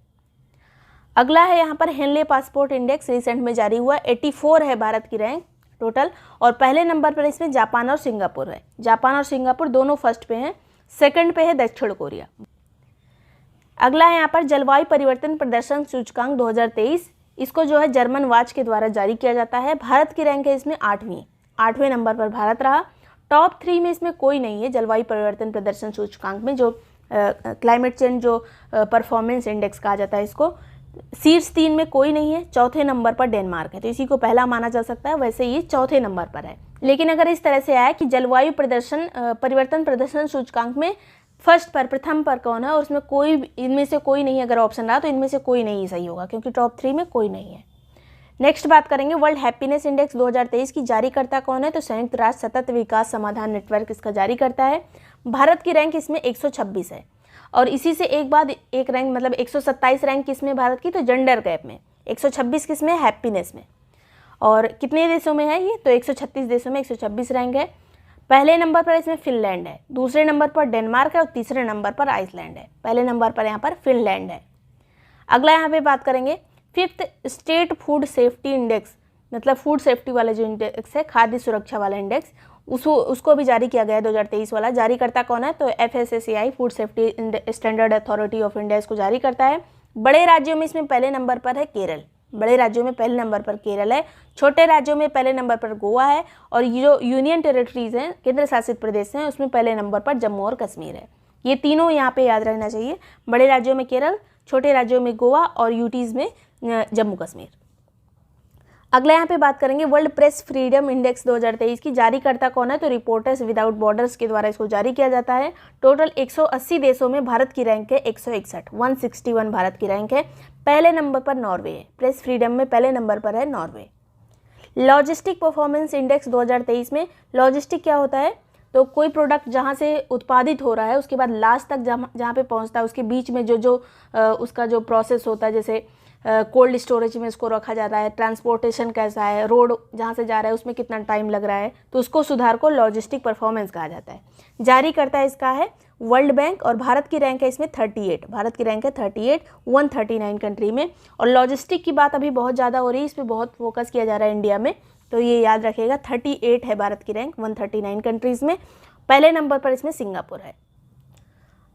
अगला है यहाँ पर हेनले पासपोर्ट इंडेक्स, रिसेंट में जारी हुआ, 84 है भारत की रैंक टोटल, और पहले नंबर पर इसमें जापान और सिंगापुर है। जापान और सिंगापुर दोनों फर्स्ट पे हैं, सेकंड पे है दक्षिण कोरिया। अगला है यहाँ पर जलवायु परिवर्तन प्रदर्शन सूचकांक 2023। इसको जो है जर्मन वाच के द्वारा जारी किया जाता है। भारत की रैंक है इसमें 8वें नंबर पर भारत रहा। टॉप 3 में इसमें कोई नहीं है जलवायु परिवर्तन प्रदर्शन सूचकांक में, जो क्लाइमेट चेंज जो परफॉर्मेंस इंडेक्स कहा जाता है इसको। शीर्ष 3 में कोई नहीं है। चौथे नंबर पर डेनमार्क है, तो इसी को पहला माना जा सकता है, वैसे ये चौथे नंबर पर है। लेकिन अगर इस तरह से आया कि जलवायु परिवर्तन प्रदर्शन सूचकांक में फर्स्ट पर, प्रथम पर कौन है, और उसमें कोई, इनमें से कोई नहीं, अगर ऑप्शन रहा तो इनमें से कोई नहीं सही होगा, क्योंकि टॉप 3 में कोई नहीं है। नेक्स्ट बात करेंगे वर्ल्ड हैप्पीनेस इंडेक्स 2023 की जारीकर्ता कौन है, तो संयुक्त राष्ट्र सतत विकास समाधान नेटवर्क इसका जारी करता है। भारत की रैंक इसमें 126 है, और इसी से एक बाद एक रैंक, मतलब 127 रैंक किसमें भारत की, तो जेंडर गैप में, 126 किसमें, हैप्पीनेस में। और कितने देशों में है ये, तो 136 देशों में 126 रैंक है। पहले नंबर पर इसमें फिनलैंड है, दूसरे नंबर पर डेनमार्क है, और तीसरे नंबर पर आइसलैंड है। पहले नंबर पर यहाँ पर फिनलैंड है। अगला यहाँ पे बात करेंगे 5th state food safety index, मतलब फूड सेफ्टी वाला जो इंडेक्स है, खाद्य सुरक्षा वाला इंडेक्स, उसको भी जारी किया गया है 2023 वाला। जारीकर्ता कौन है, तो FSSAI food safety standard authority of India इसको जारी करता है। बड़े राज्यों में इसमें पहले नंबर पर है केरल, बड़े राज्यों में पहले नंबर पर केरल है। छोटे राज्यों में पहले नंबर पर गोवा है, और ये जो यूनियन टेरिटरीज हैं, केंद्र शासित प्रदेश हैं, उसमें पहले नंबर पर जम्मू और कश्मीर है। ये तीनों यहाँ पे याद रहना चाहिए, बड़े राज्यों में केरल, छोटे राज्यों में गोवा, और यूटीज़ में जम्मू कश्मीर। अगला यहाँ पे बात करेंगे वर्ल्ड प्रेस फ्रीडम इंडेक्स 2023 की। जारीकर्ता कौन है, तो रिपोर्टर्स विदाउट बॉर्डर्स के द्वारा इसको जारी किया जाता है। टोटल 180 देशों में भारत की रैंक है 161 भारत की रैंक है। पहले नंबर पर नॉर्वे है, प्रेस फ्रीडम में पहले नंबर पर है नॉर्वे। लॉजिस्टिक परफॉर्मेंस इंडेक्स 2023 में, लॉजिस्टिक क्या होता है, तो कोई प्रोडक्ट जहाँ से उत्पादित हो रहा है उसके बाद लास्ट तक जहाँ पे पहुँचता है, उसके बीच में जो उसका जो प्रोसेस होता है, जैसे कोल्ड स्टोरेज में इसको रखा जाता है, ट्रांसपोर्टेशन कैसा है, रोड जहाँ से जा रहा है उसमें कितना टाइम लग रहा है, तो उसको सुधार को लॉजिस्टिक परफॉर्मेंस कहा जाता है। जारी करता है इसका है वर्ल्ड बैंक, और भारत की रैंक है इसमें 38, भारत की रैंक है 38 139 कंट्री में। और लॉजिस्टिक की बात अभी बहुत ज़्यादा हो रही है, इस पर बहुत फोकस किया जा रहा है इंडिया में, तो ये याद रखिएगा 38 है भारत की रैंक 139 कंट्रीज़ में। पहले नंबर पर इसमें सिंगापुर है।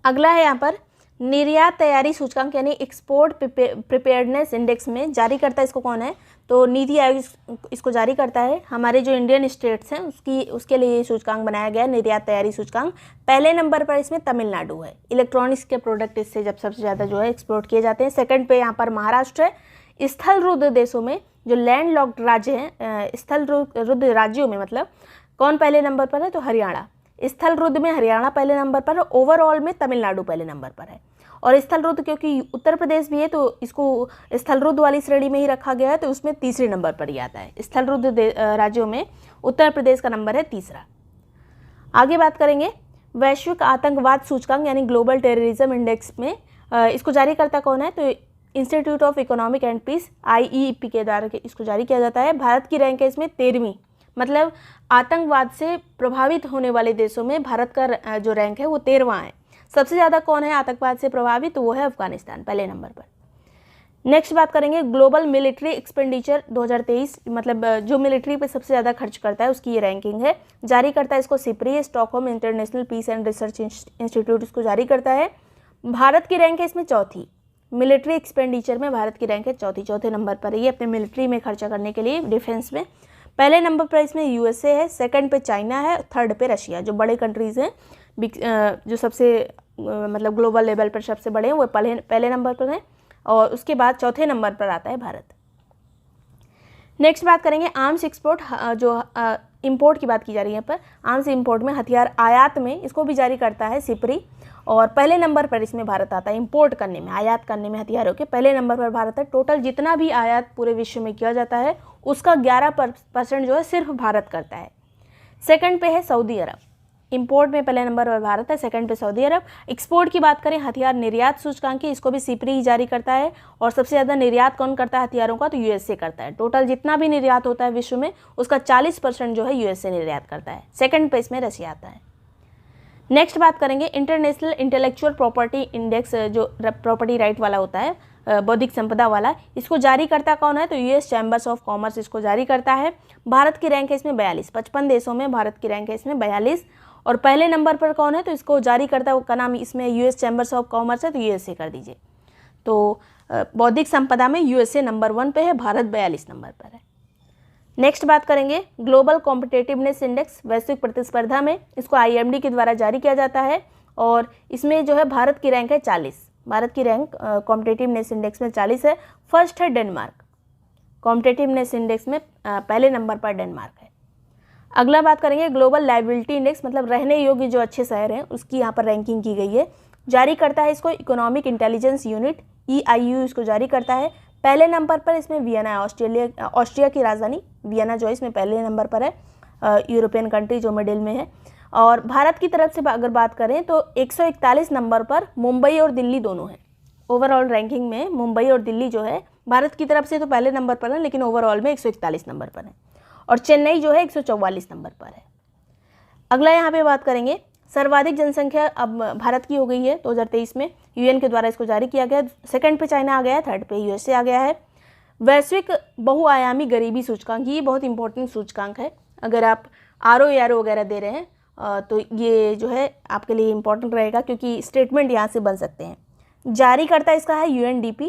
अगला है यहाँ पर निर्यात तैयारी सूचकांक, यानी एक्सपोर्ट प्रिपेयर्डनेस इंडेक्स में। जारी करता है इसको कौन है, तो नीति आयोग इसको जारी करता है। हमारे जो इंडियन स्टेट्स हैं उसके लिए ये सूचकांक बनाया गया है, निर्यात तैयारी सूचकांक। पहले नंबर पर इसमें तमिलनाडु है, इलेक्ट्रॉनिक्स के प्रोडक्ट इससे जब सबसे ज़्यादा जो है एक्सपोर्ट किए जाते हैं। सेकंड पे यहाँ पर महाराष्ट्र है। स्थल रुद्ध देशों में, जो लैंड लॉक्ड राज्य हैं, स्थल रुद्ध राज्यों में मतलब कौन पहले नंबर पर है, तो हरियाणा। स्थल रुद्ध में हरियाणा पहले नंबर पर है, ओवरऑल में तमिलनाडु पहले नंबर पर है। और स्थल रुद्ध क्योंकि उत्तर प्रदेश भी है, तो इसको स्थल रुद्ध वाली श्रेणी में ही रखा गया है, तो उसमें तीसरे नंबर पर ही आता है। स्थल रुद्ध राज्यों में उत्तर प्रदेश का नंबर है तीसरा। आगे बात करेंगे वैश्विक आतंकवाद सूचकांक, यानी ग्लोबल टेररिज्म इंडेक्स में। इसको जारी करता कौन है, तो institute of economic and peace IEP के द्वारा इसको जारी किया जाता है। भारत की रैंक है इसमें 13वीं, मतलब आतंकवाद से प्रभावित होने वाले देशों में भारत का जो रैंक है वो 13वां है। सबसे ज़्यादा कौन है आतंकवाद से प्रभावित, तो वो है अफगानिस्तान पहले नंबर पर। नेक्स्ट बात करेंगे ग्लोबल मिलिट्री एक्सपेंडिचर 2023, मतलब जो मिलिट्री पे सबसे ज़्यादा खर्च करता है उसकी ये रैंकिंग है। जारी करता है इसको SIPRI, Stockholm international peace and research institute इसको जारी करता है। भारत की रैंक है इसमें चौथी, मिलिट्री एक्सपेंडिचर में भारत की रैंक है चौथे नंबर पर है ये अपने मिलिट्री में खर्चा करने के लिए, डिफेंस में। पहले नंबर पर इसमें USA है, सेकंड पे चाइना है, थर्ड पे रशिया। जो बड़े कंट्रीज़ हैं, जो सबसे मतलब ग्लोबल लेवल पर सबसे बड़े हैं, वो पहले नंबर पर हैं, और उसके बाद चौथे नंबर पर आता है भारत। नेक्स्ट बात करेंगे आर्म्स एक्सपोर्ट, जो इंपोर्ट की बात की जा रही है यहाँ पर। आर्म्स इंपोर्ट में हथियार आयात में इसको भी जारी करता है सिप्री, और पहले नंबर पर इसमें भारत आता है। इंपोर्ट करने में, आयात करने में हथियारों के पहले नंबर पर भारत है। टोटल जितना भी आयात पूरे विश्व में किया जाता है उसका 11% जो है सिर्फ भारत करता है। सेकंड पे है सऊदी अरब, इंपोर्ट में पहले नंबर पर भारत है, सेकंड पे सऊदी अरब। एक्सपोर्ट की बात करें, हथियार निर्यात सूचकांक की, इसको भी सिपरी ही जारी करता है। और सबसे ज़्यादा निर्यात कौन करता है हथियारों का, तो यूएसए करता है। टोटल जितना भी निर्यात होता है विश्व में उसका 40% जो है यूएसए निर्यात करता है। सेकंड पे इसमें रशिया आता है। नेक्स्ट बात करेंगे इंटरनेशनल इंटेलेक्चुअल प्रॉपर्टी इंडेक्स, जो प्रॉपर्टी राइट वाला होता है, बौद्धिक संपदा वाला, इसको जारी करता कौन है, तो यूएस चैम्बर्स ऑफ कॉमर्स इसको जारी करता है। भारत की रैंक है इसमें 42, 55 देशों में भारत की रैंक है इसमें 42। और पहले नंबर पर कौन है, तो इसको जारी करता का नाम इसमें यूएस चैम्बर्स ऑफ कॉमर्स है, तो यूएसए कर दीजिए। तो बौद्धिक संपदा में यूएसए नंबर 1 पे है, भारत 42 नंबर पर है। नेक्स्ट बात करेंगे ग्लोबल कॉम्पिटेटिवनेस इंडेक्स, वैश्विक प्रतिस्पर्धा में, इसको आईएमडी के द्वारा जारी किया जाता है। और इसमें जो है भारत की रैंक है 40, भारत की रैंक कॉम्पिटेटिवनेस इंडेक्स में 40 है। फर्स्ट है डेनमार्क, कॉम्पिटेटिवनेस इंडेक्स में पहले नंबर पर डेनमार्क है। अगला बात करेंगे ग्लोबल लाइबिलिटी इंडेक्स, मतलब रहने योग्य जो अच्छे शहर हैं उसकी यहाँ पर रैंकिंग की गई है। जारी करता है इसको इकोनॉमिक इंटेलिजेंस यूनिट, EIU इसको जारी करता है। पहले नंबर पर इसमें वियना है, ऑस्ट्रिया की राजधानी वियना जो है इसमें पहले नंबर पर है, यूरोपियन कंट्री जो मिडिल में है। और भारत की तरफ से अगर बात करें तो 141 नंबर पर मुंबई और दिल्ली दोनों हैं। ओवरऑल रैंकिंग में मुंबई और दिल्ली जो है भारत की तरफ से तो पहले नंबर पर है, लेकिन ओवरऑल में 141 नंबर पर है। और चेन्नई जो है 144 नंबर पर है। अगला यहाँ पे बात करेंगे सर्वाधिक जनसंख्या, अब भारत की हो गई है 2023 में, UN के द्वारा इसको जारी किया गया। सेकंड पे चाइना आ गया है, थर्ड पे USA आ गया है। वैश्विक बहुआयामी गरीबी सूचकांक, ये बहुत इंपॉर्टेंट सूचकांक है। अगर आप ROARO वगैरह दे रहे हैं तो ये जो है आपके लिए इम्पोर्टेंट रहेगा, क्योंकि स्टेटमेंट यहाँ से बन सकते हैं। जारी करता इसका है UNDP,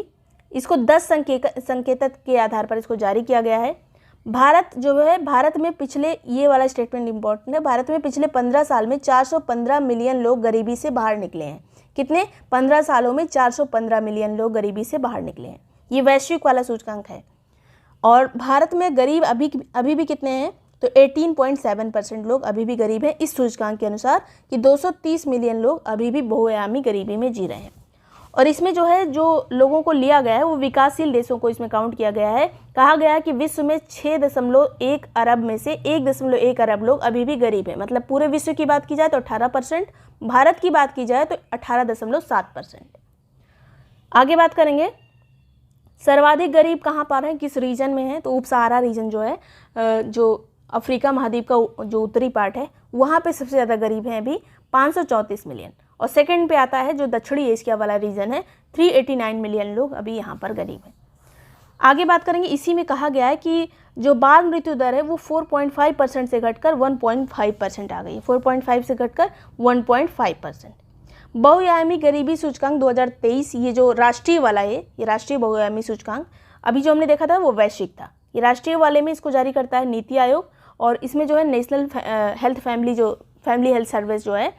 इसको 10 संकेतक के आधार पर इसको जारी किया गया है। भारत जो है, भारत में पिछले, ये वाला स्टेटमेंट इंपॉर्टेंट है, भारत में पिछले 15 साल में 415 मिलियन लोग गरीबी से बाहर निकले हैं। कितने, 15 सालों में 415 मिलियन लोग गरीबी से बाहर निकले हैं। ये वैश्विक वाला सूचकांक है। और भारत में गरीब अभी भी कितने हैं, तो 18.7% लोग अभी भी गरीब हैं इस सूचकांक के अनुसार, कि 230 मिलियन लोग अभी भी बहुआयामी गरीबी में जी रहे हैं। और इसमें जो है, जो लोगों को लिया गया है वो विकासशील देशों को इसमें काउंट किया गया है। कहा गया है कि विश्व में 6.1 अरब में से 1.1 अरब लोग अभी भी गरीब हैं। मतलब पूरे विश्व की बात की जाए तो 18%, भारत की बात की जाए तो 18.7%। आगे बात करेंगे सर्वाधिक गरीब कहाँ पर है, किस रीजन में है, तो उप सहारा रीजन जो है, जो अफ्रीका महाद्वीप का जो उत्तरी पार्ट है, वहाँ पे सबसे ज़्यादा गरीब हैं अभी 534 मिलियन। और सेकंड पे आता है जो दक्षिणी एशिया वाला रीजन है, 389 मिलियन लोग अभी यहाँ पर गरीब हैं। आगे बात करेंगे, इसी में कहा गया है कि जो बाल मृत्यु दर है वो 4.5% से घटकर 1.5% आ गई है, 4.5 से घटकर 1.5%। बहुआयामी गरीबी सूचकांक 2023, ये जो राष्ट्रीय वाला है, ये राष्ट्रीय बहुआयामी सूचकांक, अभी जो हमने देखा था वो वैश्विक था। ये राष्ट्रीय वाले में इसको जारी करता है नीति आयोग, और इसमें जो है national health family health service जो है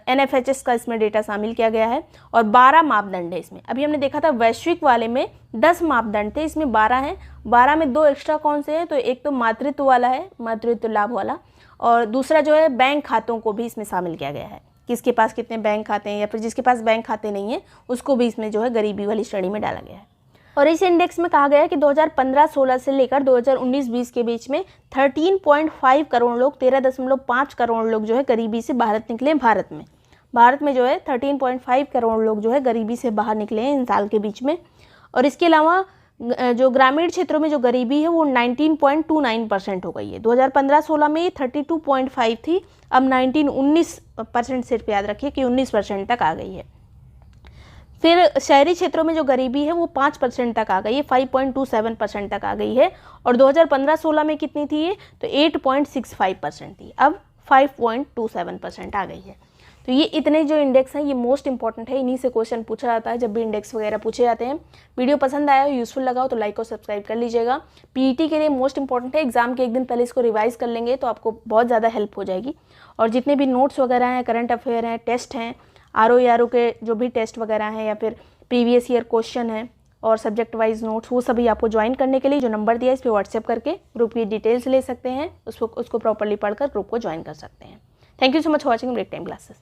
NFHS का इसमें डेटा शामिल किया गया है। और 12 मापदंड है इसमें। अभी हमने देखा था वैश्विक वाले में 10 मापदंड थे, इसमें 12 हैं। 12 में 2 एक्स्ट्रा कौन से हैं, तो एक तो मातृत्व वाला है, मातृत्व लाभ वाला, और दूसरा जो है बैंक खातों को भी इसमें शामिल किया गया है, किसके पास कितने बैंक खाते हैं, या फिर जिसके पास बैंक खाते नहीं है उसको भी इसमें जो है गरीबी वाली श्रेणी में डाला गया है। और इस इंडेक्स में कहा गया है कि 2015-16 से लेकर 2019-20 के बीच में 13.5 करोड़ लोग, 13.5 करोड़ लोग जो है गरीबी से बाहर निकले हैं भारत में जो है 13.5 करोड़ लोग जो है गरीबी से बाहर निकले हैं इन साल के बीच में। और इसके अलावा जो ग्रामीण क्षेत्रों में जो गरीबी है वो 19.29% हो गई है। 2015-16 में ये 32.5 थी, अब 19% सिर्फ याद रखिए कि 19% तक आ गई है। फिर शहरी क्षेत्रों में जो गरीबी है वो 5% तक आ गई है, 5.27% तक आ गई है। और 2015-16 में कितनी थी ये, तो 8.65% थी, अब 5.27% आ गई है। तो ये इतने जो इंडेक्स हैं ये मोस्ट इंपॉर्टेंट है, इन्हीं से क्वेश्चन पूछा जाता है जब भी इंडेक्स वगैरह पूछे जाते हैं। वीडियो पसंद आया हो, यूज़फुल लगा हो तो लाइक और सब्सक्राइब कर लीजिएगा। PET के लिए मोस्ट इंपॉर्टेंट है, एग्जाम के एक दिन पहले इसको रिवाइज कर लेंगे तो आपको बहुत ज़्यादा हेल्प हो जाएगी। और जितने भी नोट्स वगैरह हैं, करंट अफेयर हैं, टेस्ट हैं, ROARO के जो भी टेस्ट वगैरह हैं, या फिर प्रीवियस ईयर क्वेश्चन है और सब्जेक्ट वाइज नोट्स, वो सभी आपको ज्वाइन करने के लिए जो नंबर दिया है इस पर व्हाट्सएप करके ग्रुप की डिटेल्स ले सकते हैं, उसको प्रॉपर्ली पढ़कर ग्रुप को ज्वाइन कर सकते हैं। Thank you so much for watching break time classes.